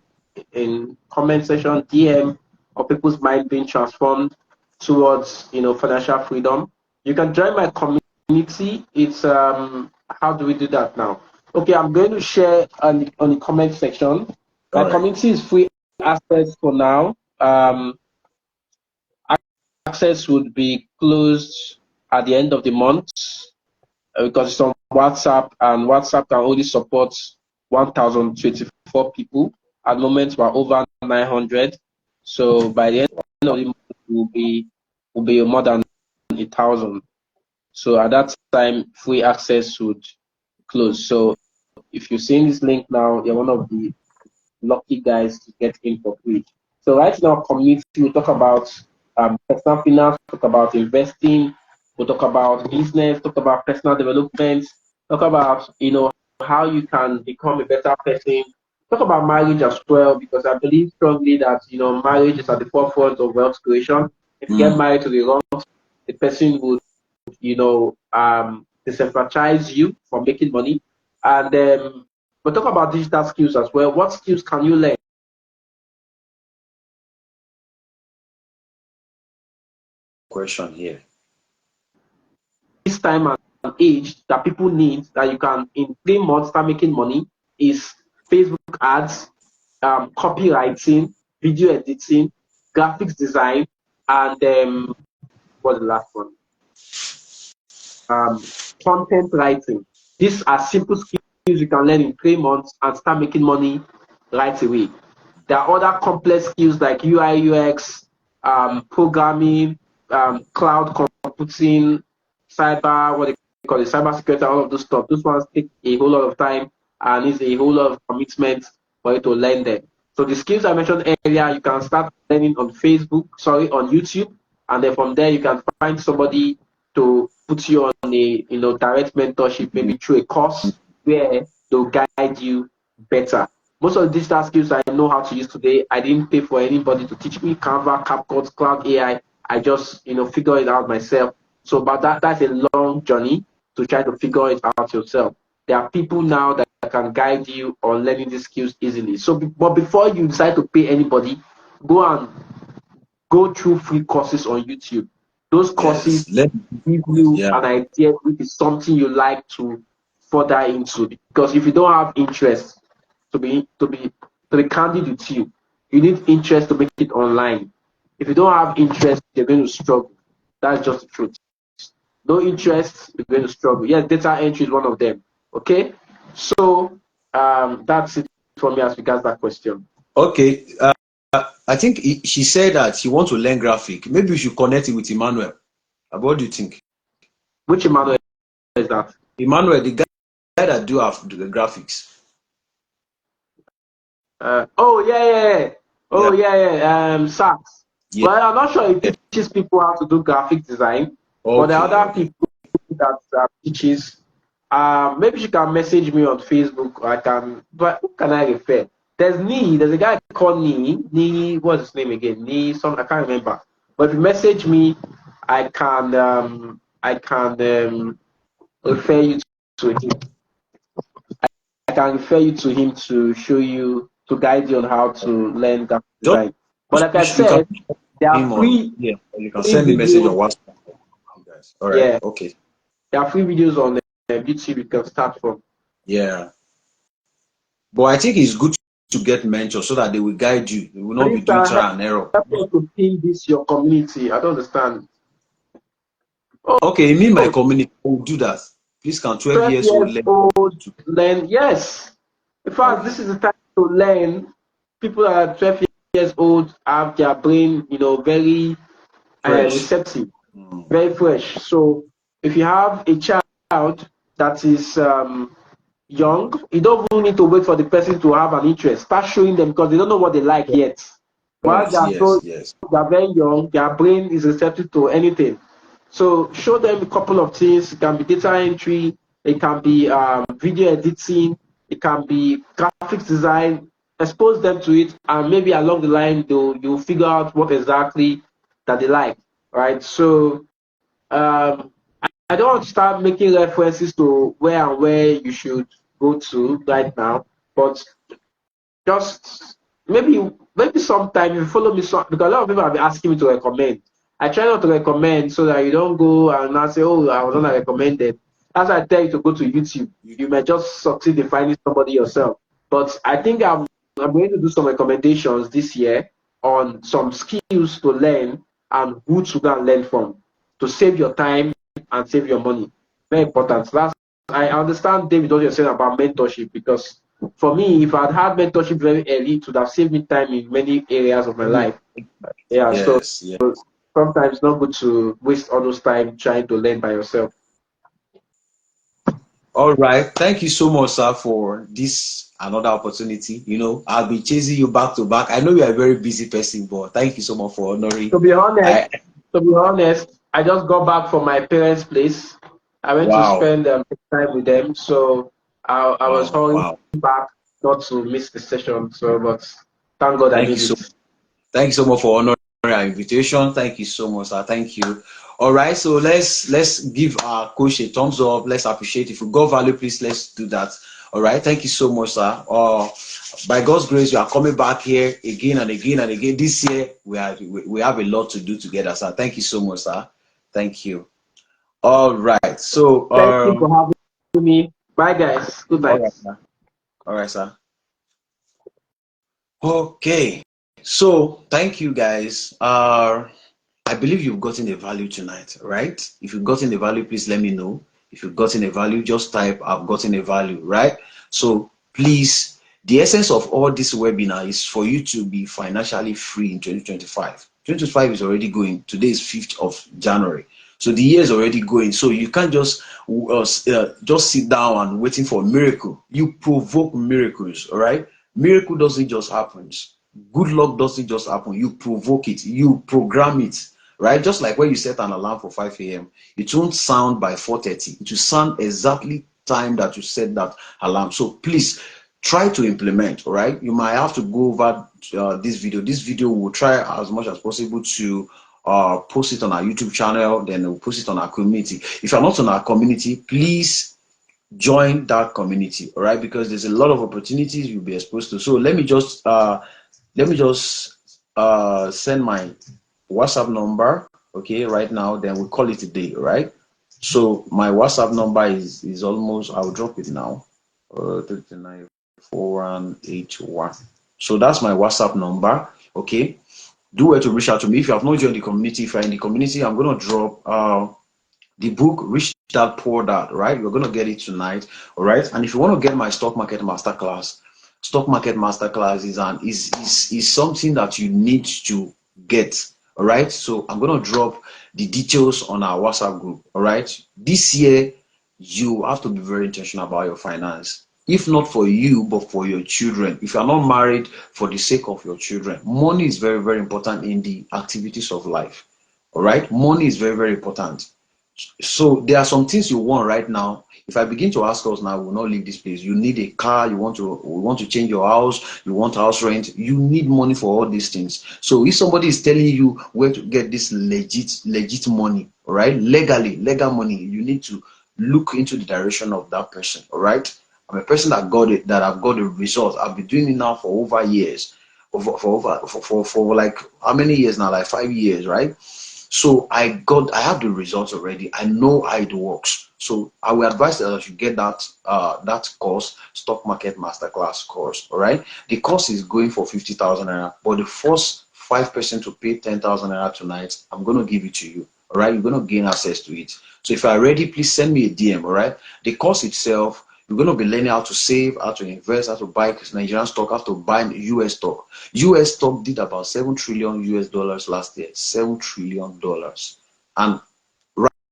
in comment section, DM, of people's mind being transformed towards financial freedom. You can join my community. It's how do we do that now? Okay, I'm going to share on the comment section. My community is free access for now. Access would be closed at the end of the month because it's on WhatsApp, and WhatsApp can only support 1,024 people. At the moment, we're over 900. So by the end of the month, will be more than 1,000. So at that time, free access would close. So if you're seeing this link now, you're one of the lucky guys to get in for free. So right now, community, we'll talk about personal finance, talk about investing, we'll talk about business, talk about personal development, talk about how you can become a better person, talk about marriage as well, because I believe strongly that marriage is at the forefront of wealth creation. If you get married to the wrong, the person would disenfranchise you from making money. And we'll talk about digital skills as well. What skills can you learn? Question here. This time and age that people need that you can in 3 months start making money is Facebook ads, copywriting, video editing, graphics design, and what's the last one? Content writing. These are simple skills you can learn in 3 months and start making money right away. There are other complex skills like UI, UX, programming, cloud computing, cyber security, all of those stuff. Those ones take a whole lot of time and needs a whole lot of commitment for you to learn them. So the skills I mentioned earlier, you can start learning on on YouTube, and then from there you can find somebody to put you on a direct mentorship, maybe through a course where they'll guide you better. Most of the digital skills I know how to use today, I didn't pay for anybody to teach me. Canva, CapCut, Cloud AI, I just figure it out myself. So, but that's a long journey to try to figure it out yourself. There are people now that can guide you on learning these skills easily. So, but before you decide to pay anybody, go through free courses on YouTube. Those courses Yes. give you Yeah. an idea which is something you like to further into. Because if you don't have interest, to be candid with you, you need interest to make it online. If you don't have interest, you're going to struggle. That's just the truth. No interest, you're going to struggle. Yes, data entry is one of them. Okay, so that's it for me as regards that question. Okay. I think she said that she wants to learn graphic. Maybe we should connect it with Emmanuel. What do you think? Which Emmanuel is that? Emmanuel, the guy that do have the graphics. Oh yeah. Oh yeah. SACS. Yeah. Well, I'm not sure if it teaches people how to do graphic design, but there are other people that teaches. Maybe she can message me on Facebook. I can, but who can I refer? There's a guy called Nee, what's his name again? I can't remember. But if you message me, I can refer you to him. I can refer you to him to show you, to guide you on how to learn graphic design. But like I said, there are free. Yeah, you can send me a message on WhatsApp. All right. Yeah. Okay. There are free videos on YouTube you can start from. Yeah. But I think it's good to get mentors so that they will guide you. They will not be doing trial and error. Help us to pin this your community. I don't understand. Okay, you mean my community will do that. Please can 12 years old learn. Yes. In fact, this is the time to learn. People that are 12 years old have their brain, very receptive, very fresh. So if you have a child that is young, you don't even need to wait for the person to have an interest. Start showing them because they don't know what they like yet. While they are very young, their brain is receptive to anything. So show them a couple of things. It can be data entry, it can be video editing, it can be graphics design. Expose them to it, and maybe along the line you'll figure out what exactly that they like, right? So I don't want to start making references to where you should go to right now, but just maybe sometime you follow me, because a lot of people have been asking me to recommend. I try not to recommend so that you don't go and now say, oh, I was not recommended. As I tell you to go to YouTube, you may just succeed in finding somebody yourself. But I think I'm going to do some recommendations this year on some skills to learn and who to go and learn from to save your time and save your money. Very important. I understand, David, what you're saying about mentorship, because for me, if I'd had mentorship very early, it would have saved me time in many areas of my life. Yeah, yes, so sometimes it's not good to waste all those time trying to learn by yourself. All right. Thank you so much, sir, for this another opportunity. I'll be chasing you back to back. I know you are a very busy person, but thank you so much for honoring. To be honest, I just got back from my parents' place. I went to spend time with them, so I was hurrying back not to miss the session. So, but thank God I did it. Thank you so much for honoring our invitation. Thank you so much, sir. Thank you. All right, so let's give our coach a thumbs up. Let's appreciate. If we got value, please let's do that. All right, thank you so much, sir. By God's grace, we are coming back here again and again and again. This year, we have a lot to do together, sir. Thank you so much, sir. Thank you. All right, so thank you for having me. Bye, guys. Good night. All right, sir. Okay, so thank you, guys. I believe you've gotten a value tonight, right? If you've gotten a value, please let me know. If you've gotten a value, just type I've gotten a value, right? So please, the essence of all this webinar is for you to be financially free in 2025. 2025 is already going. Today is 5th of January. So the year is already going. So you can't just sit down and waiting for a miracle. You provoke miracles, all right? Miracle doesn't just happen. Good luck doesn't just happen. You provoke it. You program it. Right? Just like when you set an alarm for 5 a.m., it won't sound by 4:30. It will sound exactly time that you set that alarm. So please try to implement, all right? You might have to go over this video. This video will try as much as possible to post it on our YouTube channel, then we'll post it on our community. If you're not on our community, please join that community, all right? Because there's a lot of opportunities you'll be exposed to. So let me just send my WhatsApp number, okay, right now, then we'll call it a day, all right? So my WhatsApp number is almost, I'll drop it now, 394181. So that's my WhatsApp number, okay? Do well to reach out to me. If you have not joined the community, if you're in the community, I'm going to drop the book Rich Dad Poor Dad, right? You're going to get it tonight, all right? And if you want to get my stock market masterclass is something that you need to get, all right? So I'm going to drop the details on our WhatsApp group, all right? This year, you have to be very intentional about your finance. If not for you, but for your children. If you're not married, for the sake of your children. Money is very, very important in the activities of life, all right? Money is very, very important. So there are some things you want right now. If I begin to ask us now, we will not leave this place. You need a car, we want to change your house, you want house rent, you need money for all these things. So if somebody is telling you where to get this legit money, all right, legal money, you need to look into the direction of that person, all right? I'm a person that got it, that I've got the results. I've been doing it now for over years, for like how many years now? Like 5 years, right? So I have the results already. I know how it works. So I will advise that you get that course, Stock Market Masterclass course. All right. The course is going for 50,000 naira, but the first 5% to pay 10,000 naira tonight, I'm going to give it to you. All right. You're going to gain access to it. So if you are ready, please send me a DM. All right. The course itself, you're going to be learning how to save, how to invest, how to buy Nigerian stock, how to buy US stock. US stock did about $7 trillion last year. $7 trillion. And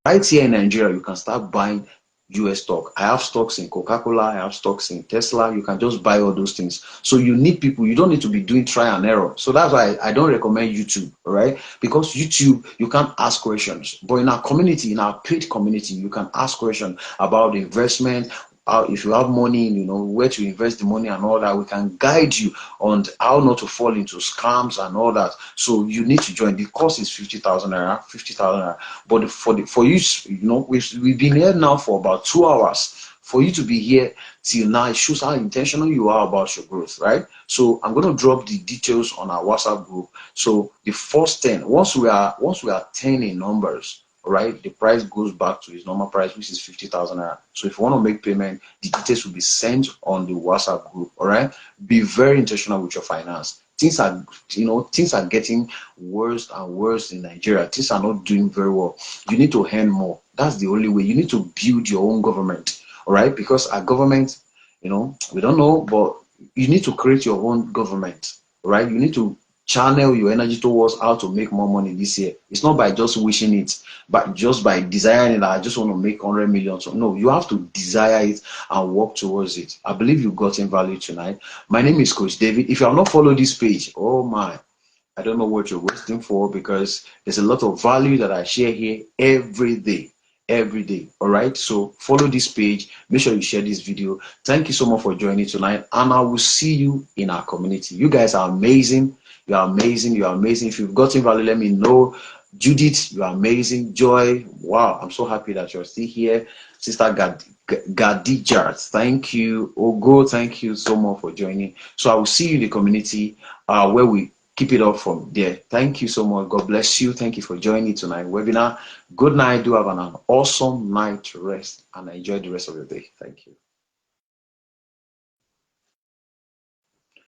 right here in Nigeria, you can start buying US stock. I have stocks in Coca-Cola, I have stocks in Tesla. You can just buy all those things. So you need people. You don't need to be doing try and error. So that's why I don't recommend YouTube, all right? Because YouTube, you can't ask questions. But in our community, in our paid community, you can ask questions about the investment. If you have money, you know where to invest the money and all that. We can guide you on how not to fall into scams and all that. So you need to join. The course is 50,000 naira, 50,000 naira. But for you, you know, we've been here now for about 2 hours. For you to be here till now, it shows how intentional you are about your growth, right? So I'm going to drop the details on our WhatsApp group. So the first 10, once we are 10 in numbers, all right, the price goes back to its normal price, which is 50,000 naira. So if you want to make payment, the details will be sent on the WhatsApp group. All right, be very intentional with your finance. Things are getting worse and worse in Nigeria. Things are not doing very well. You need to earn more. That's the only way. You need to build your own government. All right, because our government, we don't know, but you need to create your own government. Right, you need to channel your energy towards how to make more money this year. It's not by just wishing it, but just by desiring it. I just want to make 100 million. So no, you have to desire it and work towards it. I believe you got in value tonight. My name is Coach David. If you have not followed this page, oh my, I don't know what you're waiting for, because there's a lot of value that I share here every day. All right, so follow this page, make sure you share this video. Thank you so much for joining tonight, and I will see you in our community. You guys are amazing. You are amazing. You are amazing. If you've gotten value, let me know. Judith, you are amazing. Joy, wow, I'm so happy that you're still here. Sister Gadijat, thank you. Ogo, thank you so much for joining. So I will see you in the community where we keep it up from there. Thank you so much. God bless you. Thank you for joining tonight's webinar. Good night. Do have an awesome night rest, and enjoy the rest of your day. Thank you.